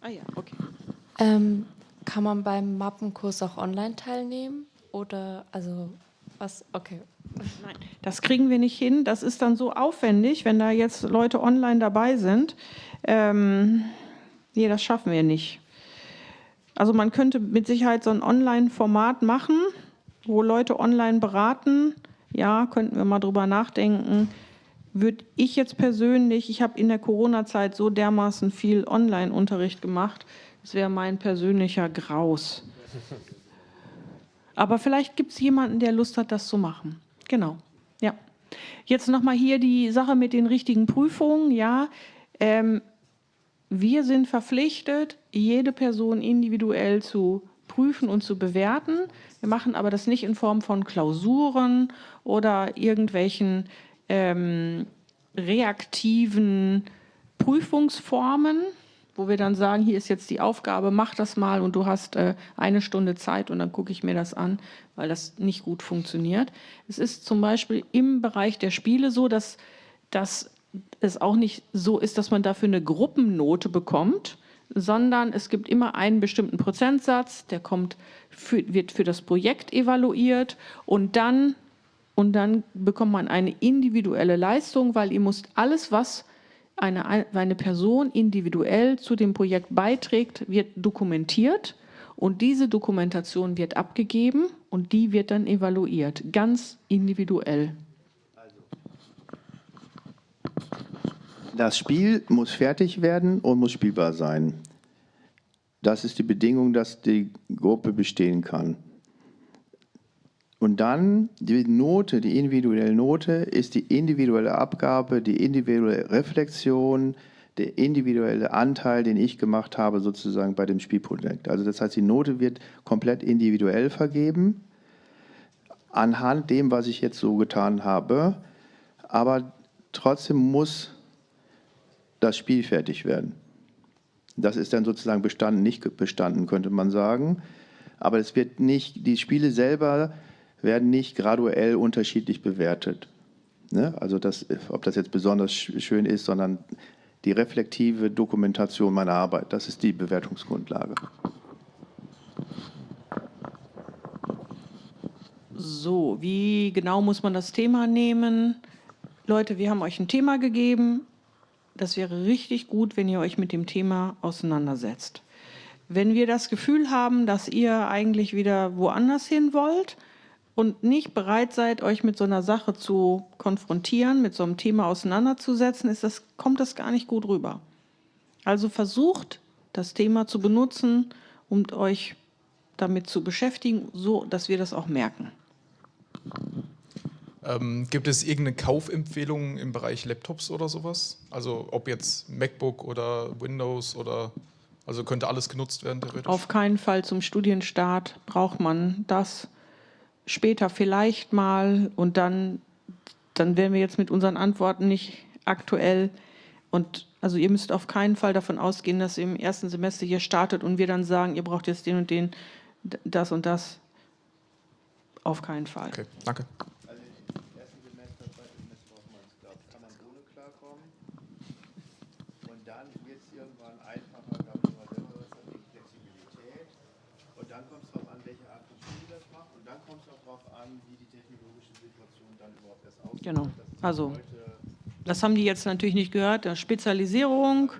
Ah ja, okay. Kann man beim Mappenkurs auch online teilnehmen? Oder, also, was? Okay. Nein, das kriegen wir nicht hin. Das ist dann so aufwendig, wenn da jetzt Leute online dabei sind. Nee, das schaffen wir nicht. Also man könnte mit Sicherheit so ein Online-Format machen, wo Leute online beraten. Ja, könnten wir mal drüber nachdenken. Würde ich jetzt persönlich, ich habe in der Corona-Zeit so dermaßen viel Online-Unterricht gemacht, das wäre mein persönlicher Graus. Aber vielleicht gibt es jemanden, der Lust hat, das zu machen. Genau, ja. Jetzt nochmal hier die Sache mit den richtigen Prüfungen. Ja, wir sind verpflichtet, jede Person individuell zu prüfen und zu bewerten. Wir machen aber das nicht in Form von Klausuren oder irgendwelchen reaktiven Prüfungsformen, wo wir dann sagen, hier ist jetzt die Aufgabe, mach das mal und du hast 1 Stunde Zeit und dann gucke ich mir das an, weil das nicht gut funktioniert. Es ist zum Beispiel im Bereich der Spiele so, dass es auch nicht so ist, dass man dafür eine Gruppennote bekommt, sondern es gibt immer einen bestimmten Prozentsatz, der wird für das Projekt evaluiert und dann bekommt man eine individuelle Leistung, weil ihr müsst alles, was eine Person individuell zu dem Projekt beiträgt, wird dokumentiert und diese Dokumentation wird abgegeben und die wird dann evaluiert, ganz individuell. Das Spiel muss fertig werden und muss spielbar sein. Das ist die Bedingung, dass die Gruppe bestehen kann. Und dann die Note, die individuelle Note, ist die individuelle Abgabe, die individuelle Reflexion, der individuelle Anteil, den ich gemacht habe, sozusagen bei dem Spielprojekt. Also das heißt, die Note wird komplett individuell vergeben, anhand dem, was ich jetzt so getan habe. Aber trotzdem muss das Spiel fertig werden. Das ist dann sozusagen bestanden, nicht bestanden, könnte man sagen. Aber es wird nicht, die Spiele selber werden nicht graduell unterschiedlich bewertet. Ne? Also ob das jetzt besonders schön ist, sondern die reflektive Dokumentation meiner Arbeit, das ist die Bewertungsgrundlage. So, wie genau muss man das Thema nehmen? Leute, wir haben euch ein Thema gegeben. Das wäre richtig gut, wenn ihr euch mit dem Thema auseinandersetzt. Wenn wir das Gefühl haben, dass ihr eigentlich wieder woanders hin wollt und nicht bereit seid, euch mit so einer Sache zu konfrontieren, mit so einem Thema auseinanderzusetzen, kommt das gar nicht gut rüber. Also versucht, das Thema zu benutzen, um euch damit zu beschäftigen, so dass wir das auch merken. Gibt es irgendeine Kaufempfehlung im Bereich Laptops oder sowas? Also ob jetzt MacBook oder Windows oder also könnte alles genutzt werden theoretisch? Auf keinen Fall zum Studienstart braucht man das. Später vielleicht mal und dann wären wir jetzt mit unseren Antworten nicht aktuell. Und also ihr müsst auf keinen Fall davon ausgehen, dass ihr im ersten Semester hier startet und wir dann sagen, ihr braucht jetzt den und den, das und das. Auf keinen Fall. Okay, danke. Also im ersten Semester, zweiten Semester braucht man es, glaube ich, kann man ohne klarkommen. Und dann wird es irgendwann einfacher, glaube ich, mal selber was an die Flexibilität. Und dann kommt es darauf an, welche Art von Schule das macht. Und dann kommt es auch darauf an, wie die technologische Situation dann überhaupt erst aussieht. Genau. Also das haben die jetzt natürlich nicht gehört. Spezialisierung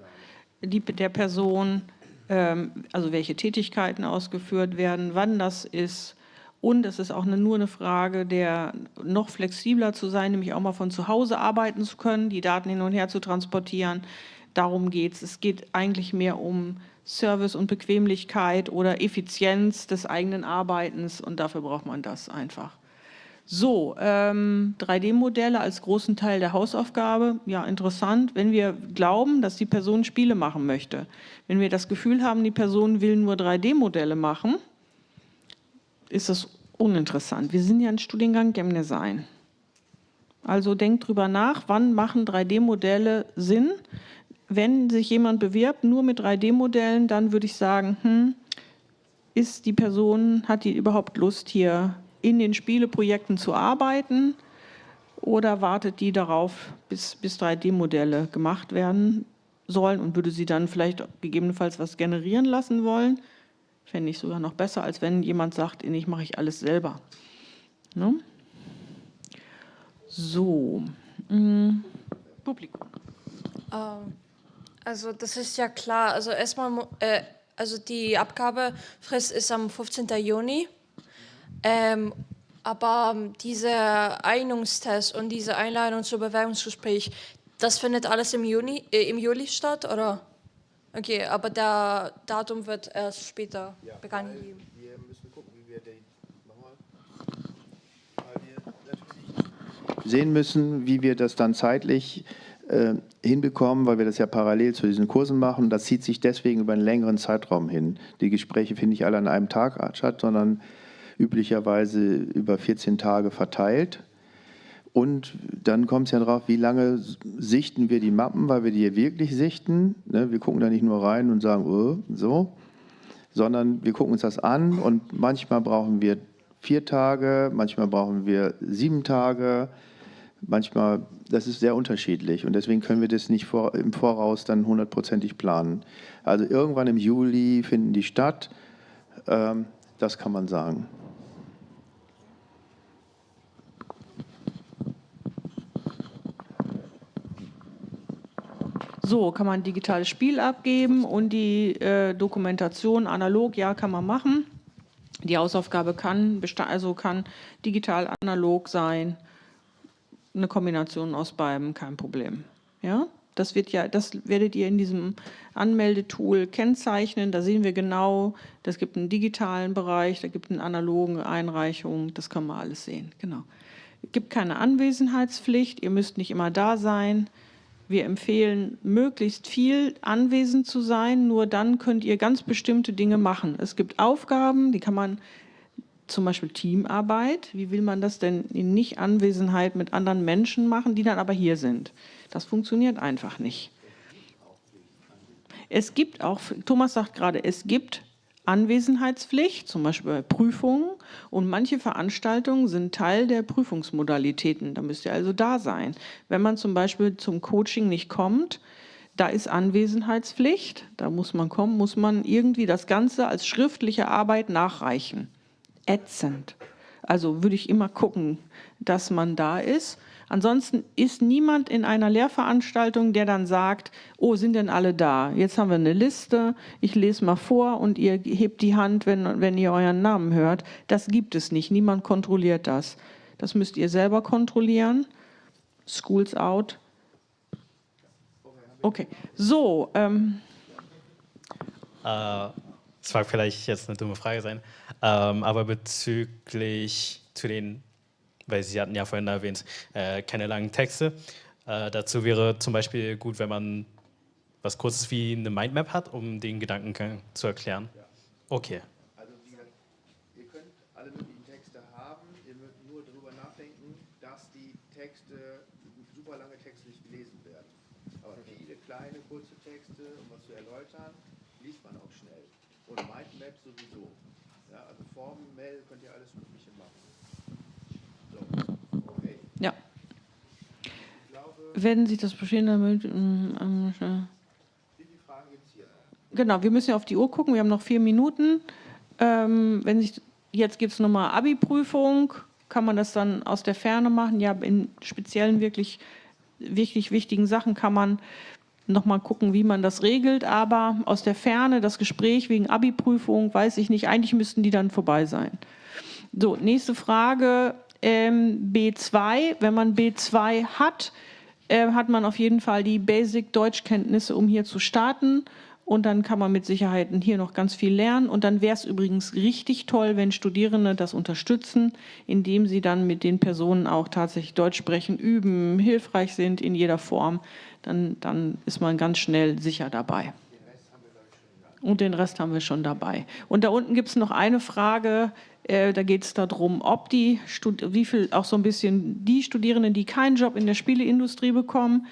der Person, also welche Tätigkeiten ausgeführt werden, wann das ist. Und es ist auch nur eine Frage, der noch flexibler zu sein, nämlich auch mal von zu Hause arbeiten zu können, die Daten hin und her zu transportieren. Darum geht es. Es geht eigentlich mehr um Service und Bequemlichkeit oder Effizienz des eigenen Arbeitens und dafür braucht man das einfach. So, 3D-Modelle als großen Teil der Hausaufgabe, ja interessant, wenn wir glauben, dass die Person Spiele machen möchte. Wenn wir das Gefühl haben, die Person will nur 3D-Modelle machen, ist das uninteressant. Wir sind ja ein Studiengang Game Design. Also denkt drüber nach, wann machen 3D-Modelle Sinn. Wenn sich jemand bewirbt nur mit 3D-Modellen, dann würde ich sagen, ist die Person, hat die überhaupt Lust, hier in den Spieleprojekten zu arbeiten oder wartet die darauf, bis 3D-Modelle gemacht werden sollen und würde sie dann vielleicht gegebenenfalls was generieren lassen wollen? Fände ich sogar noch besser, als wenn jemand sagt, ich mache ich alles selber. Ne? So, Publikum. Also das ist ja klar. Also erstmal, also die Abgabefrist ist am 15. Juni. Aber dieser Eignungstest und diese Einladung zum Bewerbungsgespräch, das findet alles im Juli statt, oder? Okay, aber der Datum wird erst später bekannt gegeben. Wir müssen gucken, wie wir sehen müssen, wie wir das dann zeitlich hinbekommen, weil wir das ja parallel zu diesen Kursen machen. Das zieht sich deswegen über einen längeren Zeitraum hin. Die Gespräche finden nicht alle an einem Tag statt, sondern üblicherweise über 14 Tage verteilt. Und dann kommt es ja darauf, wie lange sichten wir die Mappen, weil wir die hier wirklich sichten. Ne? Wir gucken da nicht nur rein und sagen, oh, so, sondern wir gucken uns das an und manchmal brauchen wir 4 Tage, manchmal brauchen wir 7 Tage, manchmal, das ist sehr unterschiedlich und deswegen können wir das nicht im Voraus dann 100%ig planen. Also irgendwann im Juli finden die statt, das kann man sagen. So, kann man ein digitales Spiel abgeben und die Dokumentation analog, ja, kann man machen. Die Hausaufgabe kann digital, analog sein. Eine Kombination aus beidem, kein Problem. Ja? Das werdet ihr in diesem Anmeldetool kennzeichnen. Da sehen wir genau, das gibt einen digitalen Bereich, da gibt es eine analoge Einreichung, das kann man alles sehen. Genau. Es gibt keine Anwesenheitspflicht, ihr müsst nicht immer da sein. Wir empfehlen, möglichst viel anwesend zu sein, nur dann könnt ihr ganz bestimmte Dinge machen. Es gibt Aufgaben, die kann man, zum Beispiel Teamarbeit, wie will man das denn in Nicht-Anwesenheit mit anderen Menschen machen, die dann aber hier sind? Das funktioniert einfach nicht. Es gibt auch, Thomas sagt gerade, es gibt Anwesenheitspflicht, zum Beispiel bei Prüfungen, und manche Veranstaltungen sind Teil der Prüfungsmodalitäten. Da müsst ihr also da sein. Wenn man zum Beispiel zum Coaching nicht kommt, da ist Anwesenheitspflicht, da muss man kommen, muss man irgendwie das Ganze als schriftliche Arbeit nachreichen. Ätzend. Also würde ich immer gucken, dass man da ist. Ansonsten ist niemand in einer Lehrveranstaltung, der dann sagt, oh, sind denn alle da? Jetzt haben wir eine Liste, ich lese mal vor und ihr hebt die Hand, wenn ihr euren Namen hört. Das gibt es nicht, niemand kontrolliert das. Das müsst ihr selber kontrollieren. Schools out. Okay, so. Das mag vielleicht jetzt eine dumme Frage sein, aber bezüglich zu den weil Sie hatten ja vorhin erwähnt, keine langen Texte. Dazu wäre zum Beispiel gut, wenn man was Kurzes wie eine Mindmap hat, um den Gedankengang zu erklären. Okay. Also wie gesagt, ihr könnt alle möglichen Texte haben, ihr müsst nur darüber nachdenken, dass die Texte, super lange Texte nicht gelesen werden. Aber viele kleine, kurze Texte, um was zu erläutern, liest man auch schnell. Und Mindmap sowieso. Ja, also formell könnt ihr alles Mögliche machen. So, okay. Ja. Wenn sich das bestehen damit. Wie viele Fragen gibt es hier noch? Genau, wir müssen ja auf die Uhr gucken, wir haben noch 4 Minuten. Jetzt gibt es nochmal Abi-Prüfung, kann man das dann aus der Ferne machen? Ja, in speziellen, wirklich wichtigen Sachen kann man nochmal gucken, wie man das regelt, aber aus der Ferne, das Gespräch wegen Abi-Prüfung, weiß ich nicht, eigentlich müssten die dann vorbei sein. So, nächste Frage, B2, wenn man B2 hat, hat man auf jeden Fall die Basic-Deutschkenntnisse, um hier zu starten. Und dann kann man mit Sicherheit hier noch ganz viel lernen. Und dann wäre es übrigens richtig toll, wenn Studierende das unterstützen, indem sie dann mit den Personen auch tatsächlich Deutsch sprechen, üben, hilfreich sind in jeder Form. Dann ist man ganz schnell sicher dabei. Und den Rest haben wir schon dabei. Und da unten gibt es noch eine Frage, da geht es darum, ob wie viel auch so ein bisschen die Studierenden, die keinen Job in der Spieleindustrie bekommen,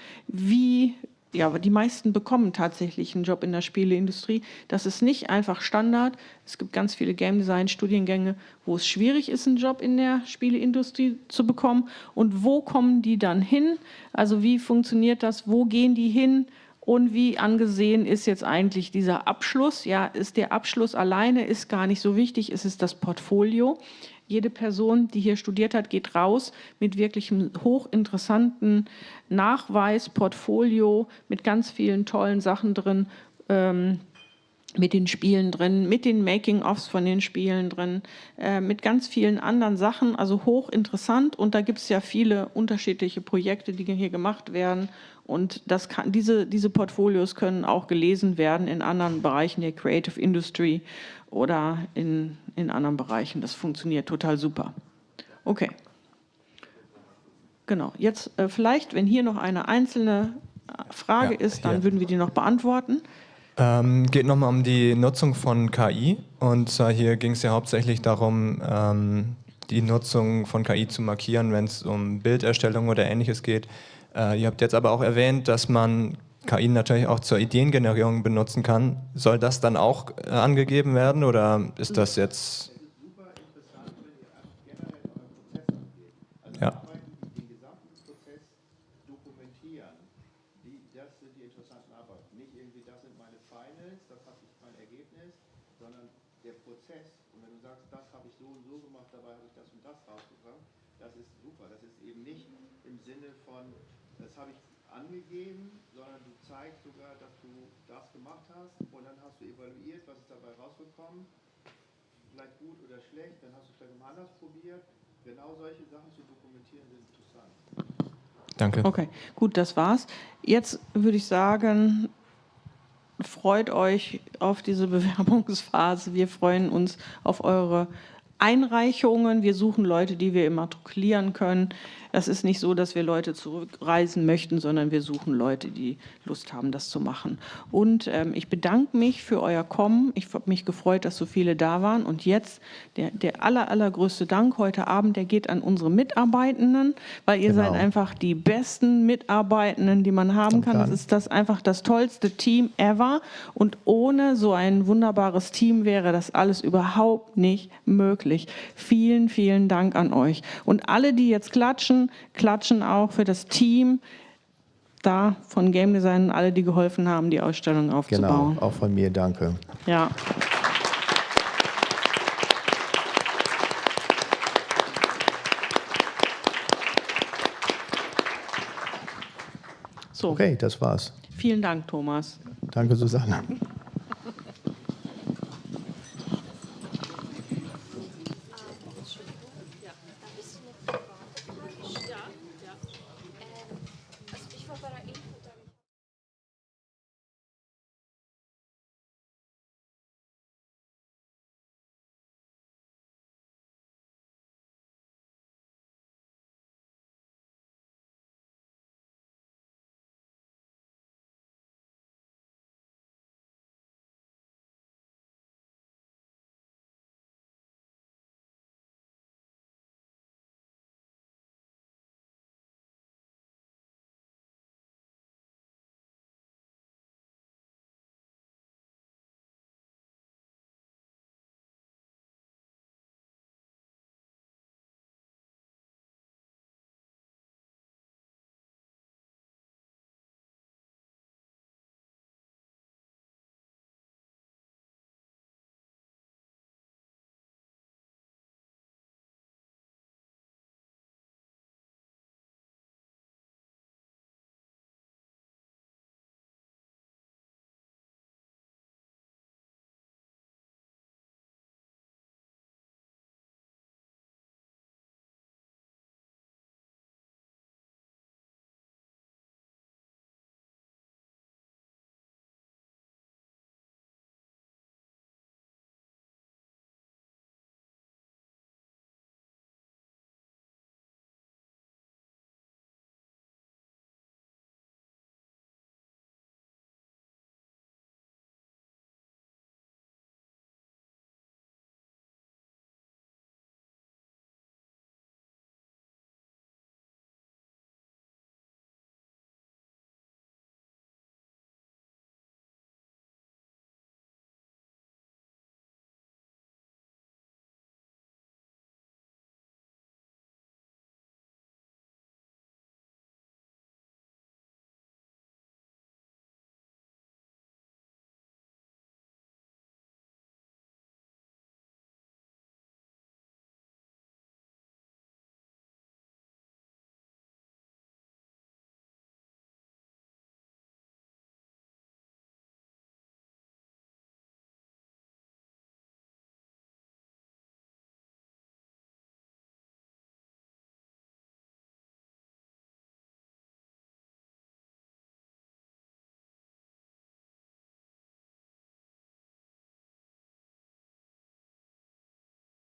ja, die meisten bekommen tatsächlich einen Job in der Spieleindustrie. Das ist nicht einfach Standard. Es gibt ganz viele Game Design Studiengänge, wo es schwierig ist, einen Job in der Spieleindustrie zu bekommen. Und wo kommen die dann hin? Also wie funktioniert das? Wo gehen die hin? Und wie angesehen ist jetzt eigentlich dieser Abschluss? Ja, ist der Abschluss alleine ist gar nicht so wichtig. Es ist das Portfolio. Jede Person, die hier studiert hat, geht raus mit wirklich einem hochinteressanten Nachweis, Portfolio, mit ganz vielen tollen Sachen drin, mit den Spielen drin, mit den Making-ofs von den Spielen drin, mit ganz vielen anderen Sachen, also hochinteressant. Und da gibt es ja viele unterschiedliche Projekte, die hier gemacht werden. Und diese Portfolios können auch gelesen werden in anderen Bereichen der Creative Industry oder in anderen Bereichen. Das funktioniert total super. Okay. Genau. Jetzt vielleicht, wenn hier noch eine einzelne Frage ist, dann würden wir die noch beantworten. Geht nochmal um die Nutzung von KI. Und hier ging es ja hauptsächlich darum, die Nutzung von KI zu markieren, wenn es um Bilderstellung oder Ähnliches geht. Ihr habt jetzt aber auch erwähnt, dass man KI natürlich auch zur Ideengenerierung benutzen kann. Soll das dann auch angegeben werden oder ist das jetzt... Ja. Den gesamten Prozess dokumentieren. Das sind die interessanten Arbeiten. Nicht irgendwie, das sind meine Finals, das ist mein Ergebnis, sondern der Prozess. Und wenn du sagst, das habe ich so und so gemacht, dabei habe ich das und das rausgekommen, das ist super. Das ist eben nicht im Sinne von, das habe ich angegeben, sondern du zeigst sogar, dass du das gemacht hast und dann hast du evaluiert, was ist dabei rausgekommen, vielleicht gut oder schlecht, dann hast du vielleicht mal anders probiert. Genau solche Sachen zu dokumentieren sind interessant. Danke. Okay, gut, das war's. Jetzt würde ich sagen, freut euch auf diese Bewerbungsphase. Wir freuen uns auf eure Einreichungen. Wir suchen Leute, die wir immatrikulieren können. Das ist nicht so, dass wir Leute zurückreisen möchten, sondern wir suchen Leute, die Lust haben, das zu machen. Und ich bedanke mich für euer Kommen. Ich habe mich gefreut, dass so viele da waren. Und jetzt der allergrößte Dank heute Abend, der geht an unsere Mitarbeitenden, weil ihr seid einfach die besten Mitarbeitenden, die man haben kann. Das ist einfach das tollste Team ever. Und ohne so ein wunderbares Team wäre das alles überhaupt nicht möglich. Vielen, vielen Dank an euch. Und alle, die jetzt klatschen auch für das Team da von Game Design, alle, die geholfen haben, die Ausstellung aufzubauen. Genau, auch von mir, danke. Ja. So. Okay, das war's. Vielen Dank, Thomas. Danke, Susanne.